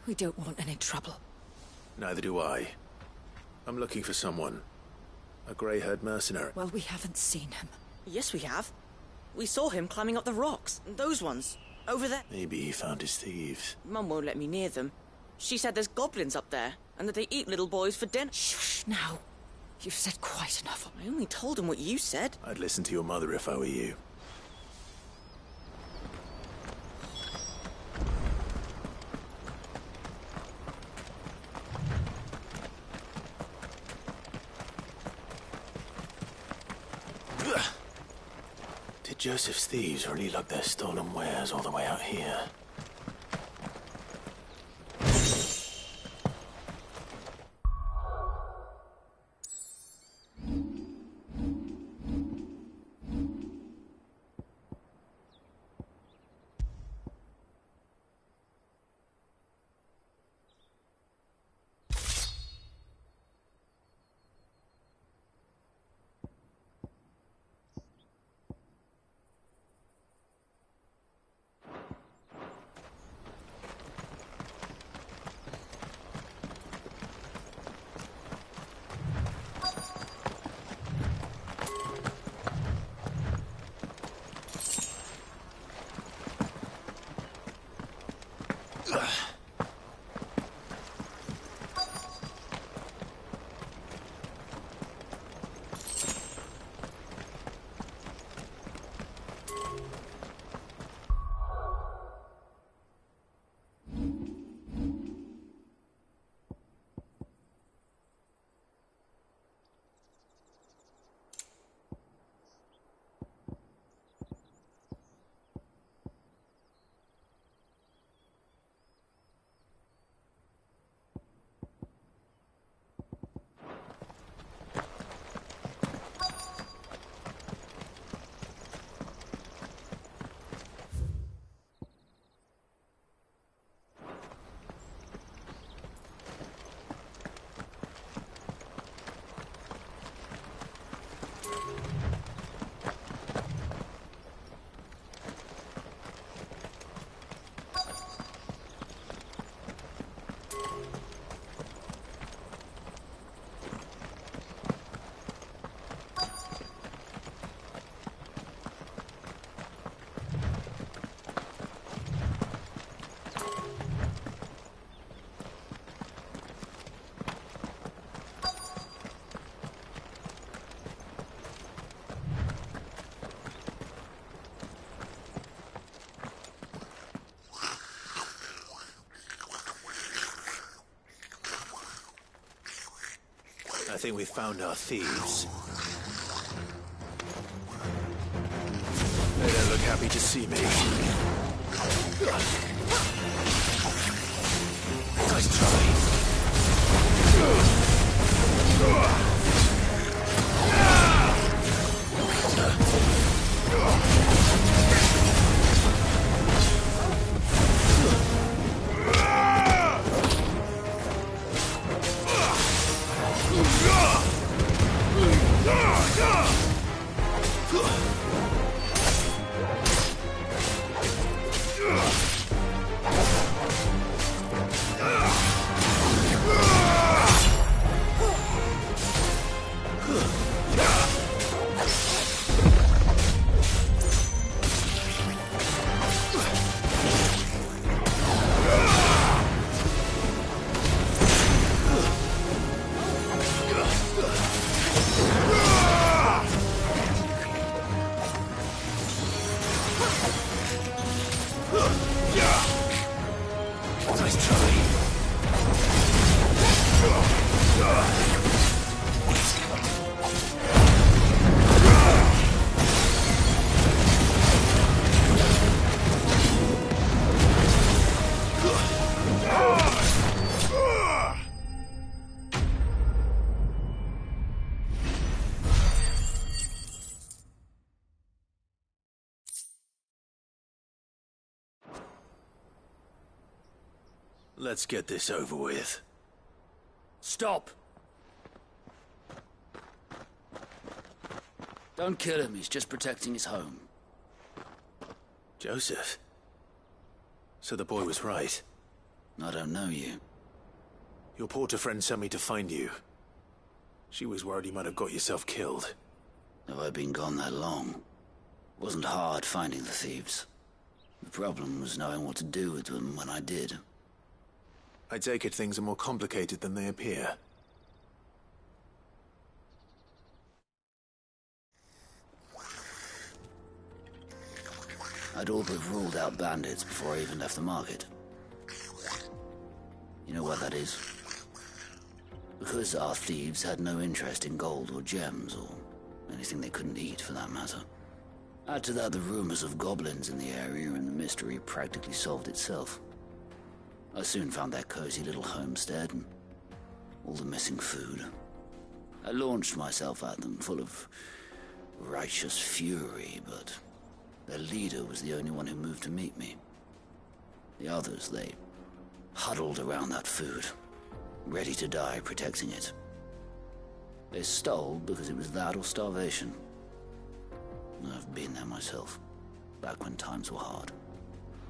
We don't want any trouble. Neither do I. I'm looking for someone. A grey-haired mercenary. Well, we haven't seen him. Yes, we have. We saw him climbing up the rocks. Those ones. Over there. Maybe he found his thieves. Mum won't let me near them. She said there's goblins up there, and that they eat little boys for dinner. Shush, now. You've said quite enough. I only told him what you said. I'd listen to your mother if I were you. Did Joseph's thieves really lug their stolen wares all the way out here? I think we've found our thieves. They don't look happy to see me. Nice try. Let's get this over with. Stop! Don't kill him, he's just protecting his home. Joseph? So the boy was right. I don't know you. Your porter friend sent me to find you. She was worried you might have got yourself killed. Have I been gone that long? It wasn't hard finding the thieves. The problem was knowing what to do with them when I did. I take it things are more complicated than they appear. I'd all but ruled out bandits before I even left the market. You know what that is? Because our thieves had no interest in gold or gems, or anything they couldn't eat for that matter. Add to that the rumors of goblins in the area, and the mystery practically solved itself. I soon found their cozy little homestead and all the missing food. I launched myself at them, full of righteous fury, but their leader was the only one who moved to meet me. The others, they huddled around that food, ready to die protecting it. They stole because it was that or starvation. I've been there myself, back when times were hard.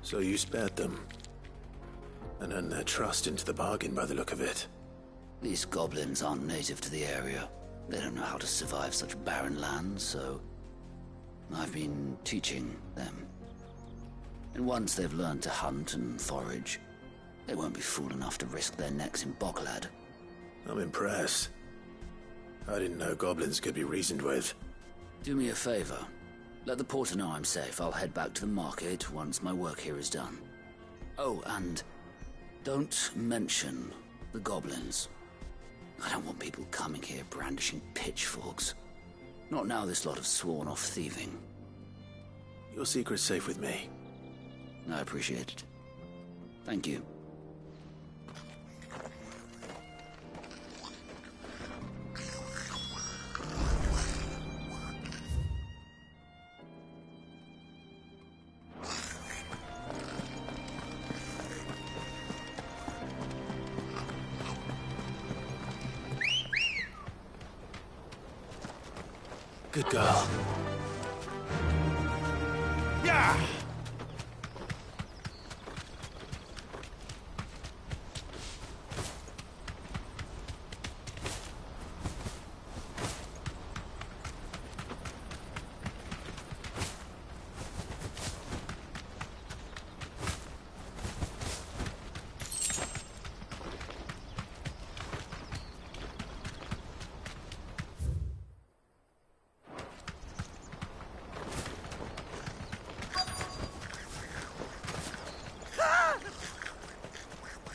So you spared them? And earned their trust into the bargain by the look of it. These goblins aren't native to the area. They don't know how to survive such barren lands, so I've been teaching them. And once they've learned to hunt and forage, they won't be fool enough to risk their necks in Bongrlps. I'm impressed. I didn't know goblins could be reasoned with. Do me a favor. Let the porter know I'm safe. I'll head back to the market once my work here is done. Oh, and don't mention the goblins. I don't want people coming here brandishing pitchforks. Not now this lot have sworn off thieving. Your secret's safe with me. I appreciate it. Thank you. Good girl. Yeah!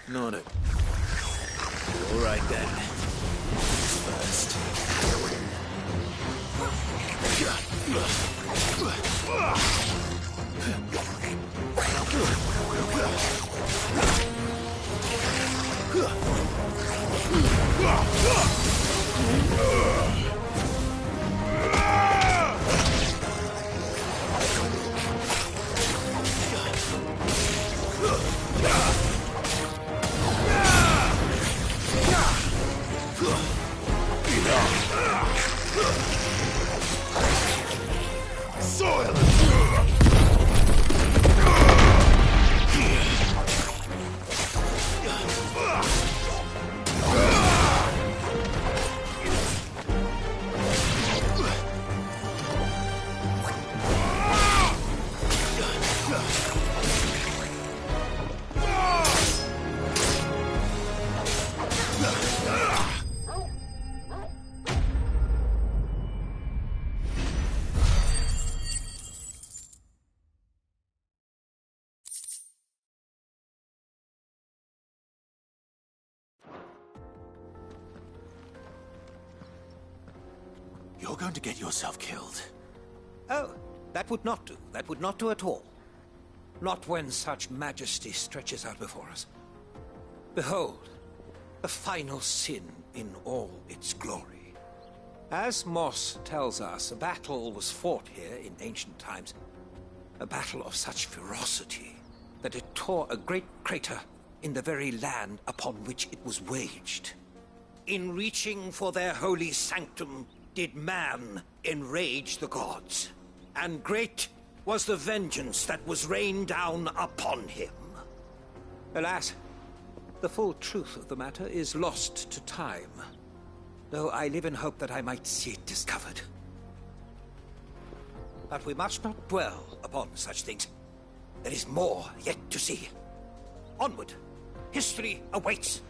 Not it. All right then. First. You're going to get yourself killed. Oh, that would not do. That would not do at all. Not when such majesty stretches out before us. Behold, the final sin in all its glory. As Moss tells us, a battle was fought here in ancient times. A battle of such ferocity that it tore a great crater in the very land upon which it was waged. In reaching for their holy sanctum, did man enrage the gods, and great was the vengeance that was rained down upon him. Alas, the full truth of the matter is lost to time, though I live in hope that I might see it discovered. But we must not dwell upon such things. There is more yet to see. Onward! History awaits!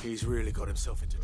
He's really got himself into...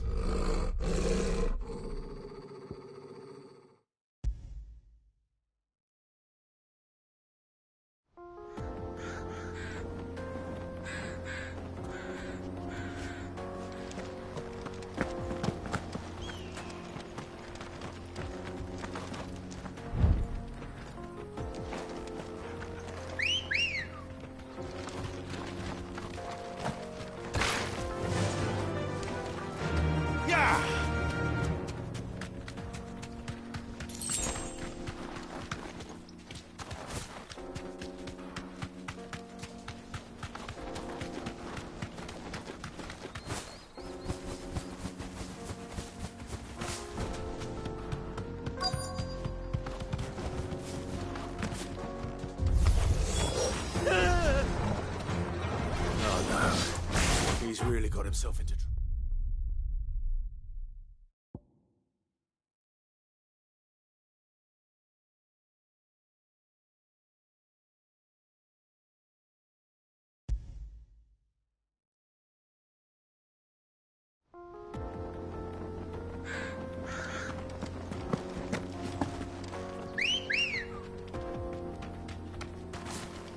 He's really got himself into trouble.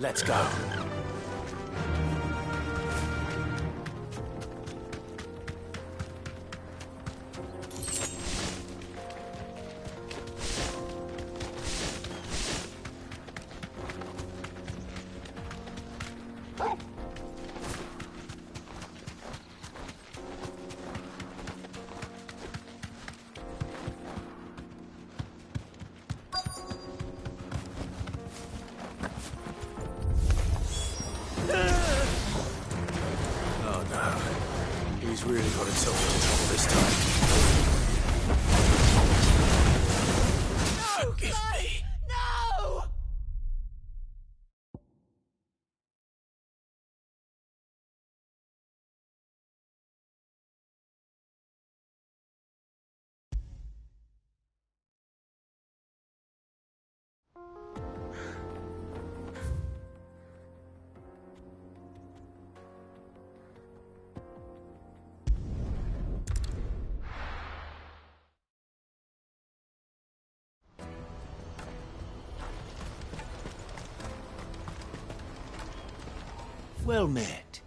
Let's go. He's really got himself into trouble this time. No! Forgive me! No! Well met.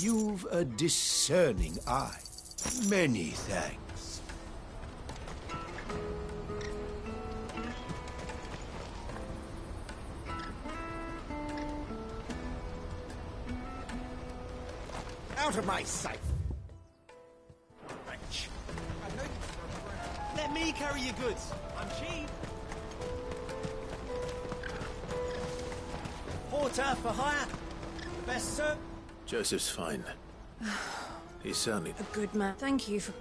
You've a discerning eye. Many thanks. Out of my sight! Wretch. Let me carry your goods. I'm cheap. Porter for hire. Best, sir. Joseph's fine. He's certainly A good man. Thank you for...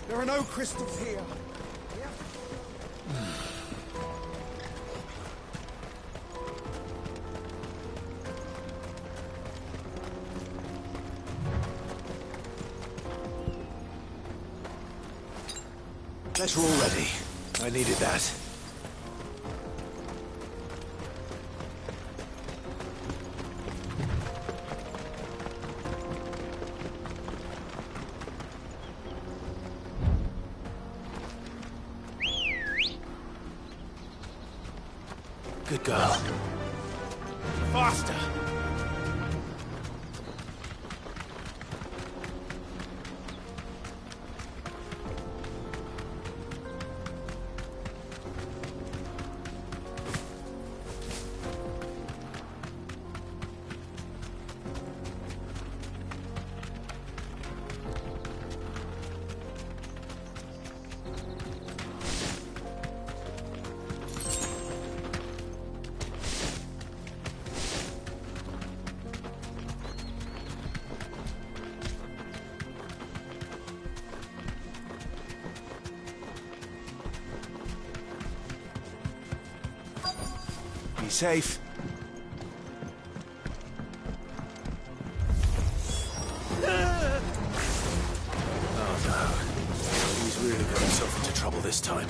There are no crystals here. Letter already. I needed that. Good girl. Faster! Be safe. Oh no. He's really got himself into trouble this time.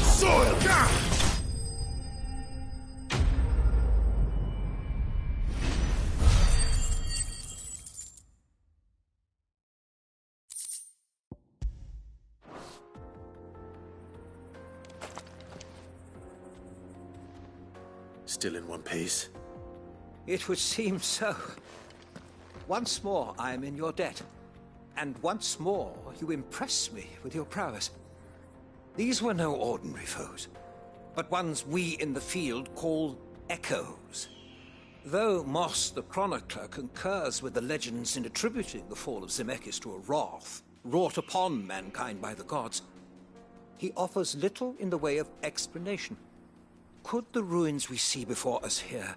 Soil! Still in one piece? It would seem so. Once more, I am in your debt. And once more, you impress me with your prowess. These were no ordinary foes, but ones we in the field call echoes. Though Moss the Chronicler concurs with the legends in attributing the fall of Zemeckis to a wrath wrought upon mankind by the gods, he offers little in the way of explanation. Could the ruins we see before us here,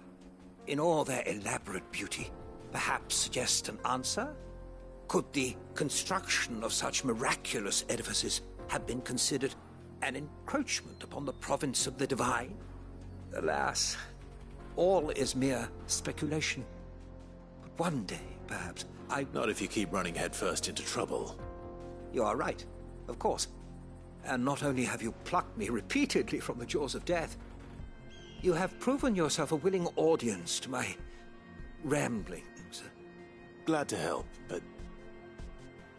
in all their elaborate beauty, perhaps suggest an answer? Could the construction of such miraculous edifices have been considered an encroachment upon the province of the divine? Alas, all is mere speculation. But one day, perhaps, Not if you keep running headfirst into trouble. You are right, of course. And not only have you plucked me repeatedly from the jaws of death, you have proven yourself a willing audience to my ramblings. Glad to help, but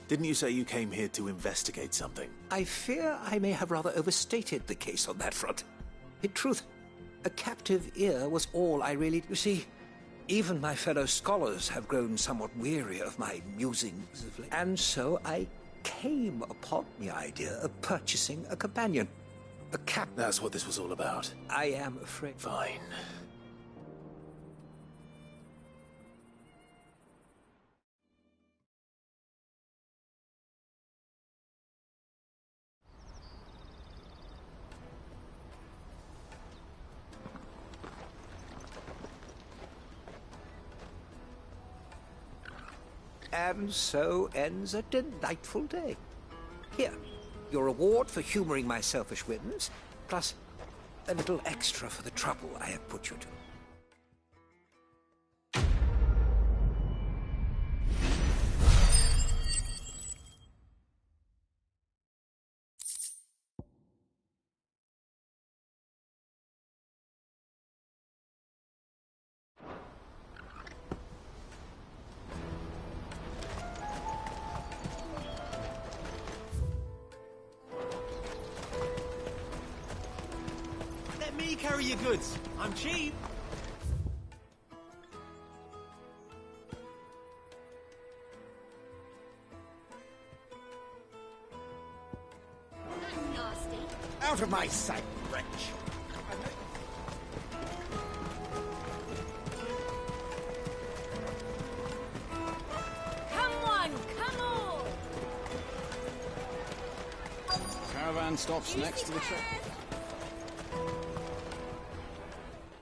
didn't you say you came here to investigate something? I fear I may have rather overstated the case on that front. In truth, a captive ear was all I really... You see, even my fellow scholars have grown somewhat weary of my musings of late. And so I came upon the idea of purchasing a companion. A cap... That's what this was all about. I am afraid... Fine. And so ends a delightful day. Here, your reward for humoring my selfish whims, plus a little extra for the trouble I have put you to. Let me carry your goods. I'm cheap. Nasty. Out of my sight, wretch. Come on, come on! Caravan stops next to the truck.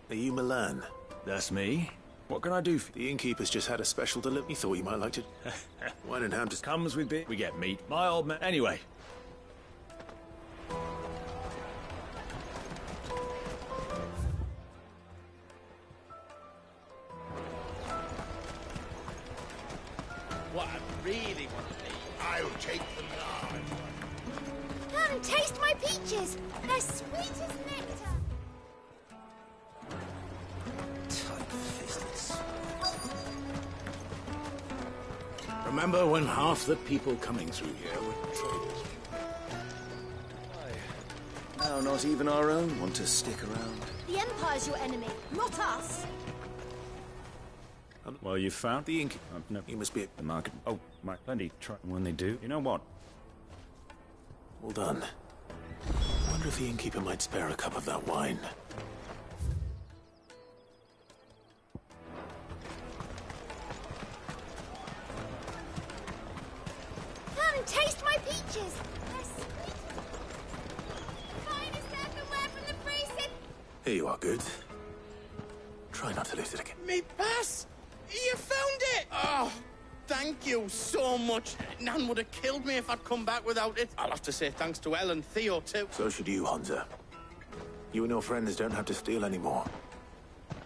Are you Milan? That's me. What can I do for you? The innkeeper's just had a special delivery. He thought you might like to... Wine and ham just... Comes with beer. We get meat. My old man... Anyway. What I really want to be... I'll take them large. Come and taste my peaches. They're sweet as nectar. Remember when half the people coming through here were traders? Now not even our own want to stick around. The Empire's your enemy, not us. Well, you found the ink. No, You must be... the market. Oh, my plenty. Try when they do. You know what? All done. I wonder if the innkeeper might spare a cup of that wine. Come and taste my peaches. They're sweet. Finest earthenware from the freezing. Here you are, goods. Try not to lose it again. Me pass! You found it! Oh, thank you so much. Nan would have killed me if I'd come back without it. I'll have to say thanks to Elle and Theo, too. So should you, Hansa. You and your friends don't have to steal anymore.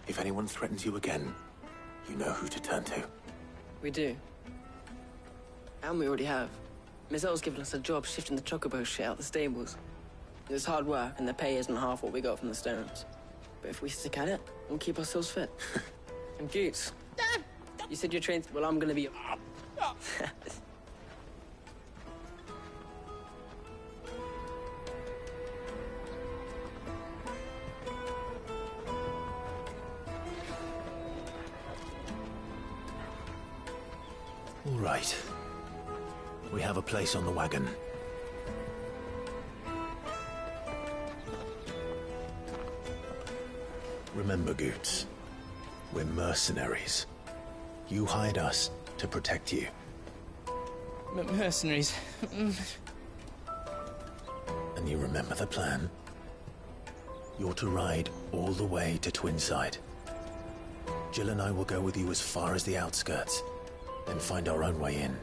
If anyone threatens you again, you know who to turn to. We do. And we already have. Miss Earl's given us a job shifting the chocobo shit out the stables. It's hard work, and the pay isn't half what we got from the stones. But if we stick at it, we'll keep ourselves fit. And Goots, you said you're trained... Well, I'm gonna be... All right. We have a place on the wagon. Remember, Goots, we're mercenaries. You hired us to protect you. Mercenaries. And you remember the plan? You're to ride all the way to Twinside. Jill and I will go with you as far as the outskirts, then find our own way in.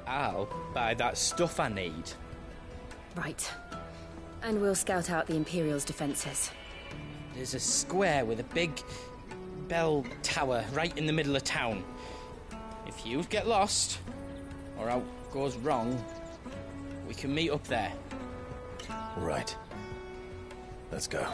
I'll buy that stuff I need. Right. And we'll scout out the Imperial's defenses. There's a square with a big bell tower right in the middle of town. If you get lost, or out goes wrong, we can meet up there. All right. Let's go.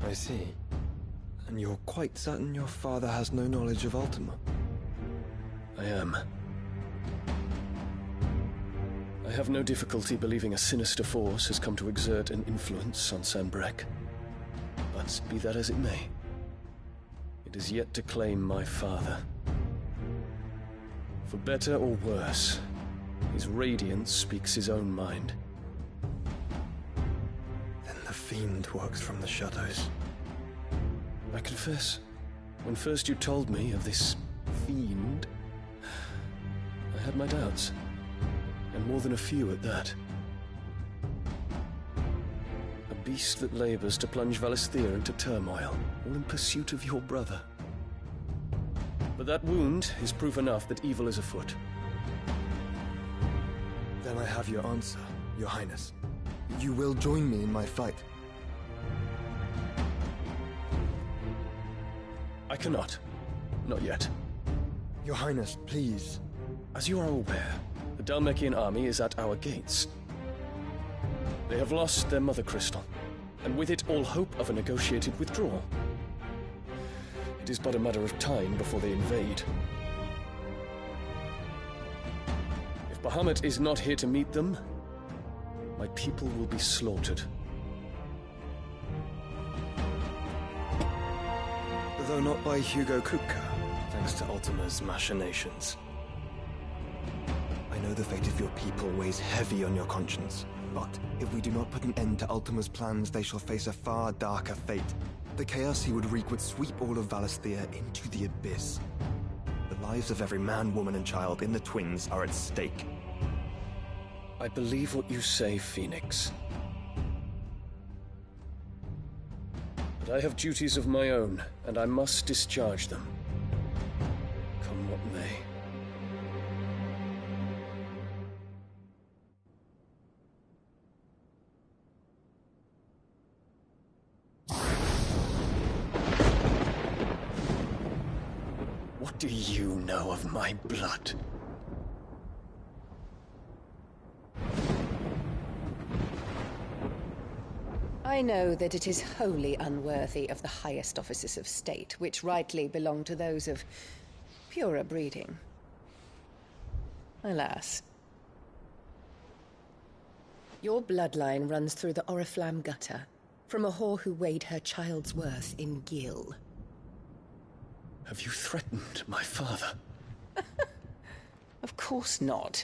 I see. And you're quite certain your father has no knowledge of Ultima? I am. I have no difficulty believing a sinister force has come to exert an influence on Sanbreque. But be that as it may, it is yet to claim my father. For better or worse, his radiance speaks his own mind. Then the fiend works from the shadows. I confess, when first you told me of this fiend, I had my doubts, and more than a few at that. A beast that labors to plunge Valisthea into turmoil, all in pursuit of your brother. But that wound is proof enough that evil is afoot. Then I have your answer, Your Highness. You will join me in my fight. I cannot. Not yet. Your Highness, please. As you are aware, the Dhalmekian army is at our gates. They have lost their mother crystal, and with it all hope of a negotiated withdrawal. It is but a matter of time before they invade. If Bahamut is not here to meet them, my people will be slaughtered. Though not by Hugo Kupka, thanks to Ultima's machinations. I know the fate of your people weighs heavy on your conscience, but if we do not put an end to Ultima's plans, they shall face a far darker fate. The chaos he would wreak would sweep all of Valisthea into the abyss. The lives of every man, woman, and child in the Twins are at stake. I believe what you say, Phoenix. But I have duties of my own, and I must discharge them. Come what may. What do you know of my blood? I know that it is wholly unworthy of the highest offices of state, which rightly belong to those of purer breeding. Alas. Your bloodline runs through the Oriflamme gutter, from a whore who weighed her child's worth in gil. Have you threatened my father? Of course not.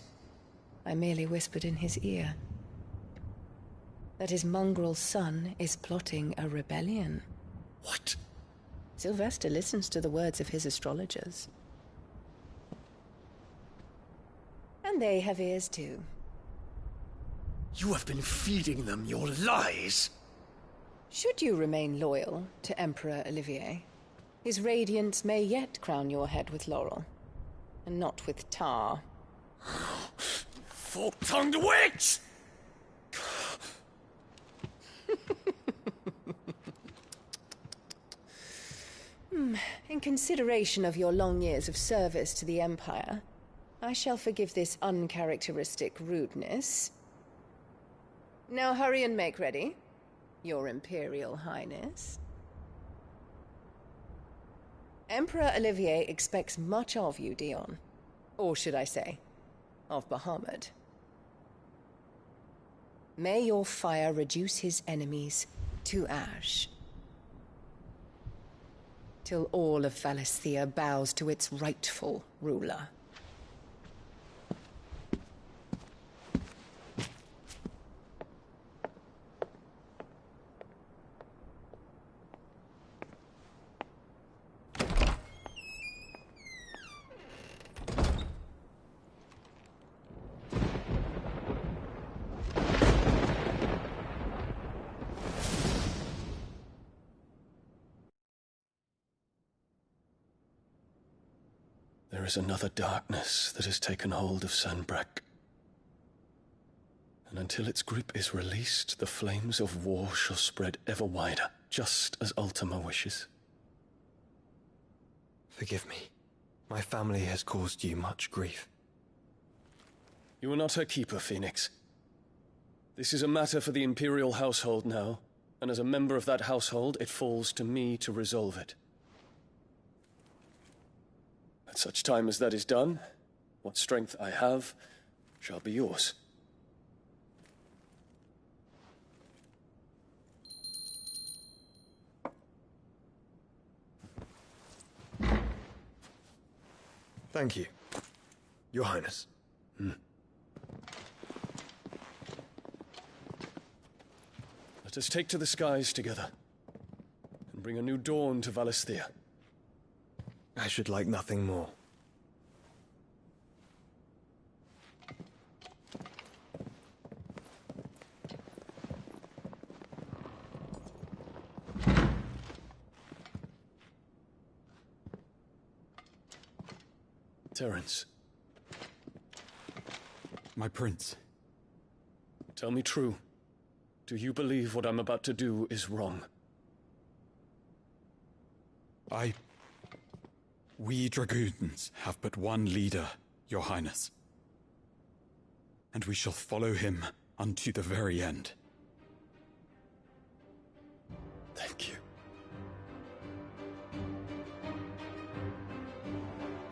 I merely whispered in his ear that his mongrel son is plotting a rebellion. What? Sylvester listens to the words of his astrologers. And they have ears too. You have been feeding them your lies! Should you remain loyal to Emperor Olivier, his radiance may yet crown your head with laurel, and not with tar. Fork-tongued witch! In consideration of your long years of service to the Empire, I shall forgive this uncharacteristic rudeness. Now hurry and make ready, Your Imperial Highness. Emperor Olivier expects much of you, Dion. Or should I say, of Bahamut. May your fire reduce his enemies to ash, till all of Valisthea bows to its rightful ruler. There is another darkness that has taken hold of Sanbreque. And until its grip is released, the flames of war shall spread ever wider, just as Ultima wishes. Forgive me. My family has caused you much grief. You are not her keeper, Phoenix. This is a matter for the Imperial household now, and as a member of that household, it falls to me to resolve it. At such time as that is done, what strength I have shall be yours. Thank you, Your Highness. Let us take to the skies together, and bring a new dawn to Valisthea. I should like nothing more. Terence. My prince. Tell me true. Do you believe what I'm about to do is wrong? We dragoons have but one leader, Your Highness. And we shall follow him unto the very end. Thank you.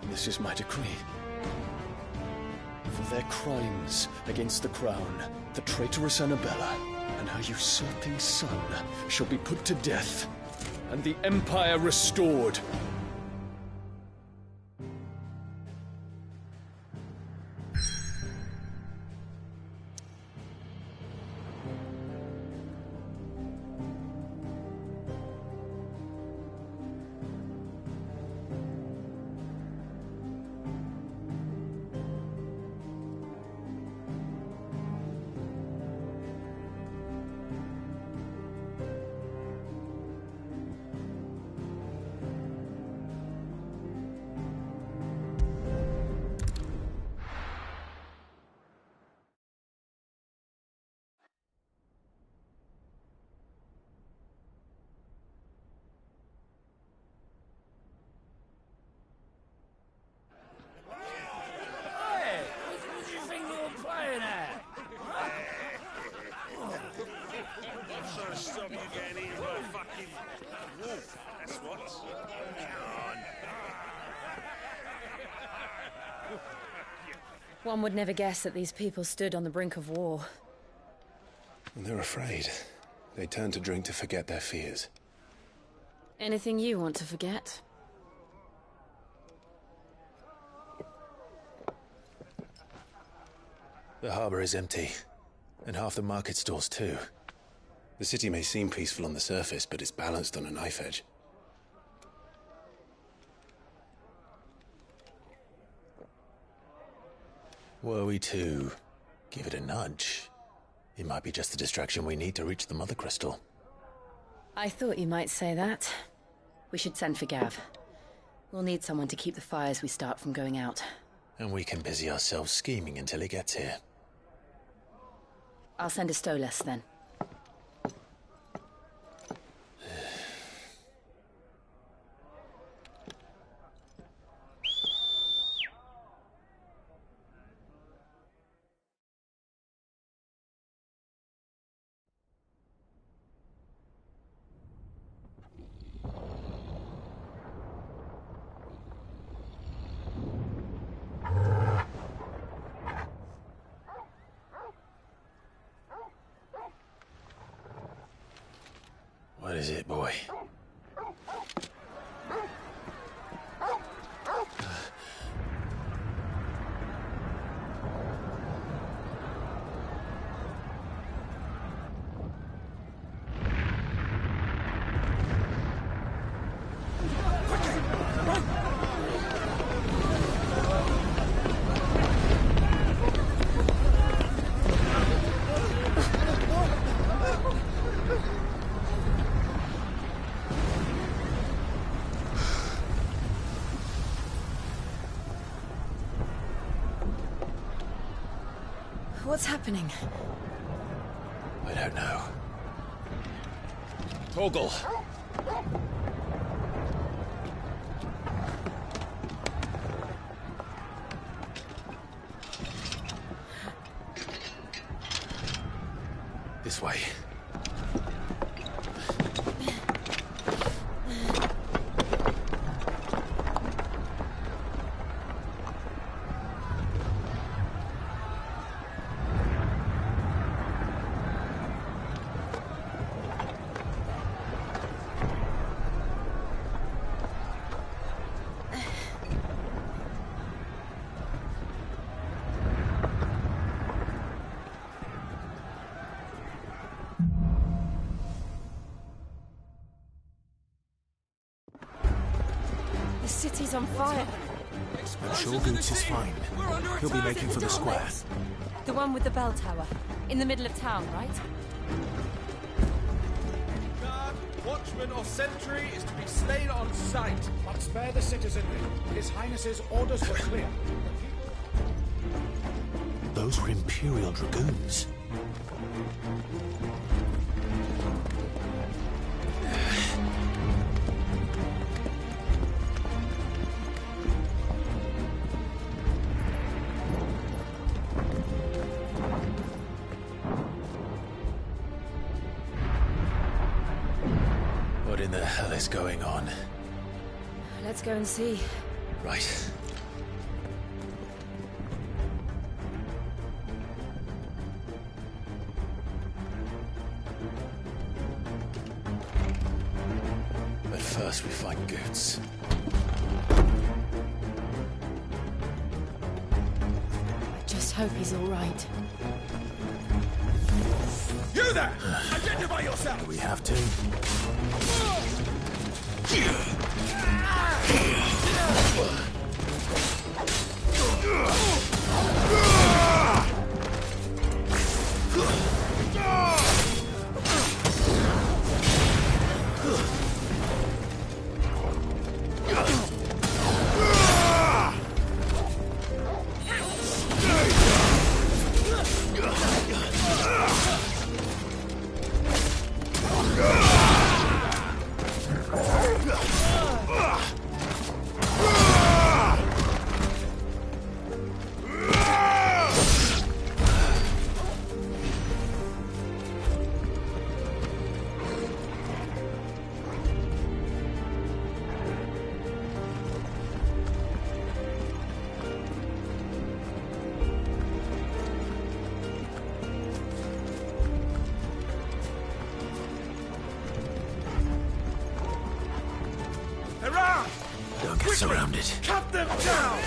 This is my decree. For their crimes against the crown, the traitorous Annabella and her usurping son shall be put to death, and the Empire restored. Stop you getting eaten by a fucking wolf. That's what. Come on. One would never guess that these people stood on the brink of war. They're afraid. They turn to drink to forget their fears. Anything you want to forget? The harbor is empty, and half the market stalls too. The city may seem peaceful on the surface, but it's balanced on a knife edge. Were we to give it a nudge, it might be just the distraction we need to reach the Mother Crystal. I thought you might say that. We should send for Gav. We'll need someone to keep the fires we start from going out. And we can busy ourselves scheming until he gets here. I'll send a Stolas then. What is it, boy? What's happening? I don't know. Torgal! This way. The city's on fire. I'm sure Goots is fine. He'll be making for the square. The one with the bell tower. In the middle of town, right? Guard, watchman or sentry is to be slain on sight. But spare the citizenry. His Highness's orders were clear. Those were Imperial Dragoons. What in the hell is going on? Let's go and see. Right. But first we find Goots. I just hope he's all right. You there! Identify yourself! We have to. Don't get surrounded. Cut them down!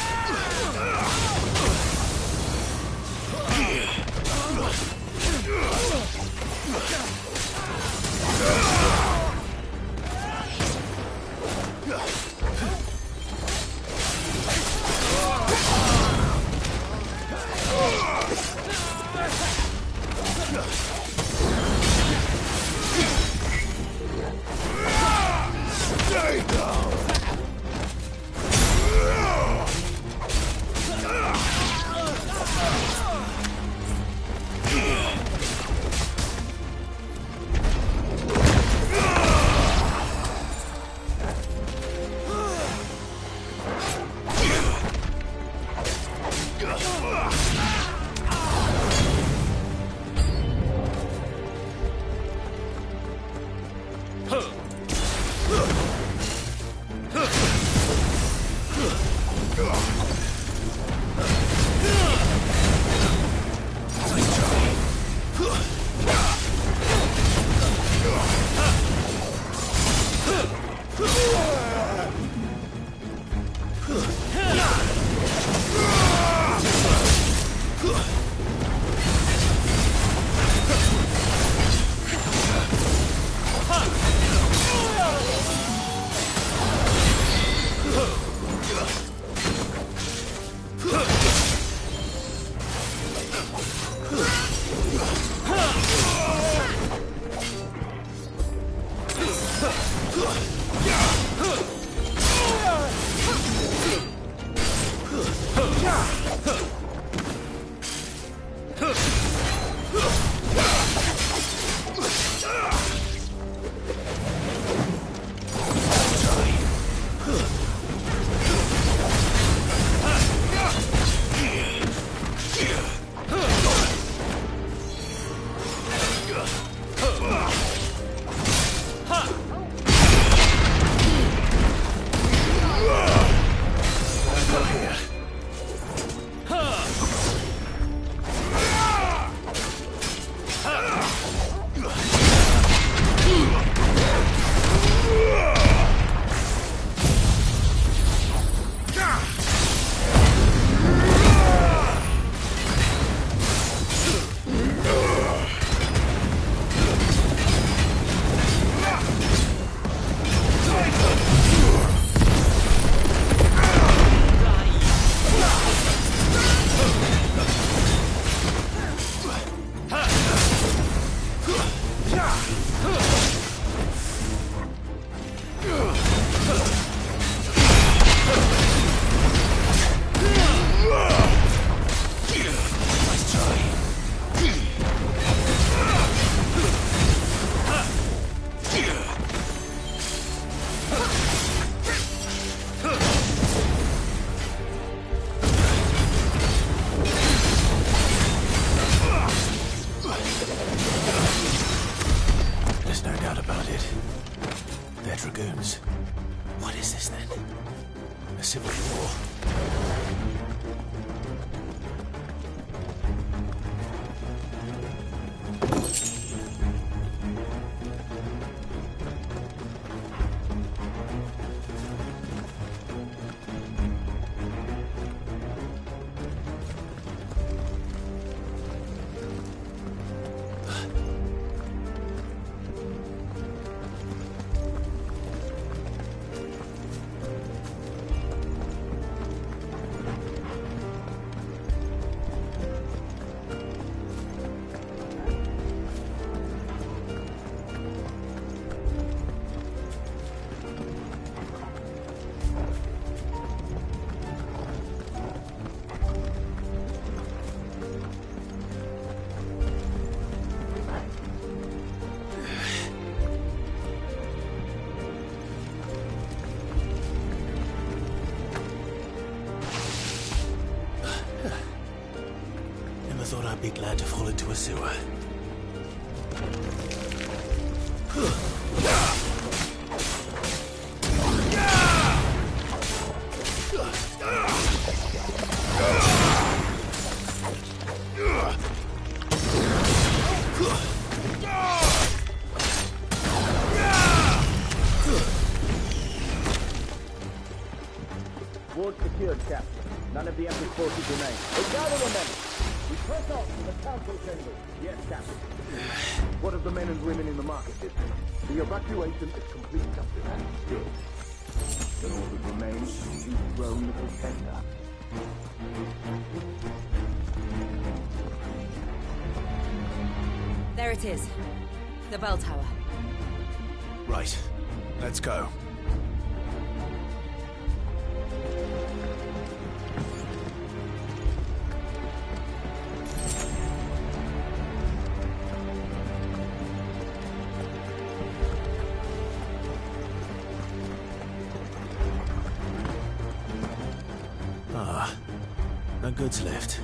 Thought I'd be glad to fall into a sewer. Ward secured, Captain. None of the Emperor's forces remain. They gather the men. We press on to the council chambers. Yes, Captain. What of the men and women in the market district? The evacuation is complete, Captain. Good. Then all that remains is you thrown little tender. There it is. The bell tower. Right. Let's go. Ah, no goods left.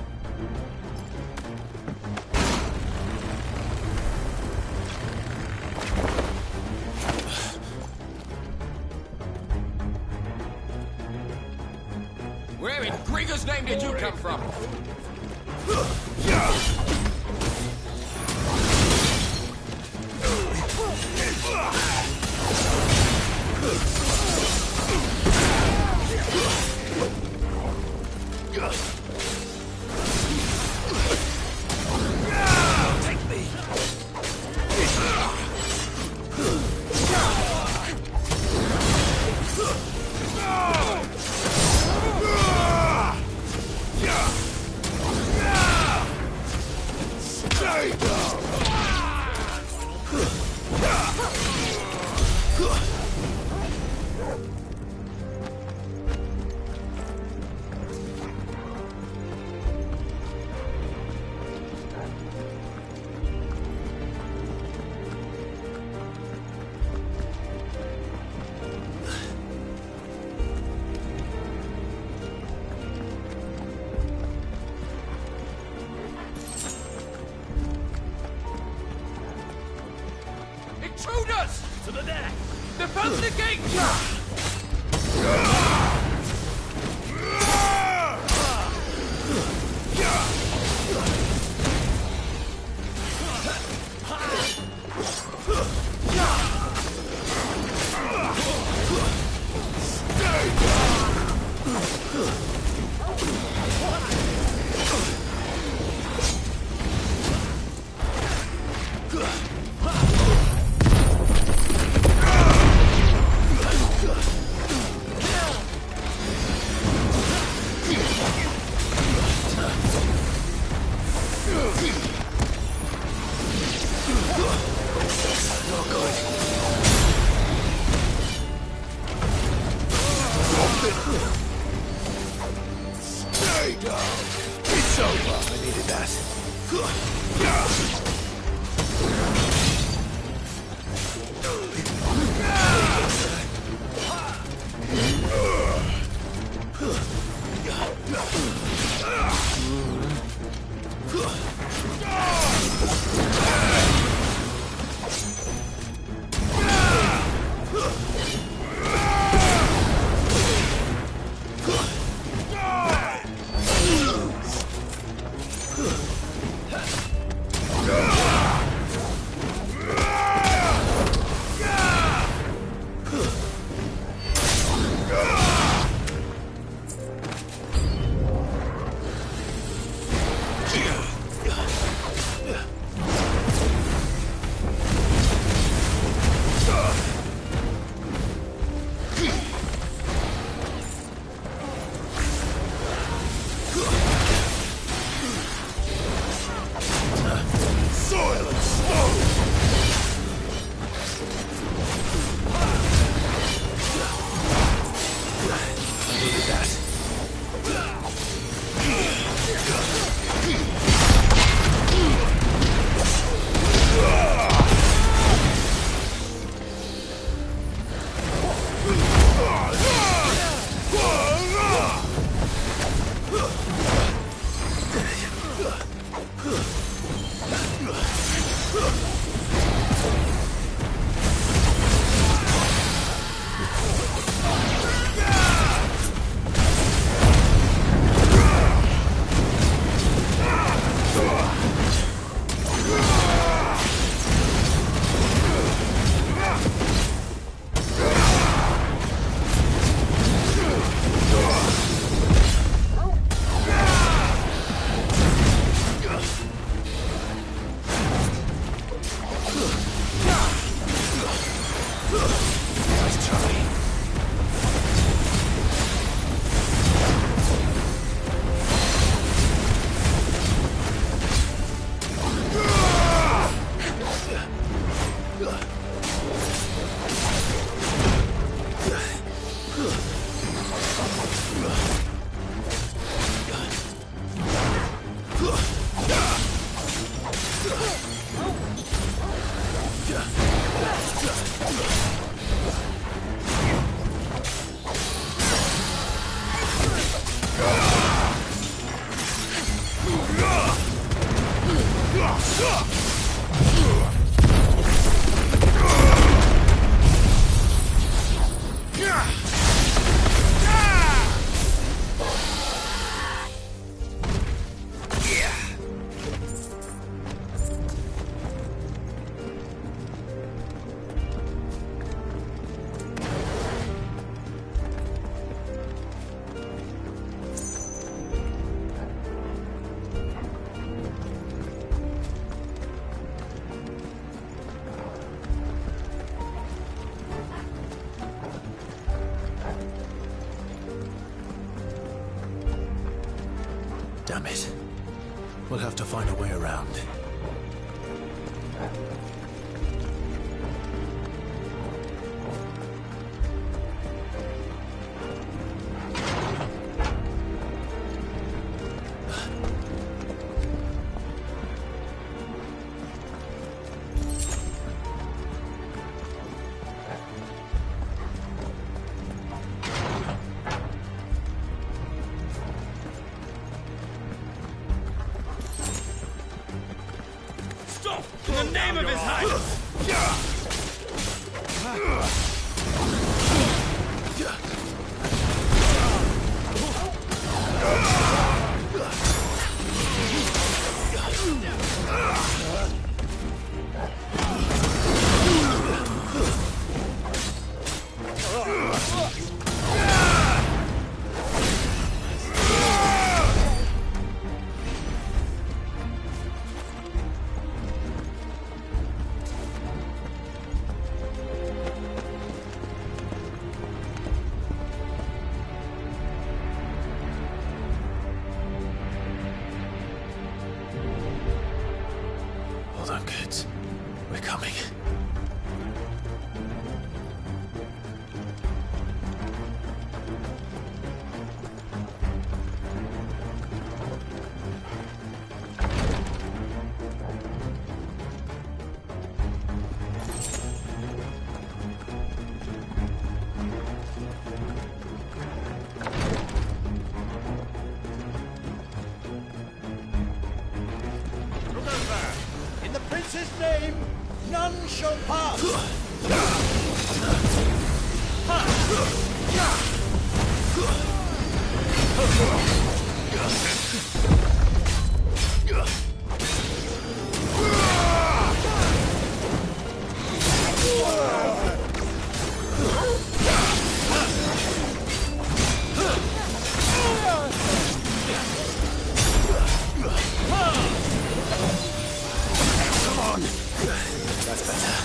Where in Gregor's name did you come from? Take me! Intruders! To the deck! Defend the gate! Damn it. We'll have to find a way around. In the name of His Highness! Hold on, kids. We're coming. Look over! In the prince's name, none shall pass! Come on! That's better.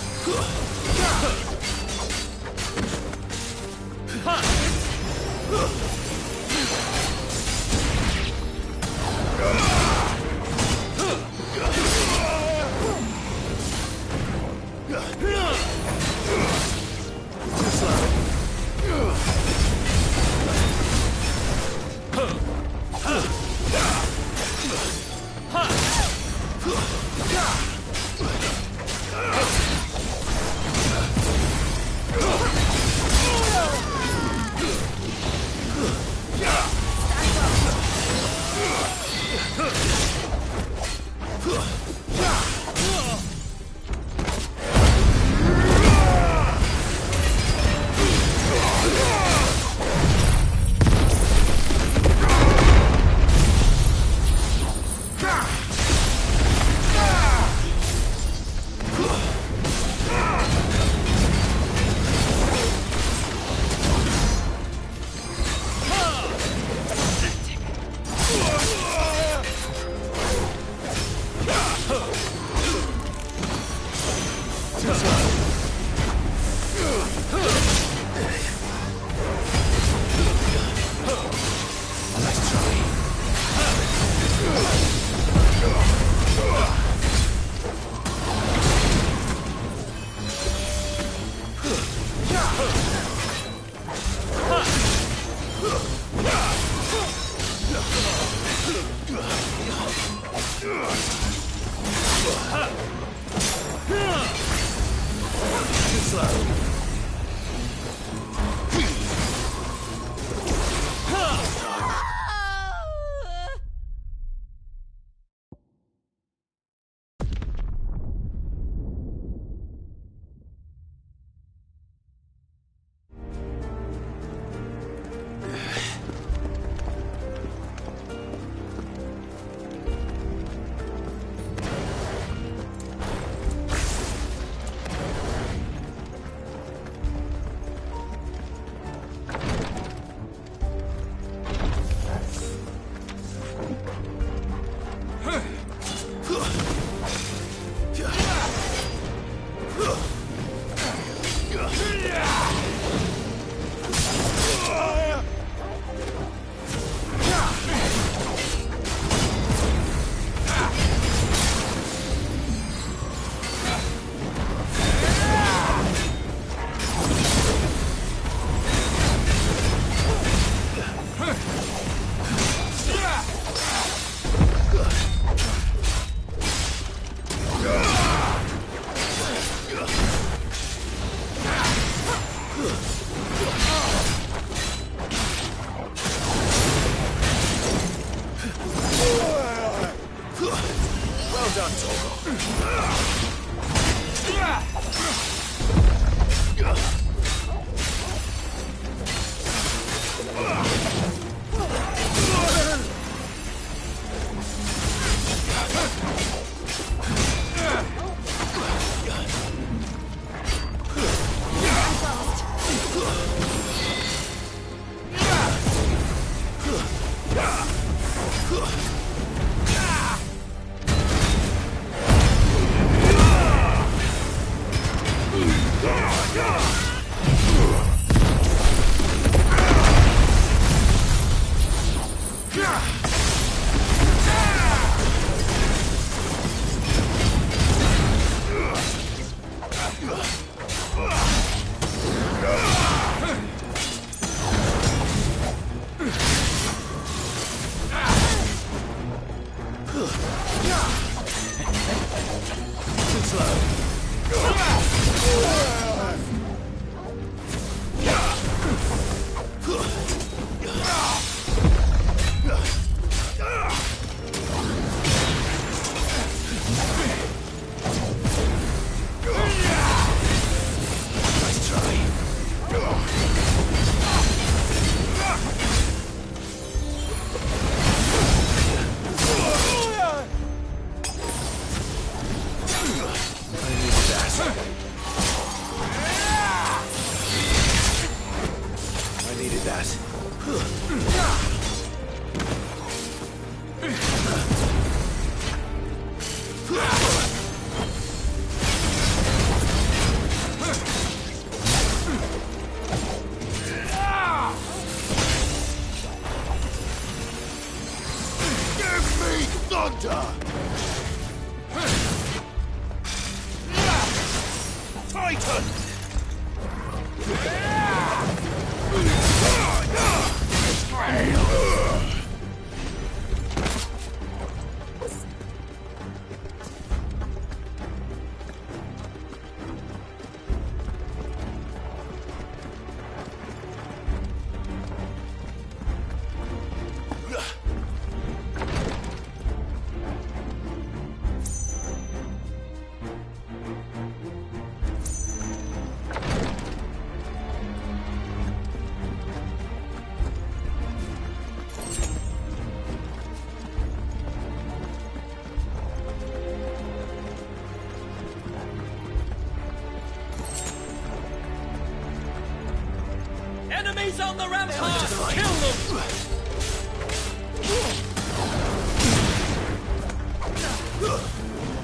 Enemies on the rampart! Kill them!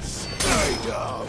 Stay down!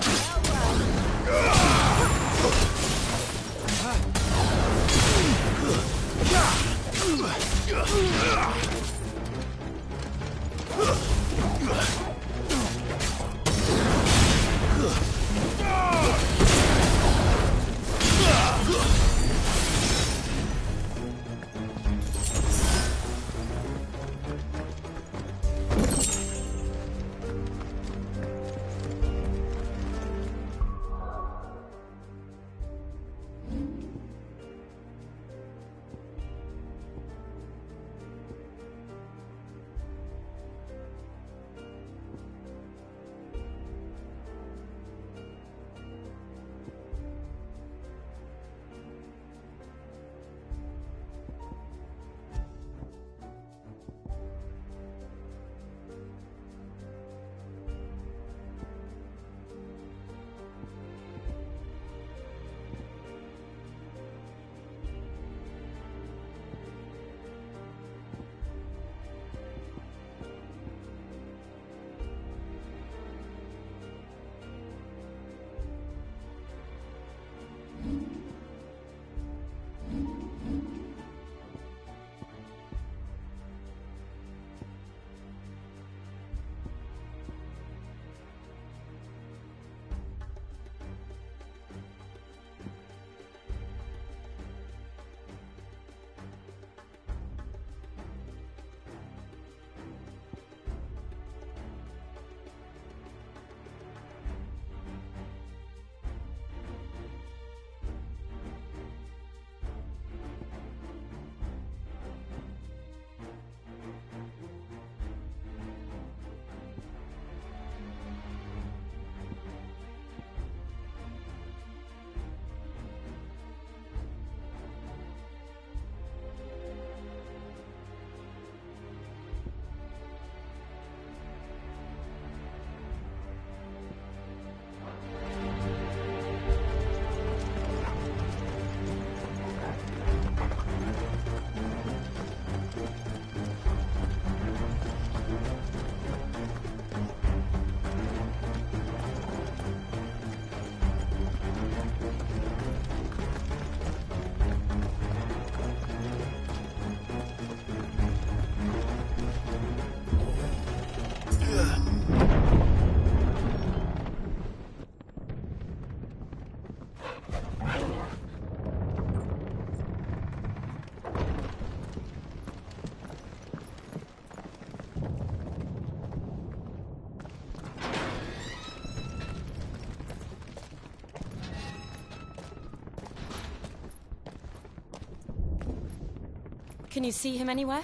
Can you see him anywhere?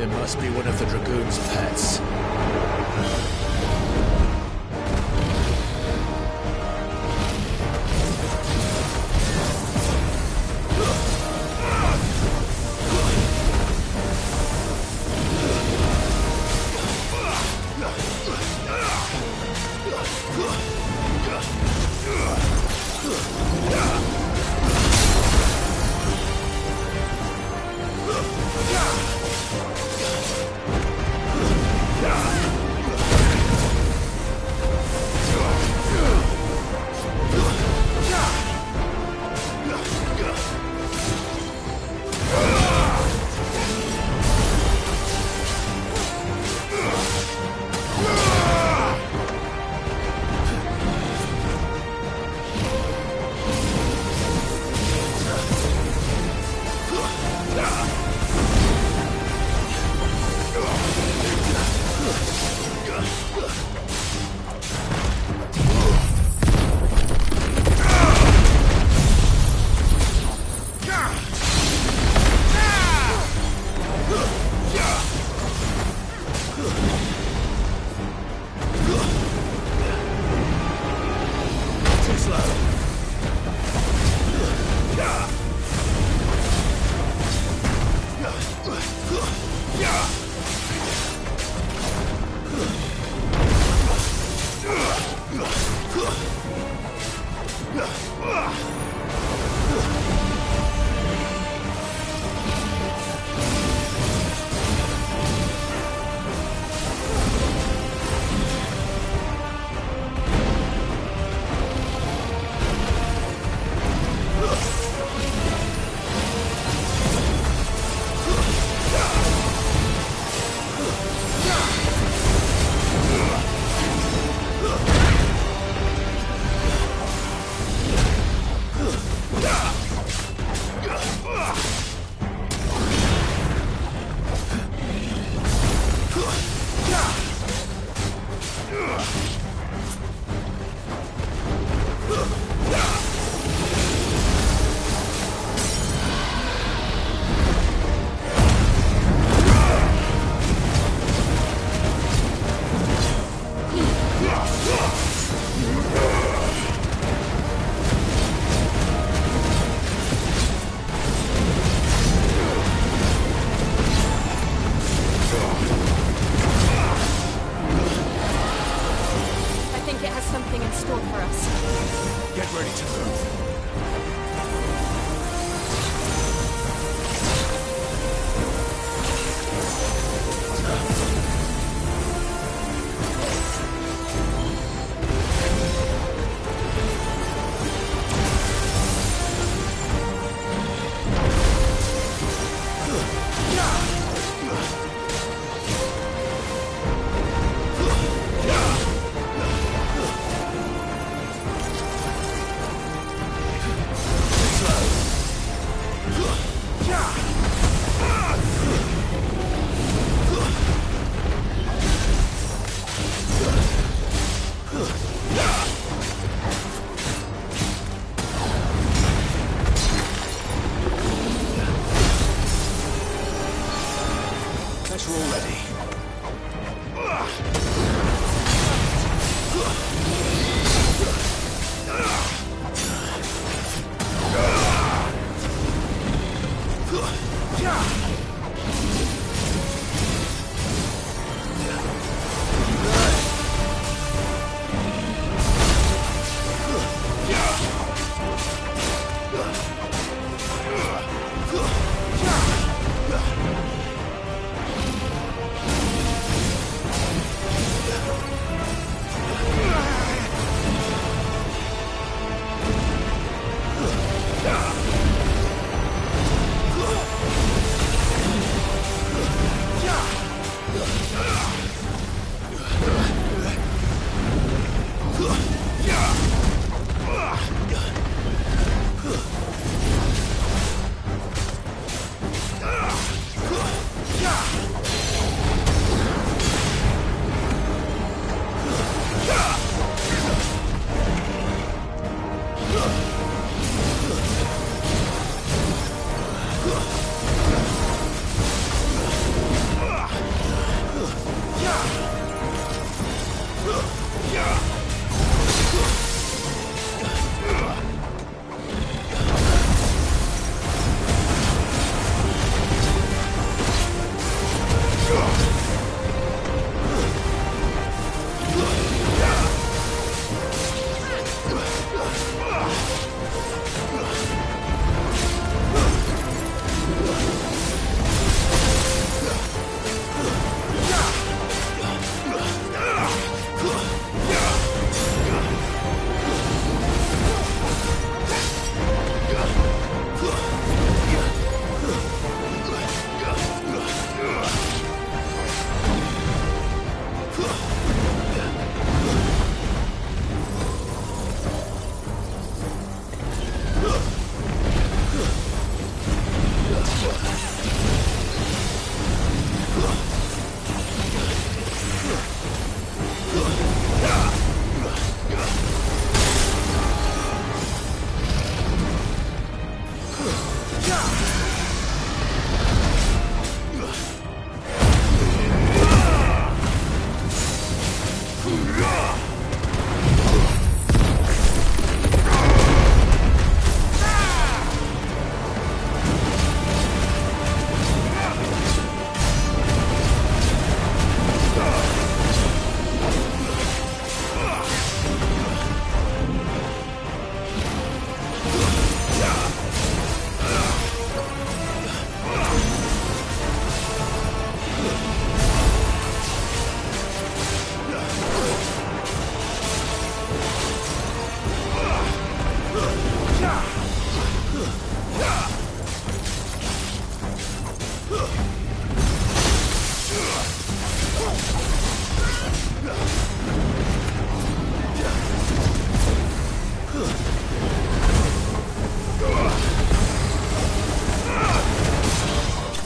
It must be one of the Dragoon's pets.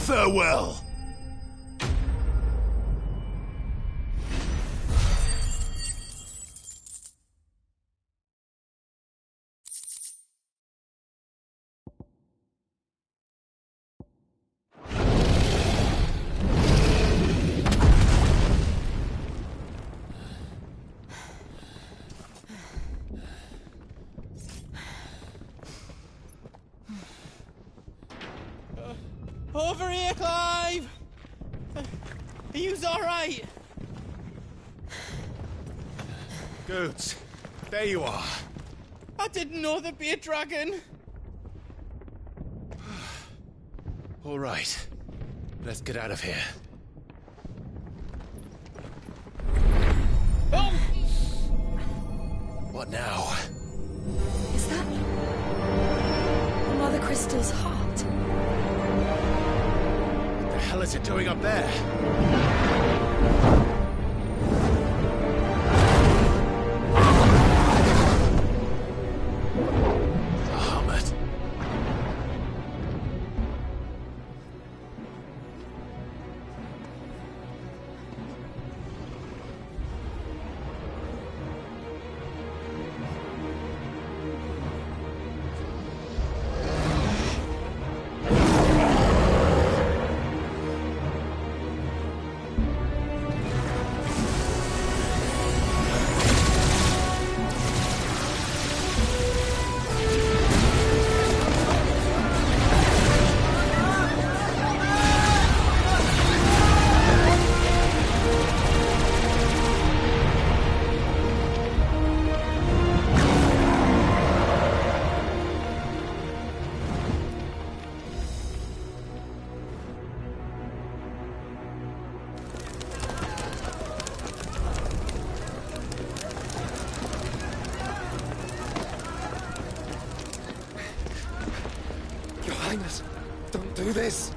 Farewell. Over here, Clive! Are you alright? Goods, there you are. I didn't know there'd be a dragon. All right, let's get out of here. Oh! What now? Is that Mother Crystal's heart? What the hell is it doing up there? Don't do this!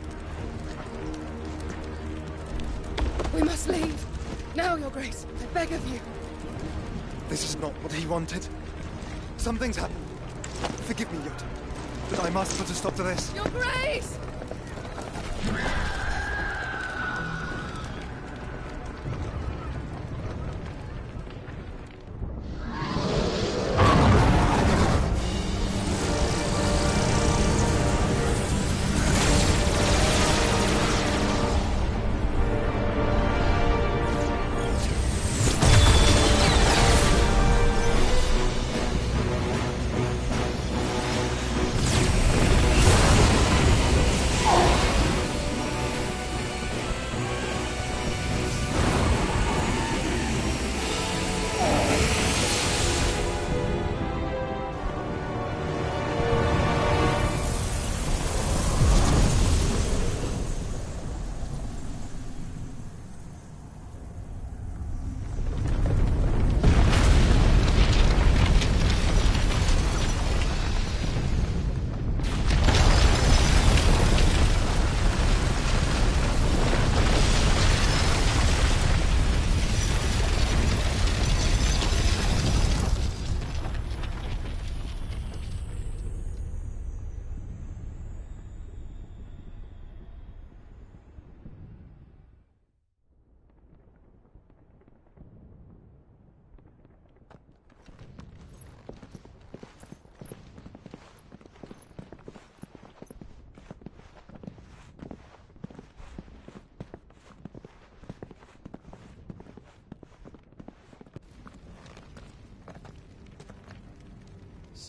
We must leave. Now, Your Grace. I beg of you. This is not what he wanted. Something's happened. Forgive me, Yoda. But I must put a stop to this. Your Grace!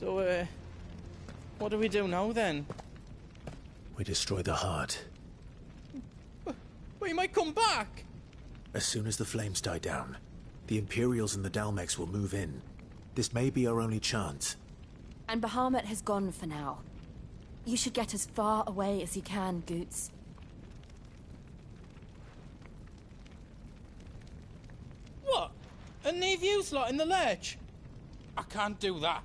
So, what do we do now, then? We destroy the heart. Well, he might come back! As soon as the flames die down, the Imperials and the Dalmex will move in. This may be our only chance. And Bahamut has gone for now. You should get as far away as you can, Goots. What? And leave you lot in the lurch? I can't do that.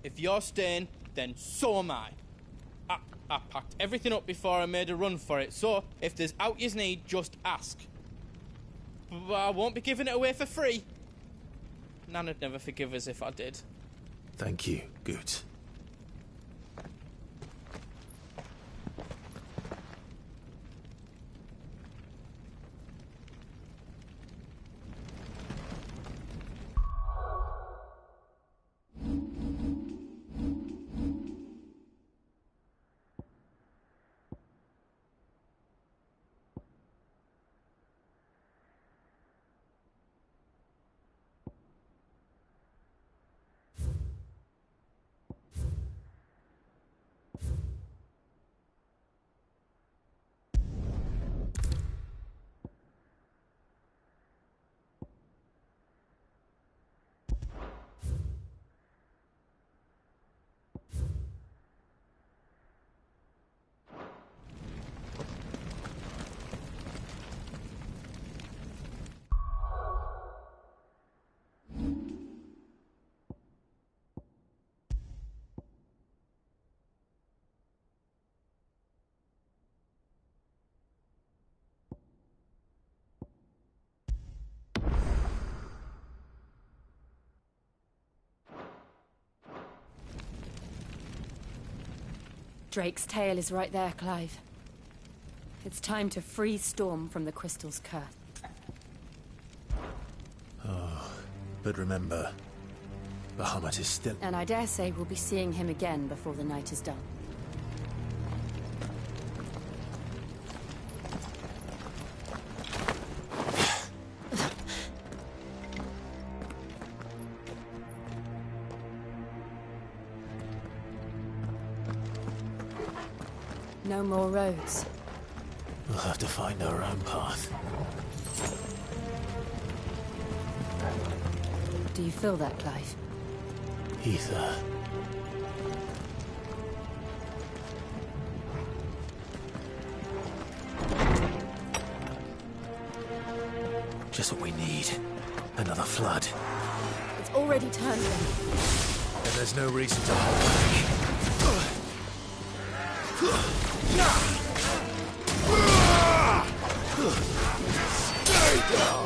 If you're staying, then so am I. I packed everything up before I made a run for it, so if there's out you need, just ask. But I won't be giving it away for free. Nan'd never forgive us if I did. Thank you, Goots. Drake's tail is right there, Clive. It's time to free Storm from the Crystal's curse. Oh, but remember, Bahamut is still... And I dare say we'll be seeing him again before the night is done. No more roads. We'll have to find our own path. Do you feel that, Clive? Ether. Just what we need. Another flood. It's already turned them. And there's no reason to hold back. Stay down!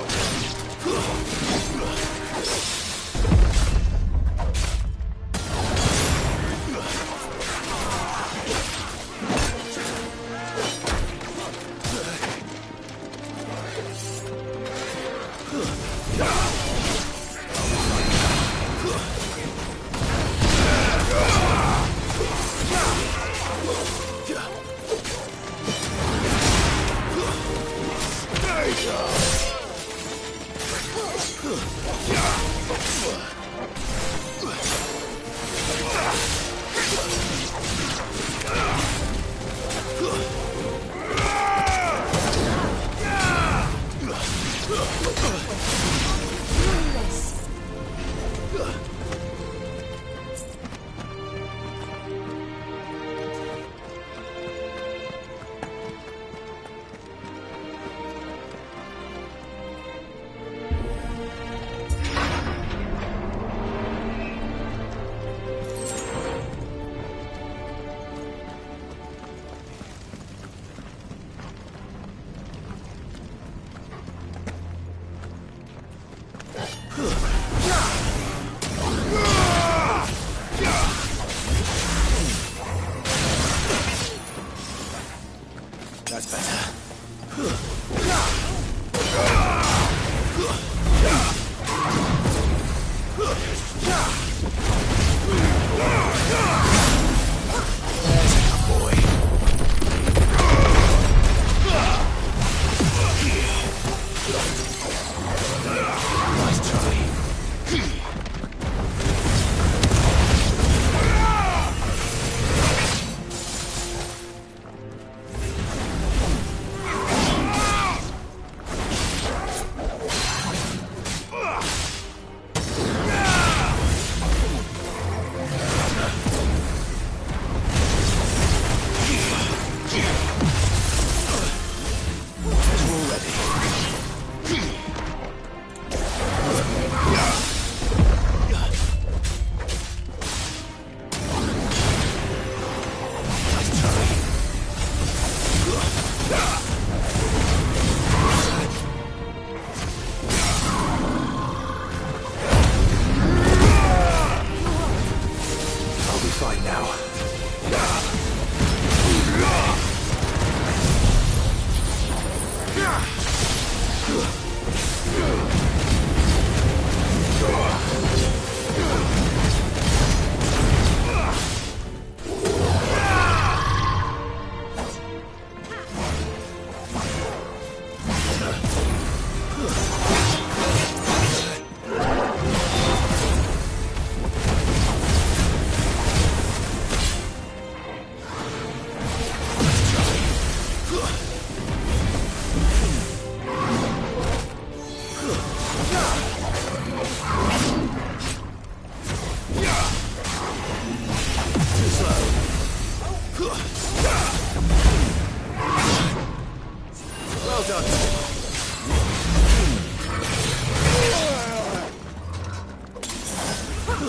There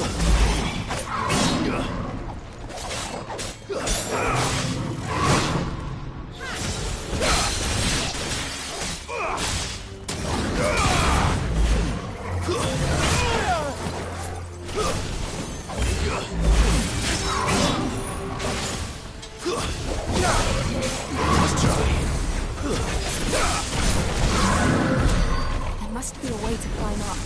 must be a way to climb up.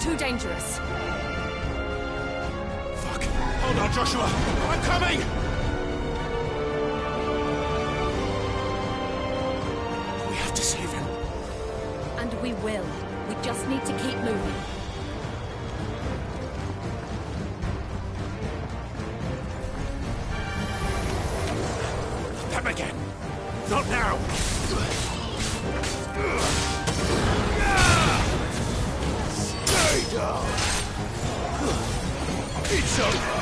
Too dangerous. Fuck. Hold on, Joshua. I'm coming! We have to save him. And we will. We just need to keep moving. Them again. Not now. Stay down. It's over.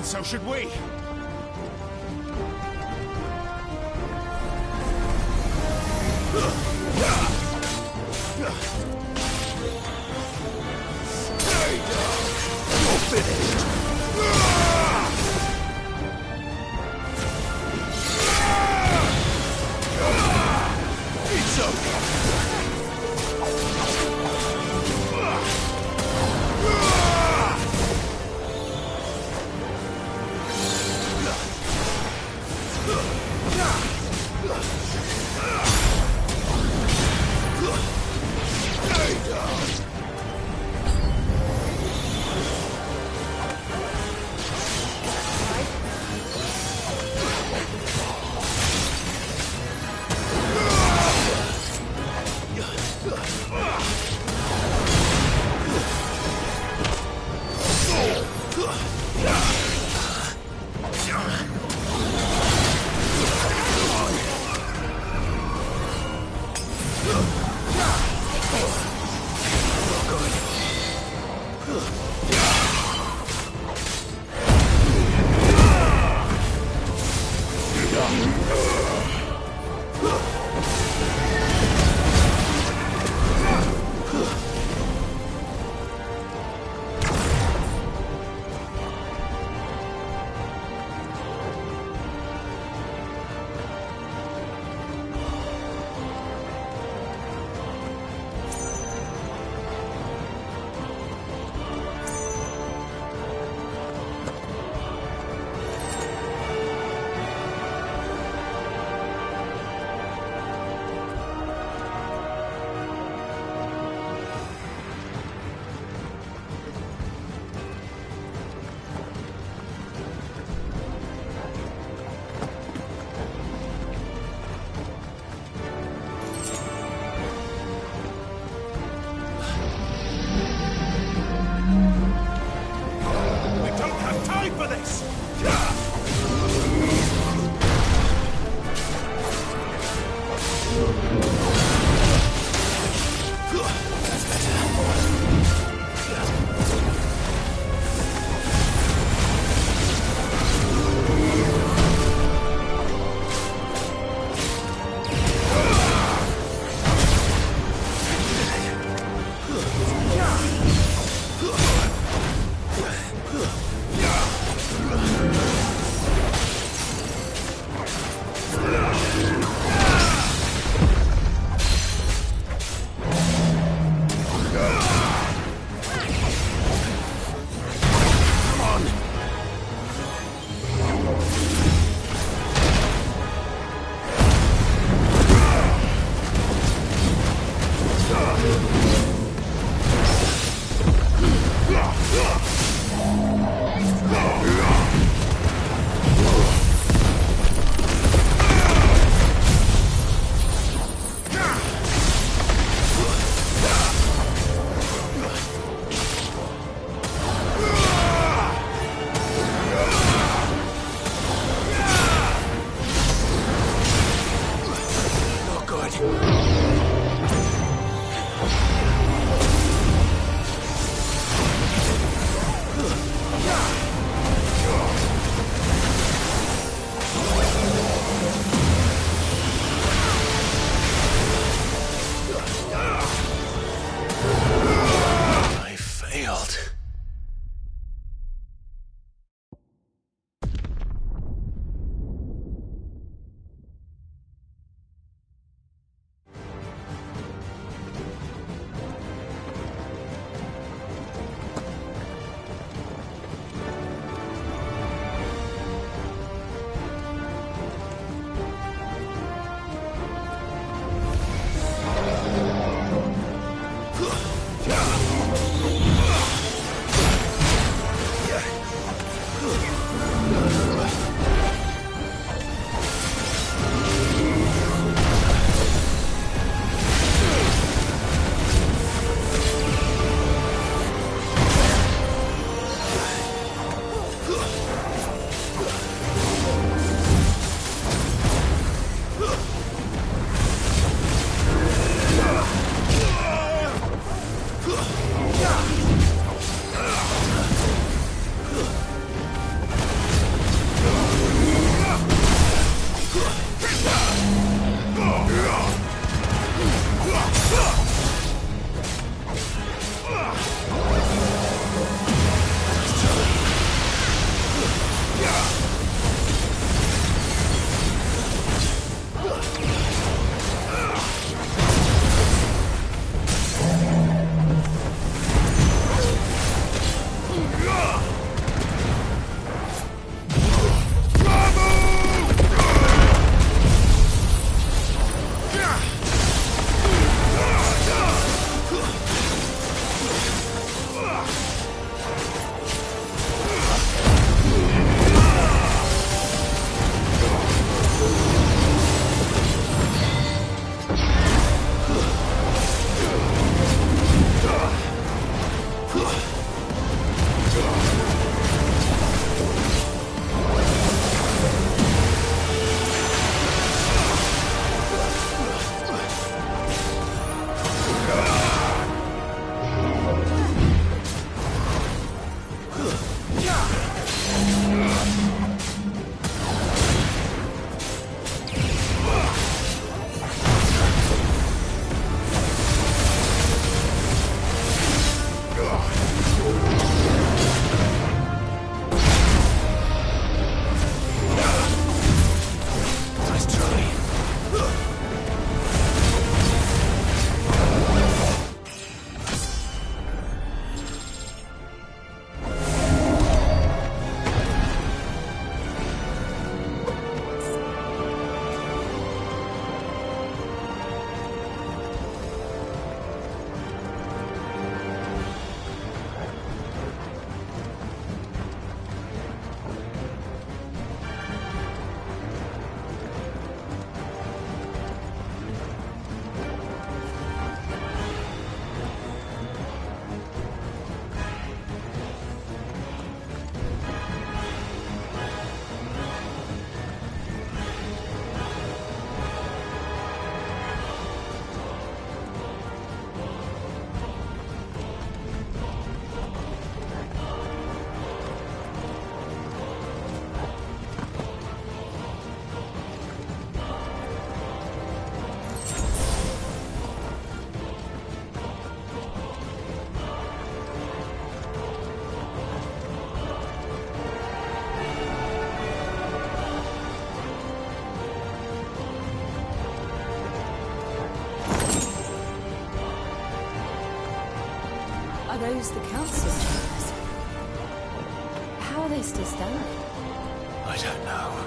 So should we. Stay down. You're finished. It's over. those the council's chambers? How are they still standing? I don't know.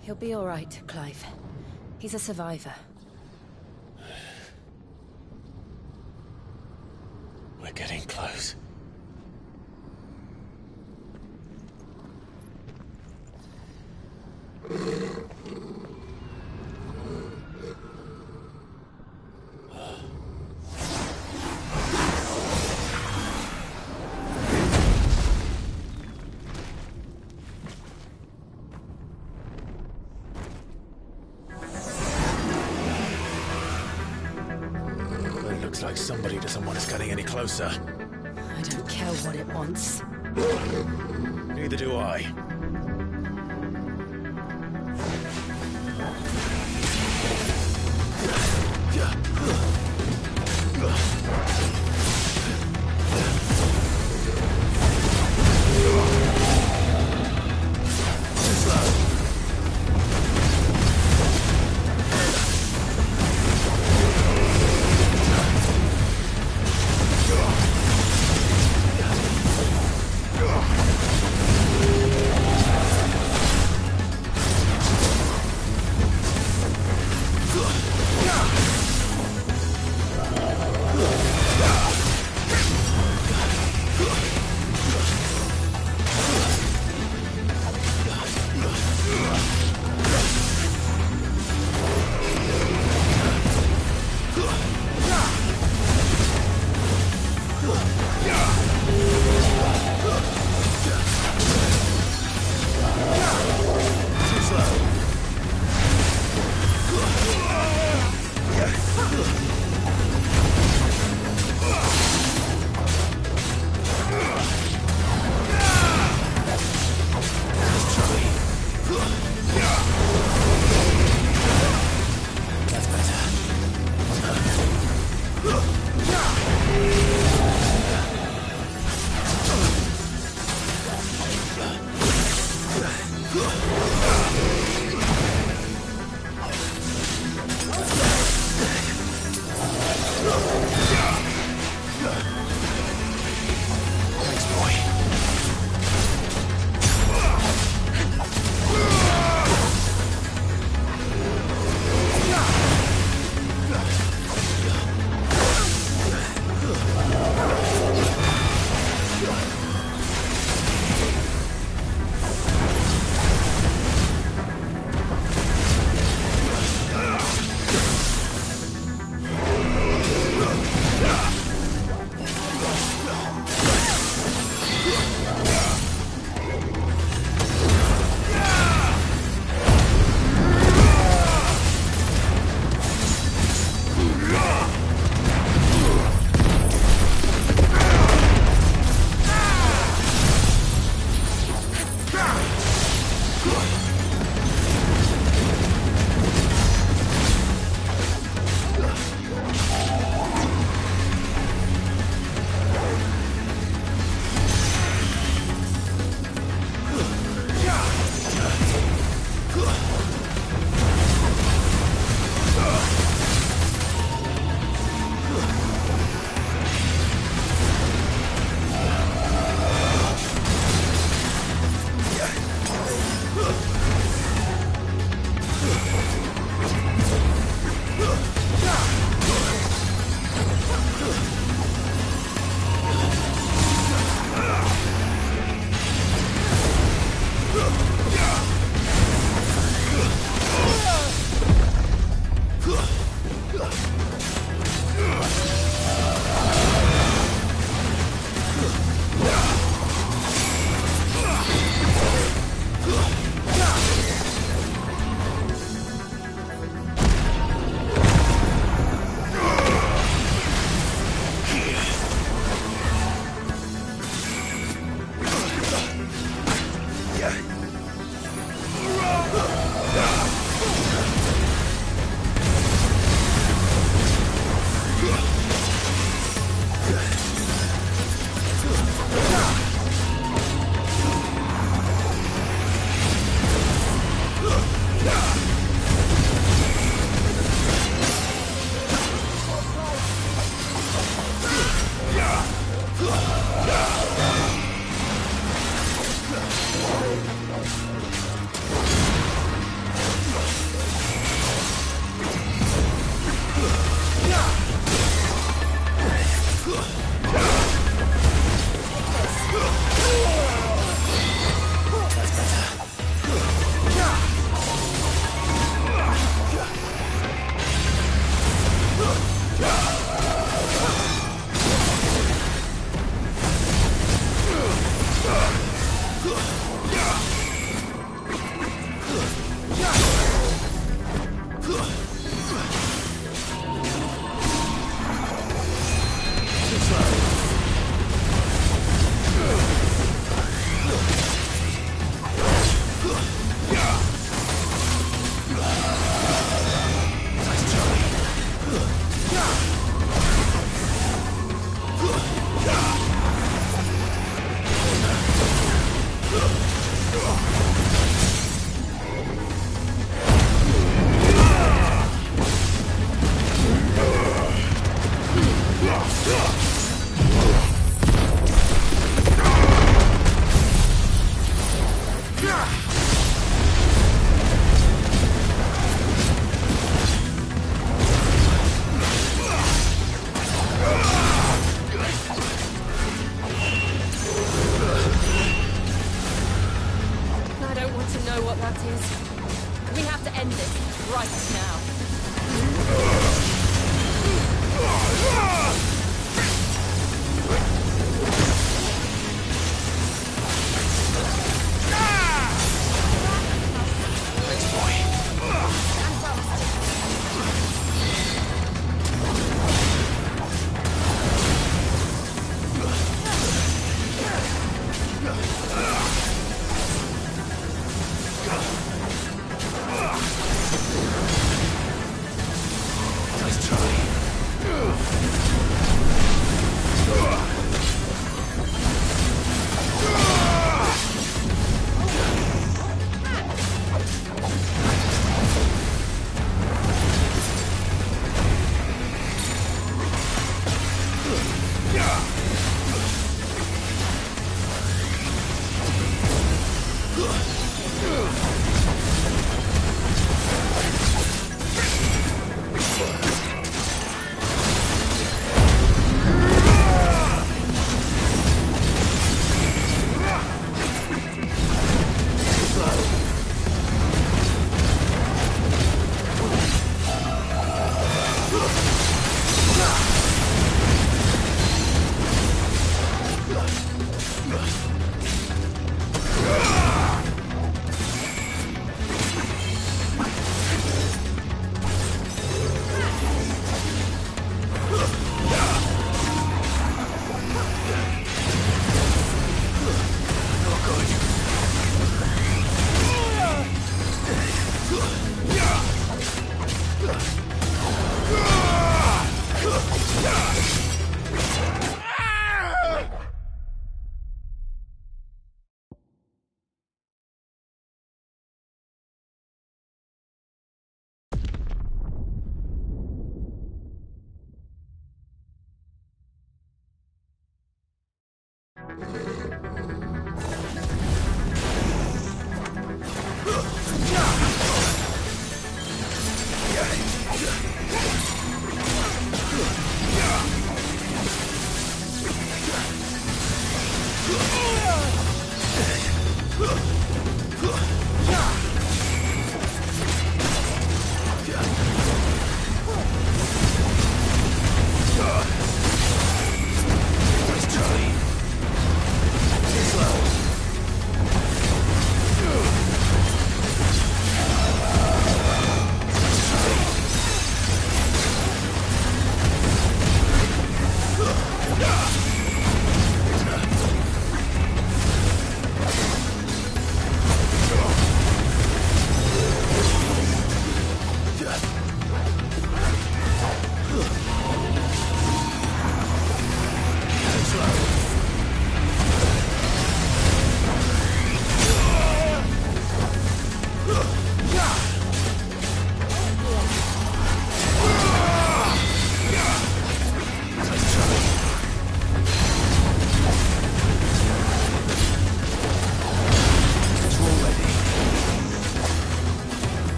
He'll be all right, Clive. He's a survivor. We're getting close. Looks like somebody doesn't want us getting any closer. I don't care what it wants. Neither do I.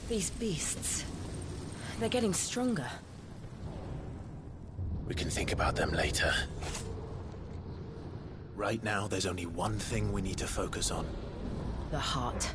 These beasts, they're getting stronger. We can think about them later. Right now, there's only one thing we need to focus on. The heart.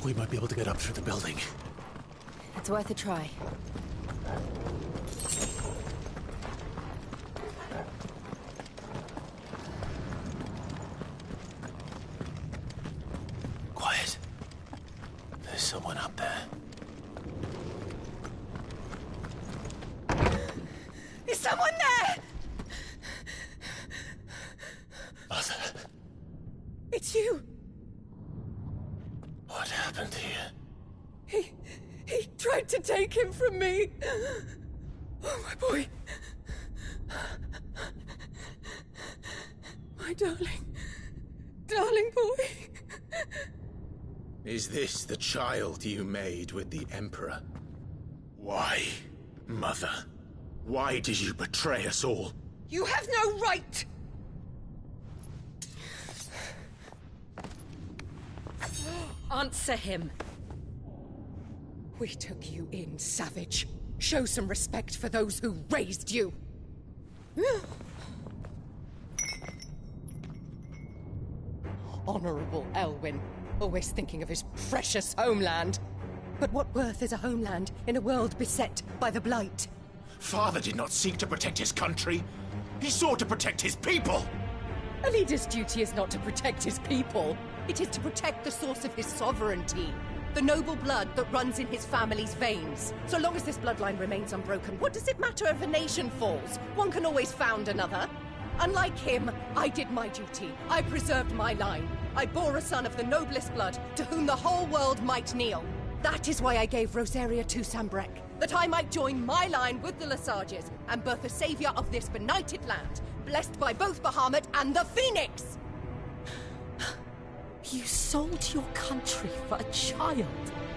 We might be able to get up through the building. It's worth a try. Quiet. There's someone up there. Is someone there? Mother. It's you. What happened here? He tried to take him from me. Oh, my boy. My darling. Darling boy. Is this the child you made with the Emperor? Why, Mother? Why did you betray us all? You have no right! Answer him. We took you in, savage. Show some respect for those who raised you. Honorable Elwyn, always thinking of his precious homeland. But what worth is a homeland in a world beset by the Blight? Father did not seek to protect his country. He sought to protect his people. A leader's duty is not to protect his people. It is to protect the source of his sovereignty. The noble blood that runs in his family's veins. So long as this bloodline remains unbroken, what does it matter if a nation falls? One can always found another. Unlike him, I did my duty. I preserved my line. I bore a son of the noblest blood, to whom the whole world might kneel. That is why I gave Rosaria to Sambrek, that I might join my line with the Lesages and birth a savior of this benighted land, blessed by both Bahamut and the Phoenix! You sold your country for a child.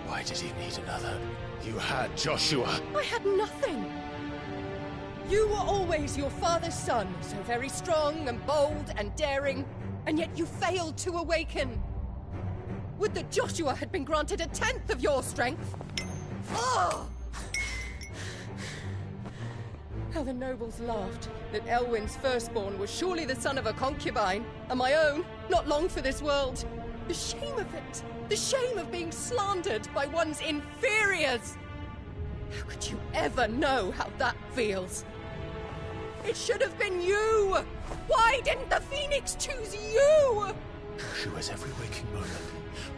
Why did he need another? You had Joshua. I had nothing. You were always your father's son, so very strong and bold and daring, and yet you failed to awaken. Would that Joshua had been granted 1/10 of your strength? Oh! How the nobles laughed that Elwyn's firstborn was surely the son of a concubine, and my own, not long for this world. The shame of it! The shame of being slandered by one's inferiors! How could you ever know how that feels? It should have been you! Why didn't the Phoenix choose you? Joshua's every waking moment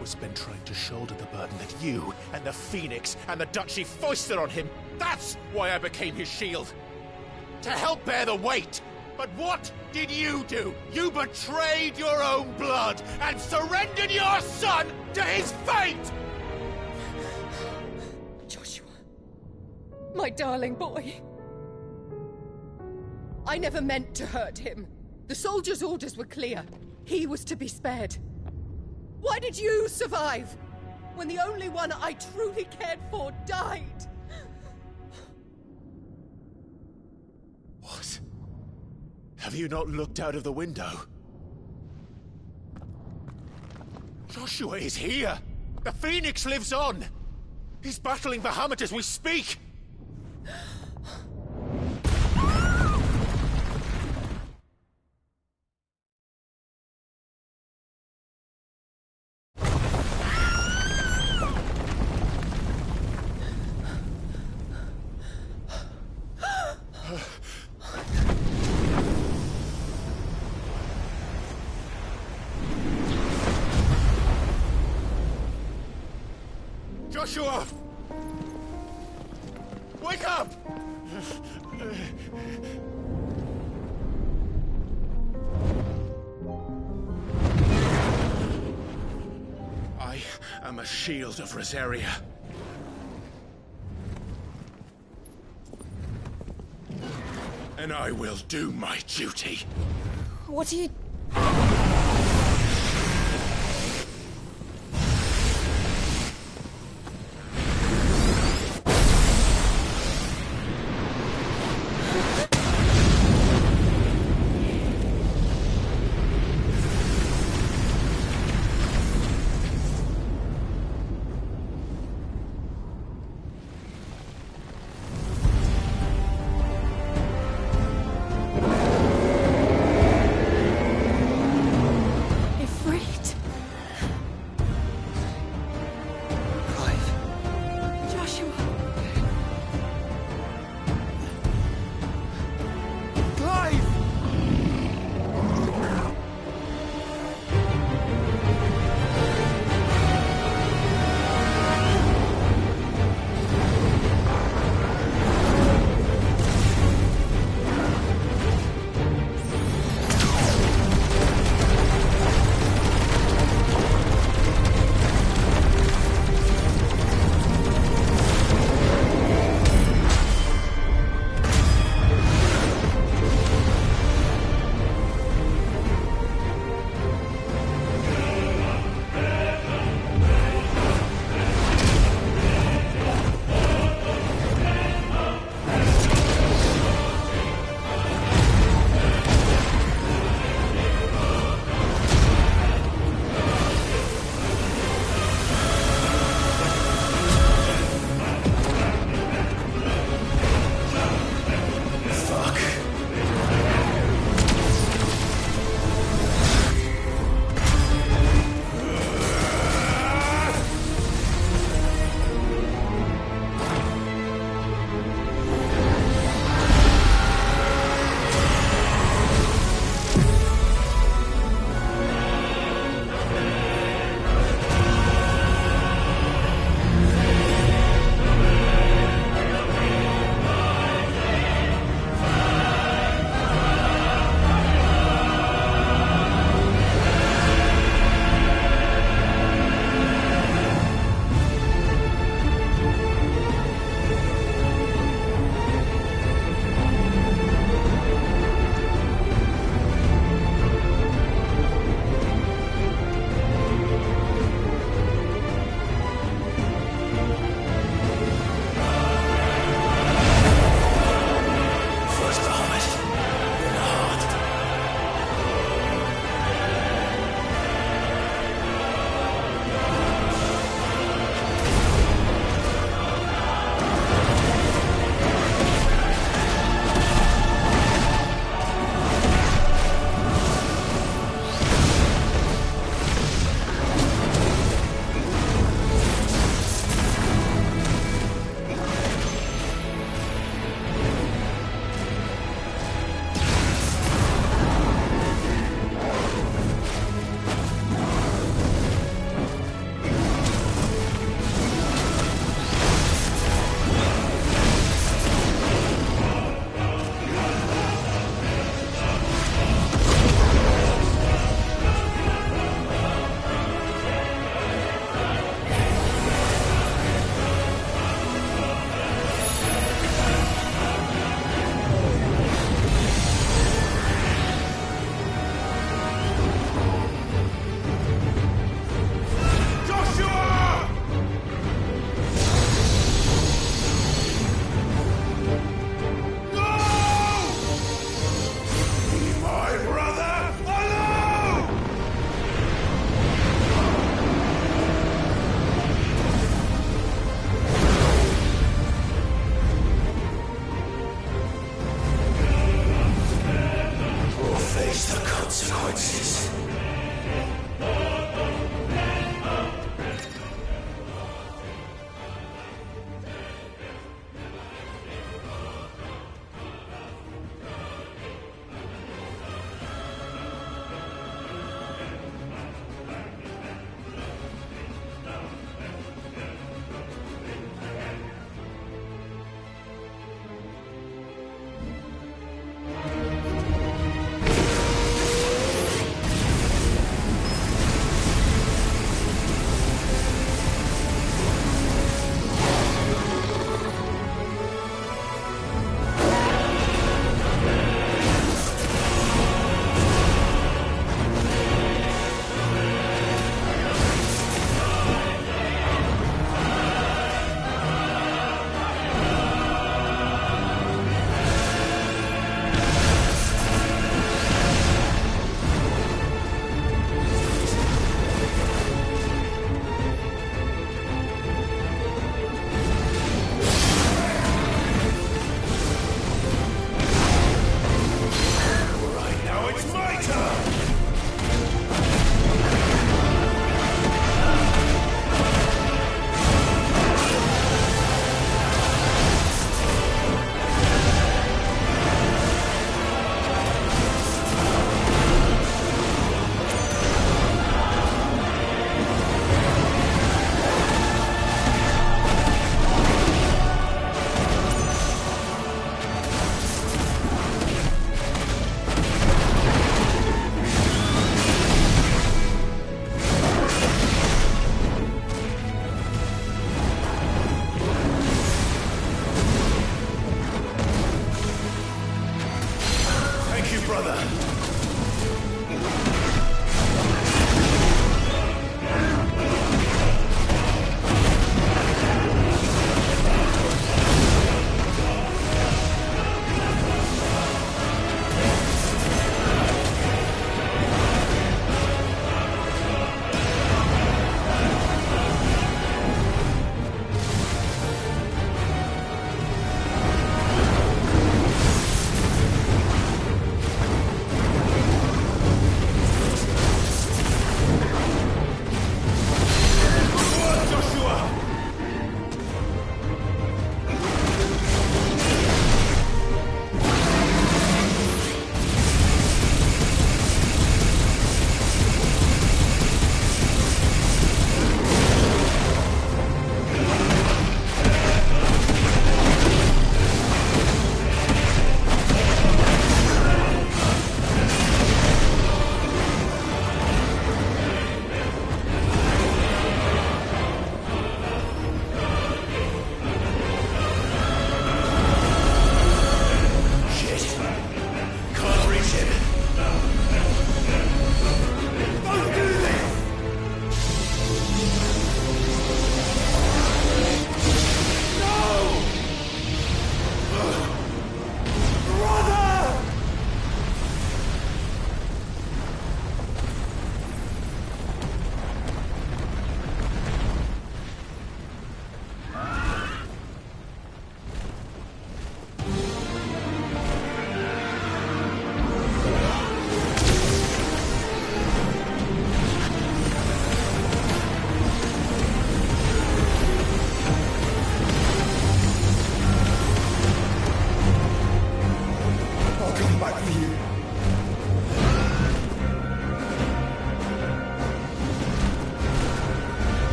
was spent trying to shoulder the burden that you and the Phoenix and the Duchy foisted on him. That's why I became his shield. To help bear the weight. But what did you do? You betrayed your own blood and surrendered your son to his fate! Joshua, my darling boy. I never meant to hurt him. The soldiers' orders were clear. He was to be spared. Why did you survive when the only one I truly cared for died? What? Have you not looked out of the window? Joshua is here! The Phoenix lives on! He's battling Bahamut as we speak! Joshua! Wake up! I am a shield of Rosaria. And I will do my duty. What are you...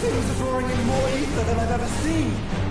Things are drawing in more ether than I've ever seen.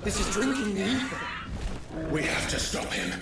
This is drinking me. We have to stop him.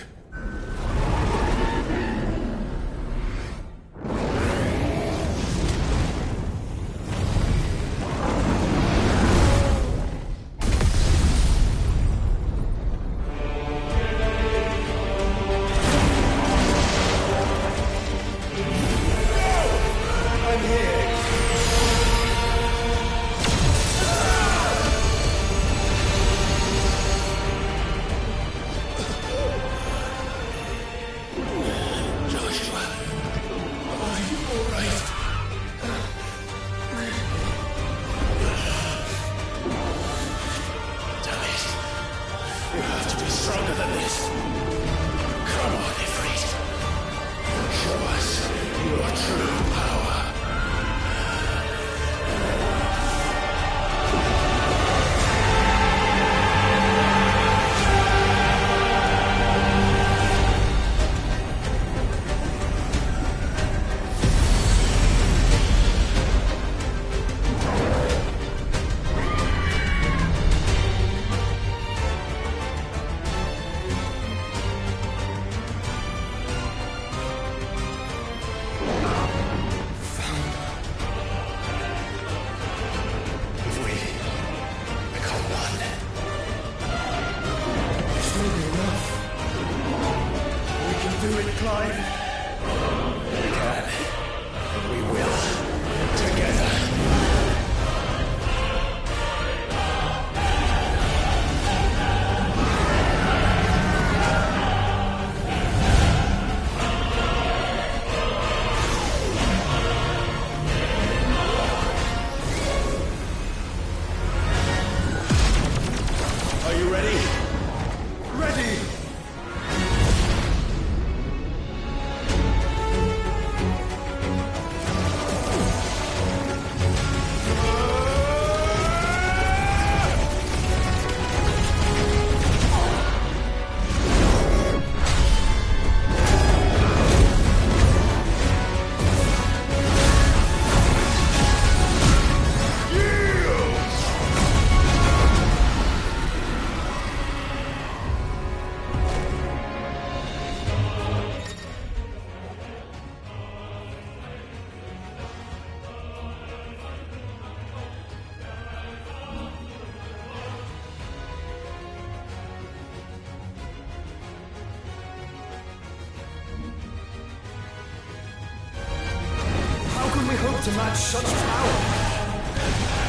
To match such power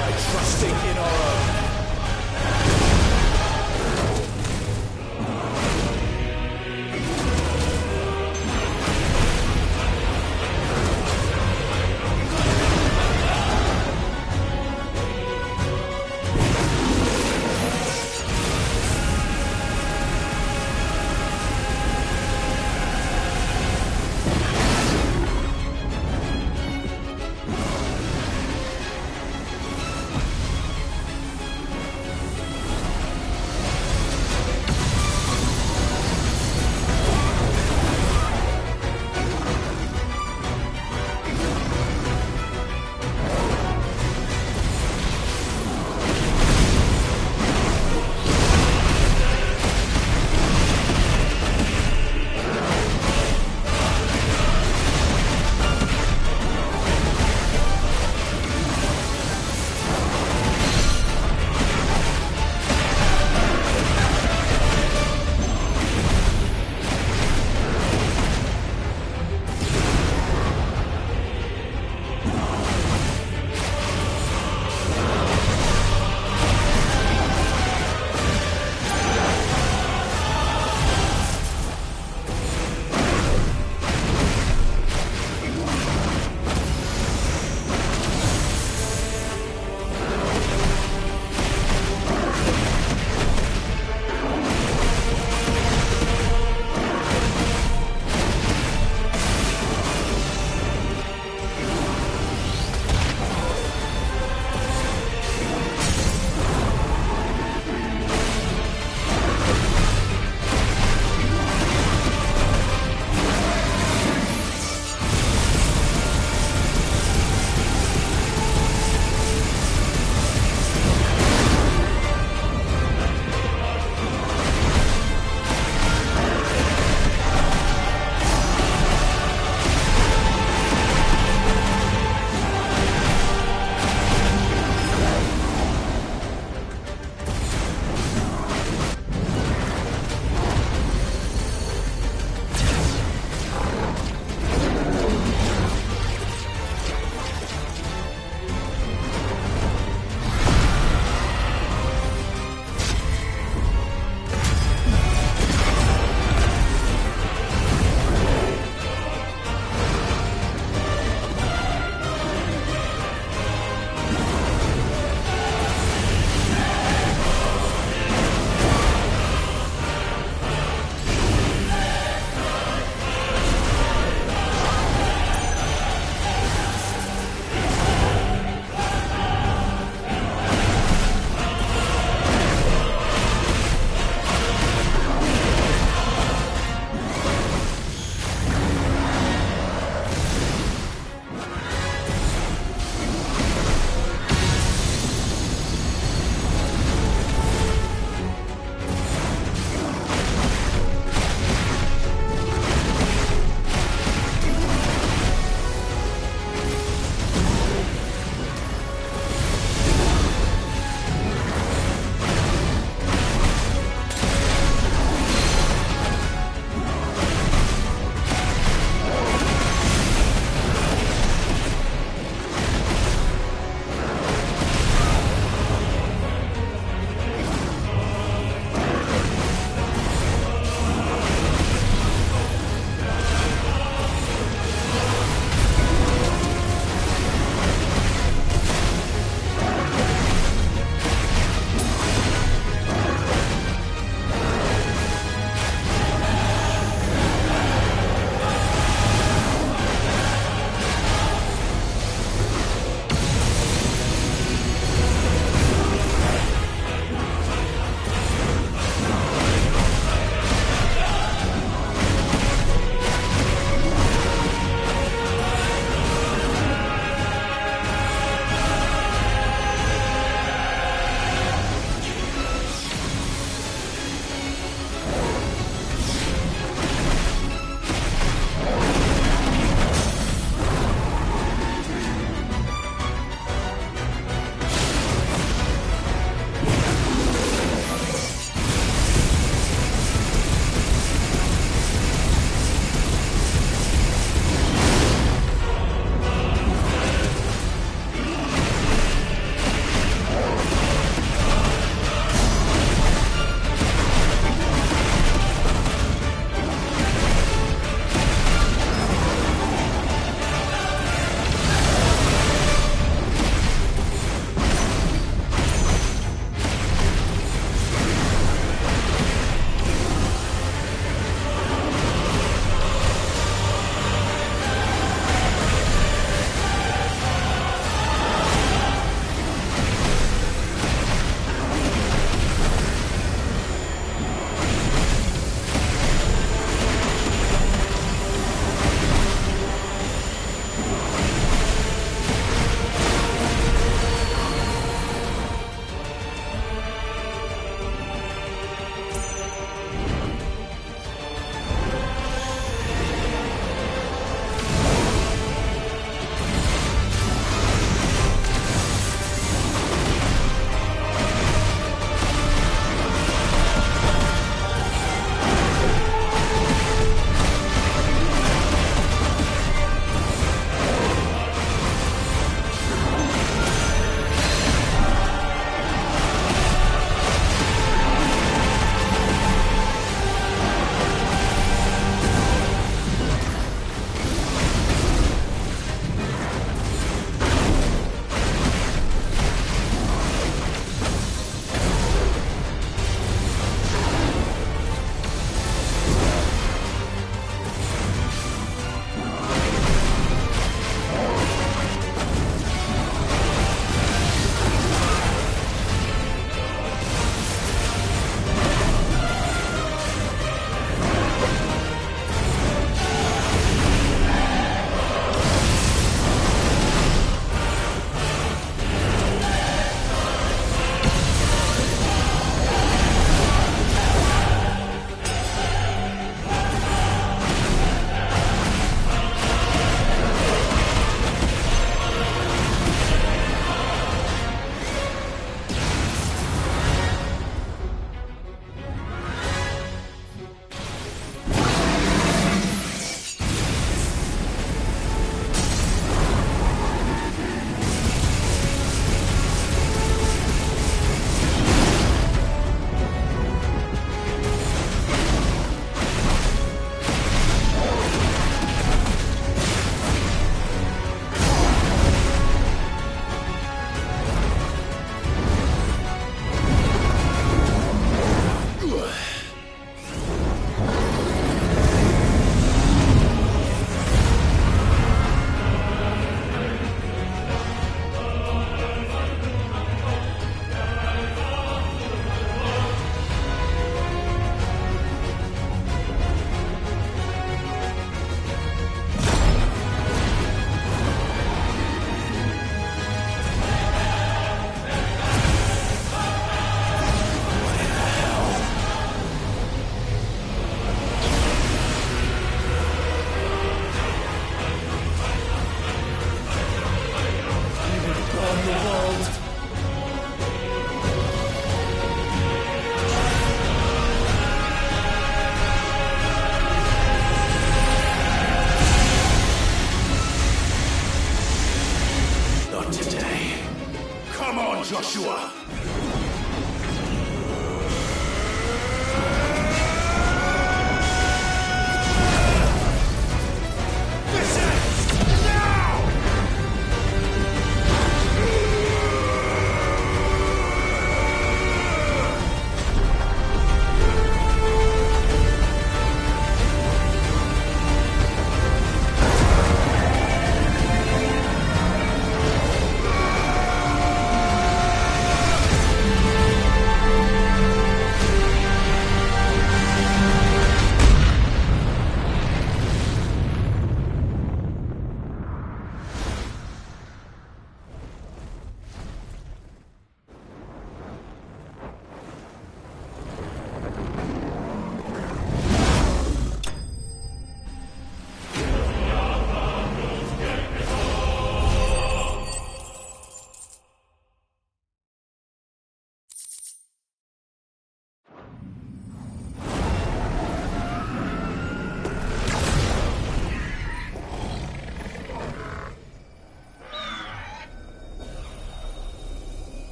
by trusting in our own.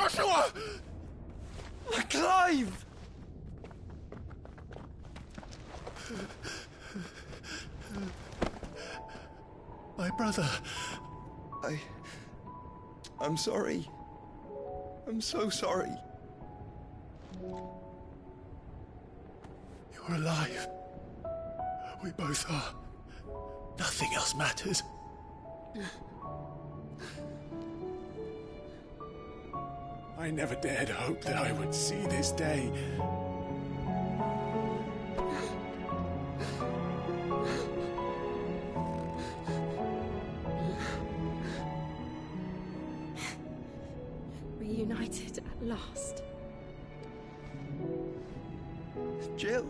Joshua! Clive! My brother. I'm sorry. I'm so sorry. You're alive. We both are. Nothing else matters. I never dared hope that I would see this day. Reunited at last. Jill.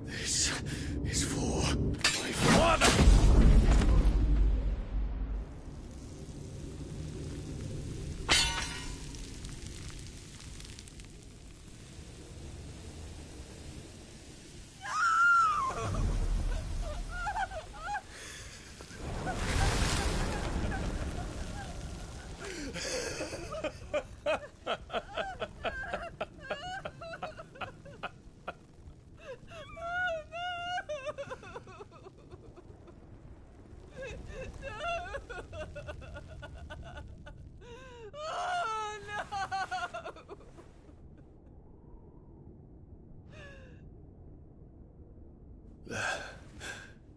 This is for my father!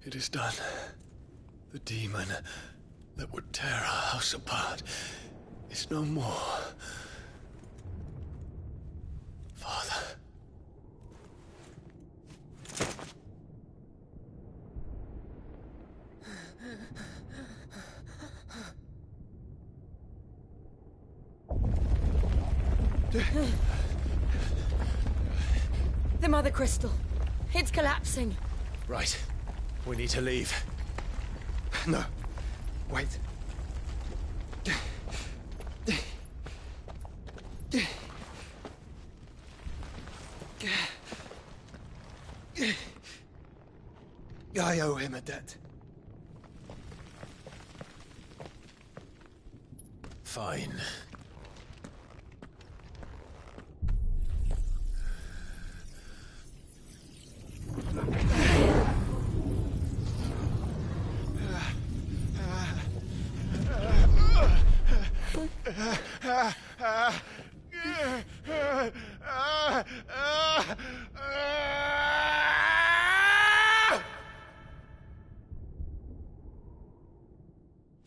It is done. The demon that would tear our house apart is no more. Father. The Mother Crystal. It's collapsing. Right. We need to leave. No. Wait. I owe him a debt. Fine.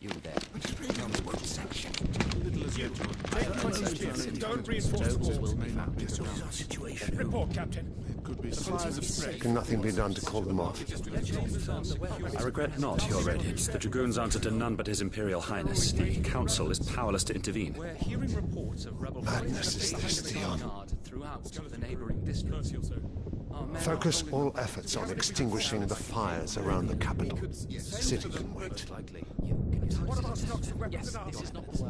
You there. Don't reinforce the walls. Report, Captain. Could be Can nothing be done to call them off? I regret not, Your Radiance. The Dragoons answer to none but His Imperial Highness. The Council is powerless to intervene. We're hearing reports of rebel Madness is this, Theon. throughout the neighboring districts. Focus all efforts on extinguishing the fires around the capital. The city can wait.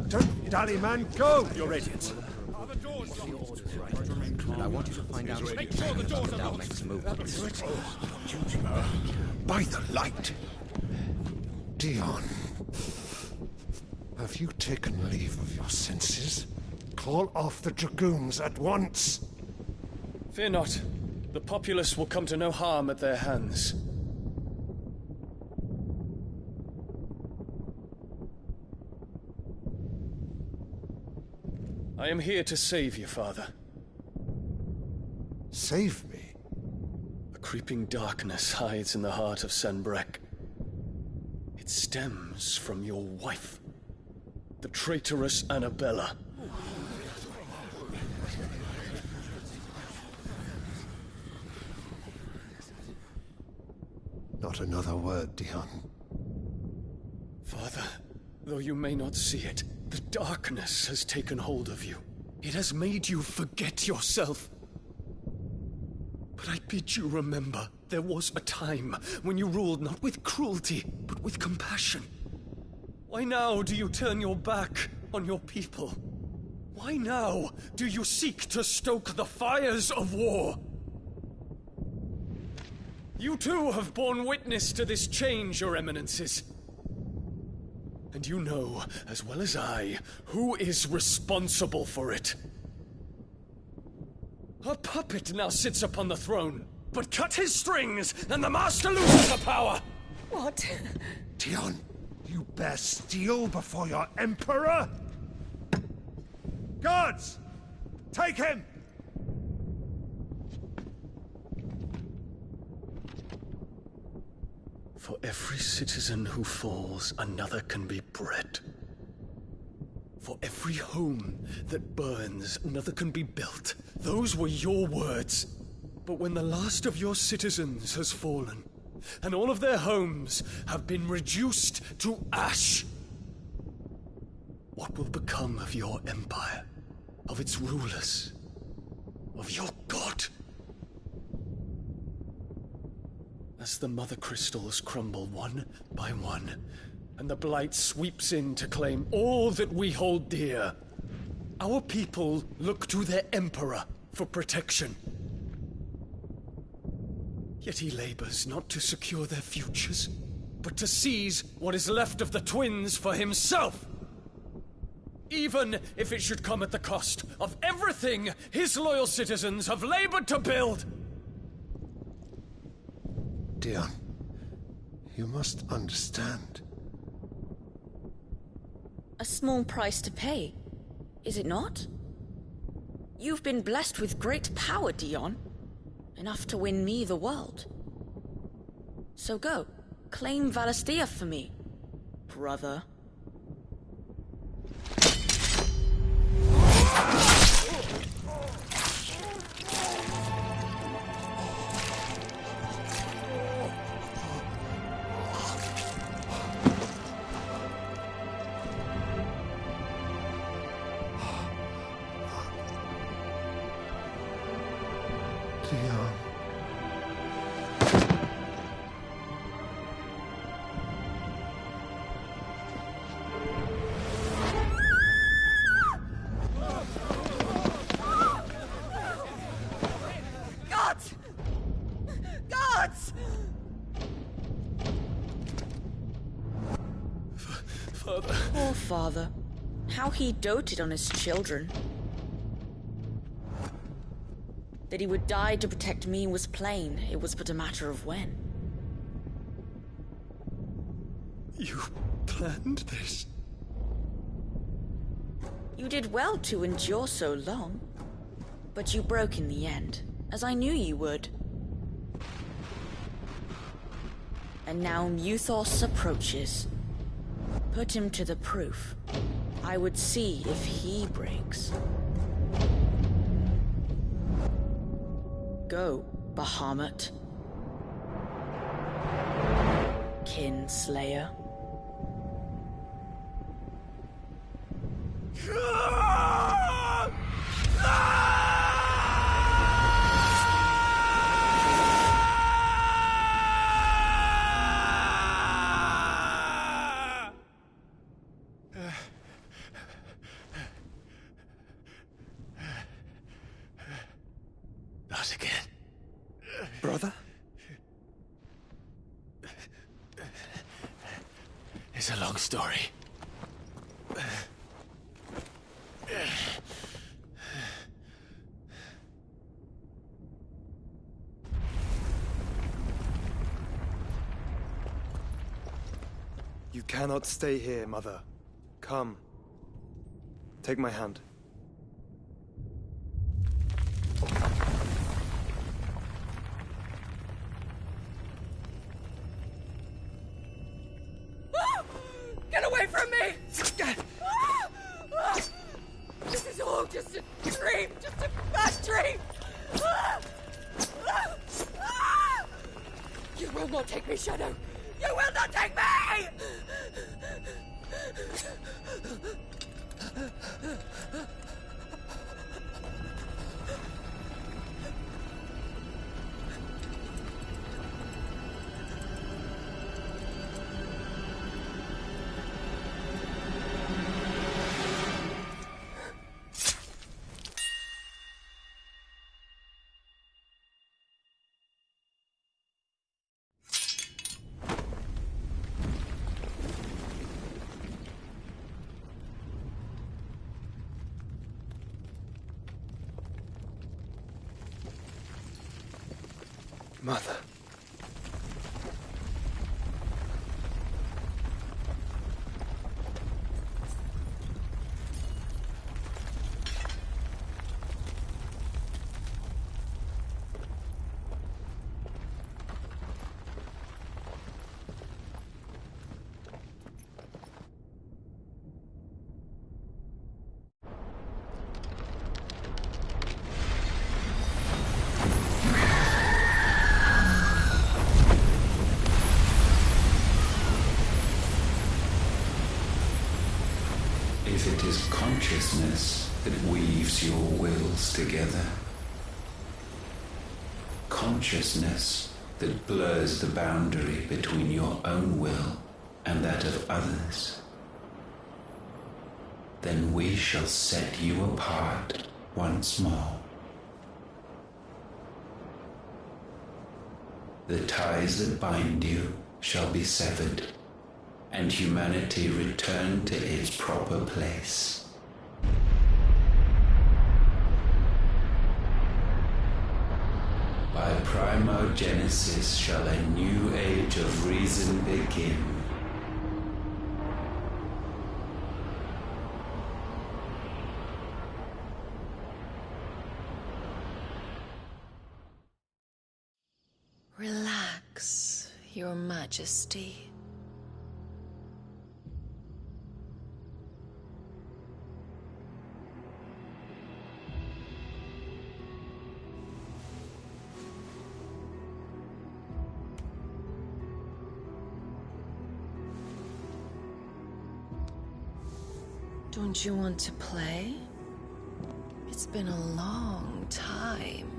Don't dally, man, go! Your Radiance. And I want you to find out Make sure the doors are locked. makes movements. By the light! Dion, have you taken leave of your senses? Call off the Dragoons at once! Fear not. The populace will come to no harm at their hands. I am here to save you, Father. Save me? A creeping darkness hides in the heart of Sanbreque. It stems from your wife, the traitorous Annabella. Not another word, Dion. Father, though you may not see it, The darkness has taken hold of you. It has made you forget yourself. But I bid you remember, there was a time when you ruled not with cruelty, but with compassion. Why now do you turn your back on your people? Why now do you seek to stoke the fires of war? You too have borne witness to this change, Your Eminences. And you know, as well as I, who is responsible for it. A puppet now sits upon the throne, but cut his strings, and the master loses the power! What? Dion, you bear steel before your emperor? Guards! Take him! For every citizen who falls, another can be bred. For every home that burns, another can be built. Those were your words. But when the last of your citizens has fallen, and all of their homes have been reduced to ash, what will become of your empire, of its rulers, of your god? As the mother crystals crumble one by one, and the blight sweeps in to claim all that we hold dear, our people look to their emperor for protection. Yet he labors not to secure their futures, but to seize what is left of the twins for himself. Even if it should come at the cost of everything his loyal citizens have labored to build. Dion, you must understand. A small price to pay, is it not? You've been blessed with great power, Dion. Enough to win me the world. So go, claim Valisthea for me, brother. Dion. Gods! Gods! Father. Poor father. How he doted on his children. That he would die to protect me was plain. It was but a matter of when. You planned this? You did well to endure so long. But you broke in the end, as I knew you would. And now Muthos approaches. Put him to the proof. I would see if he breaks. Go, Bahamut. Kinslayer. Not again. Brother? It's a long story. You cannot stay here, Mother. Come. Take my hand. Get away from me! This is all just a dream, just a bad dream! You will not take me, Shadow! You will not take me! Mother. If it is consciousness that weaves your wills together, consciousness that blurs the boundary between your own will and that of others, then we shall set you apart once more. The ties that bind you shall be severed, and humanity return to its proper place. By primogenesis shall a new age of reason begin. Relax, Your Majesty. Don't you want to play? It's been a long time.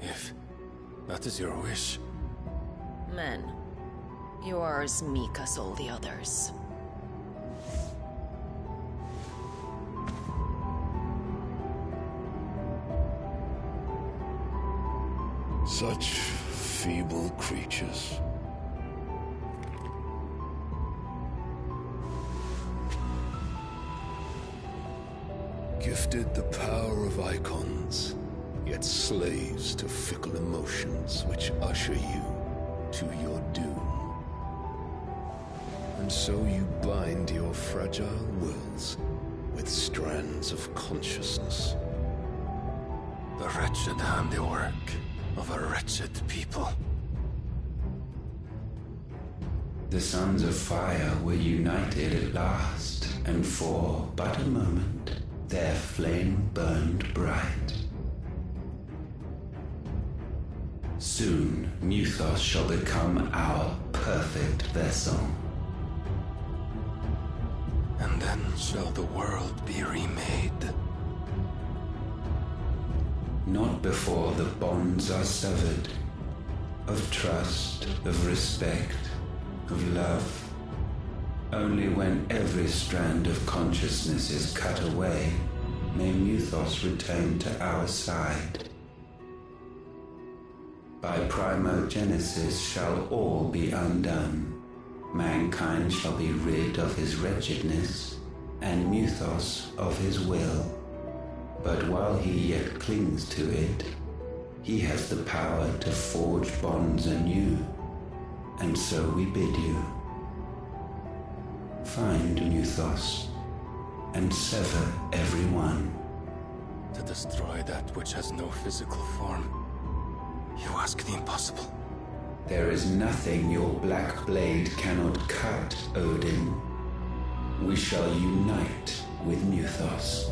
If that is your wish. Men, you are as meek as all the others. Such feeble creatures. Gifted the power of icons, yet slaves to fickle emotions which usher you to your doom. And so you bind your fragile wills with strands of consciousness. The wretched handiwork of a wretched people. The sons of fire were united at last, and for but a moment their flame burned bright. Soon Mythos shall become our perfect vessel. And then shall the world be remade. Not before the bonds are severed, of trust, of respect, of love. Only when every strand of consciousness is cut away, may Mythos return to our side. By primogenesis shall all be undone. Mankind shall be rid of his wretchedness, and Mythos of his will. But while he yet clings to it, he has the power to forge bonds anew, and so we bid you. Find Mythos, and sever every one. To destroy that which has no physical form. You ask the impossible. There is nothing your black blade cannot cut, Odin. We shall unite with Mythos,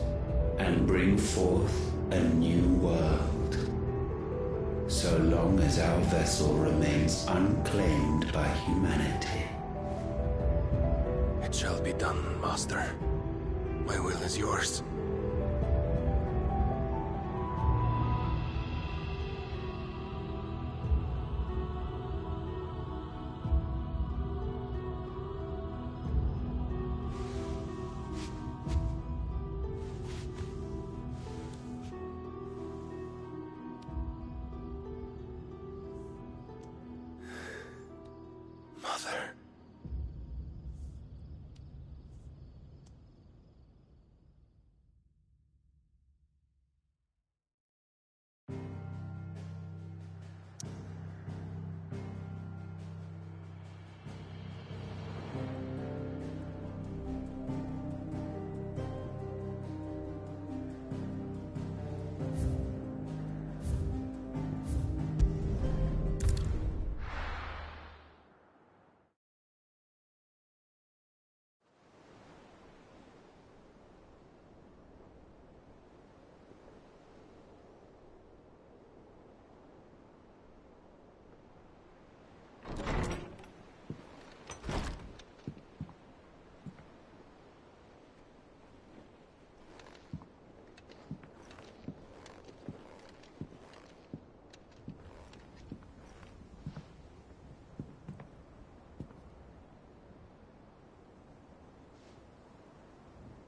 and bring forth a new world. So long as our vessel remains unclaimed by humanity. It shall be done, Master. My will is yours. Mother.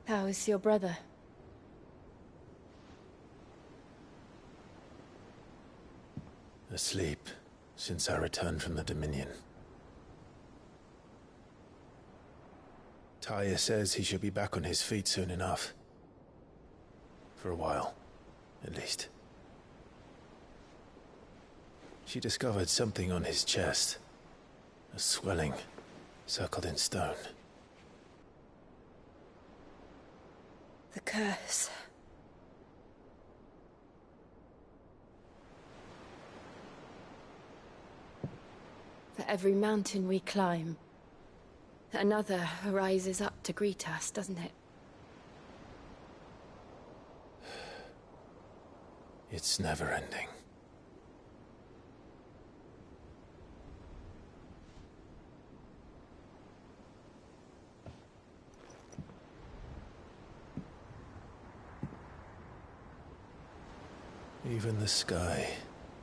How is your brother? Asleep since I returned from the Dominion. Taya says he should be back on his feet soon enough. For a while, at least. She discovered something on his chest. A swelling, circled in stone. The curse. For every mountain we climb, another rises up to greet us, doesn't it? It's never ending. Even the sky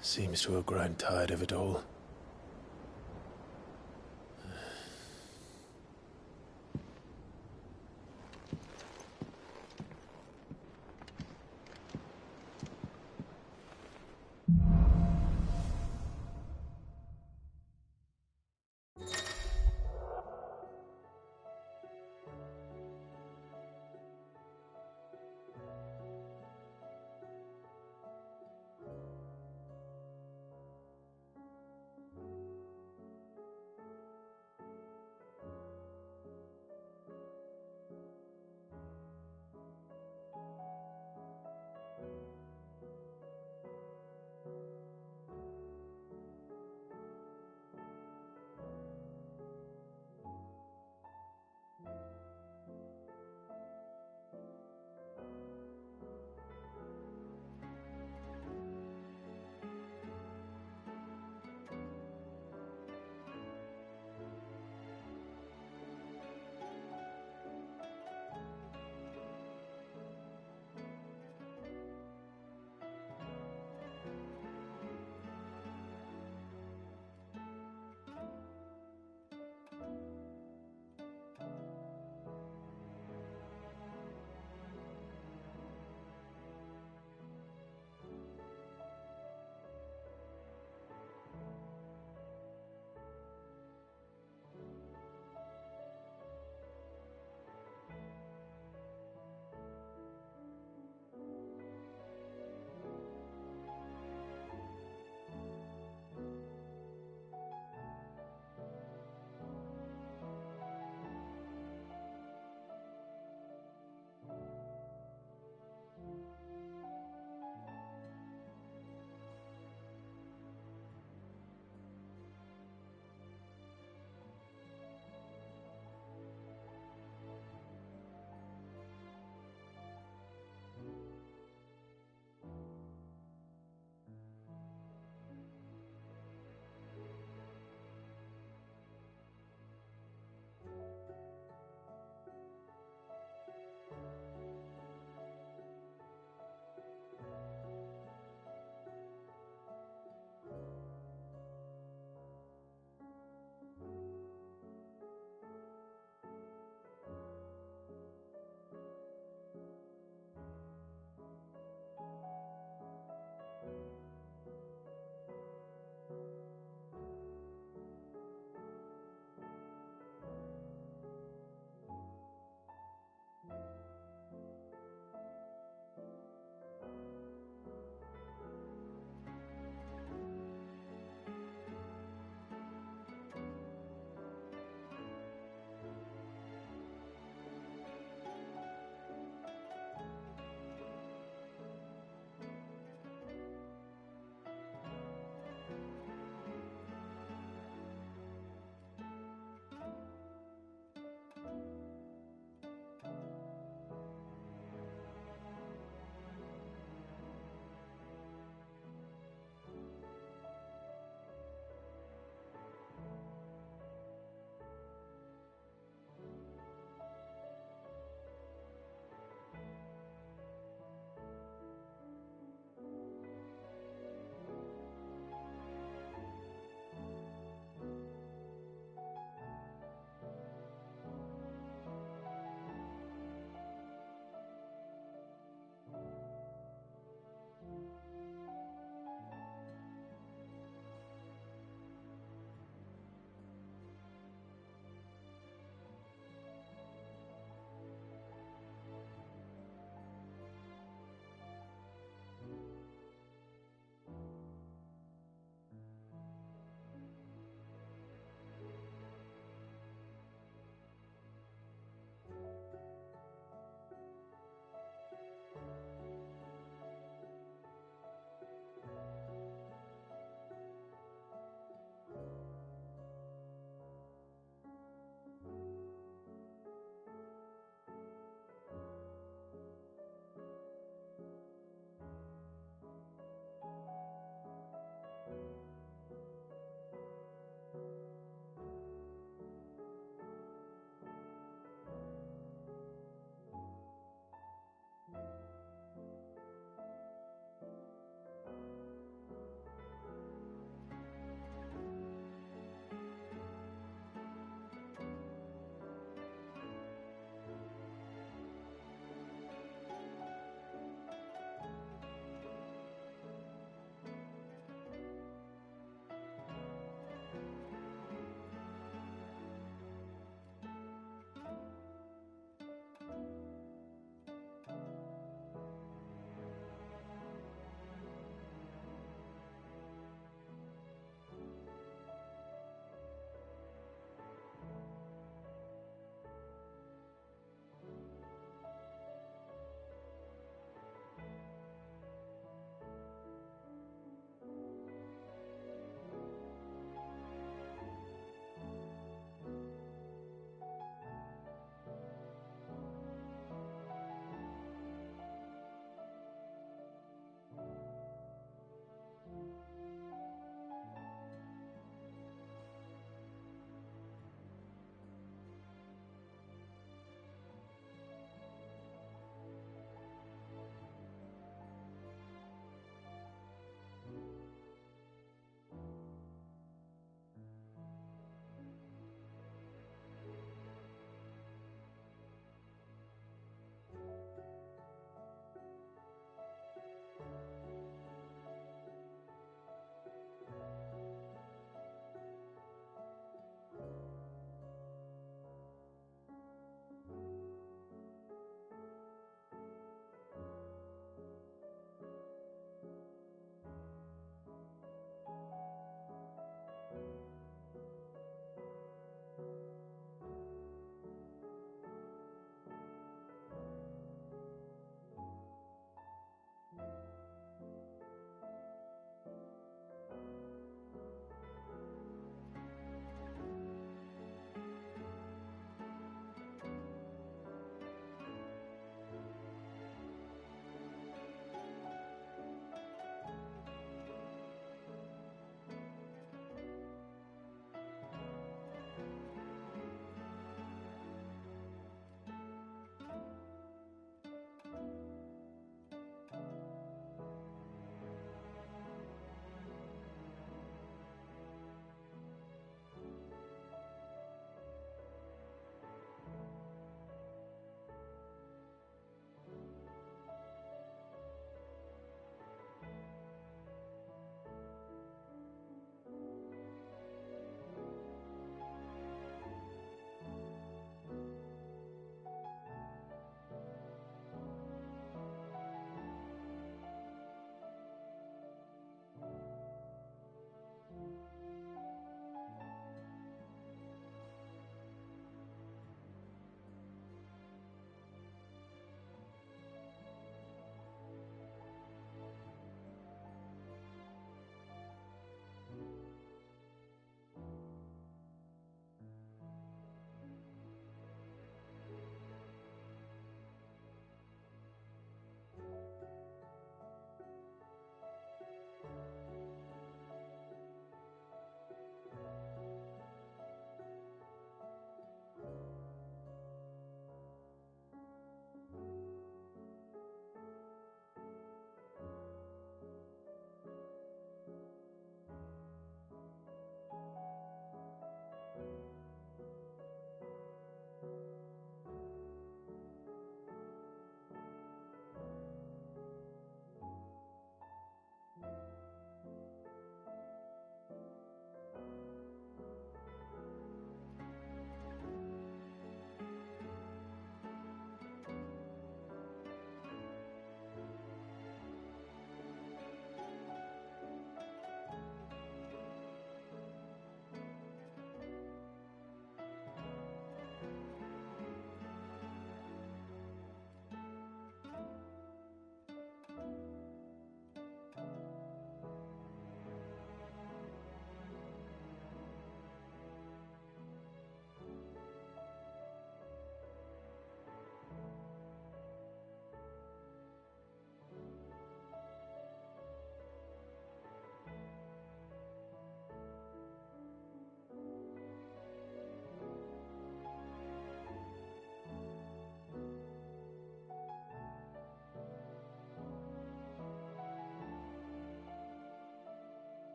seems to have grown tired of it all.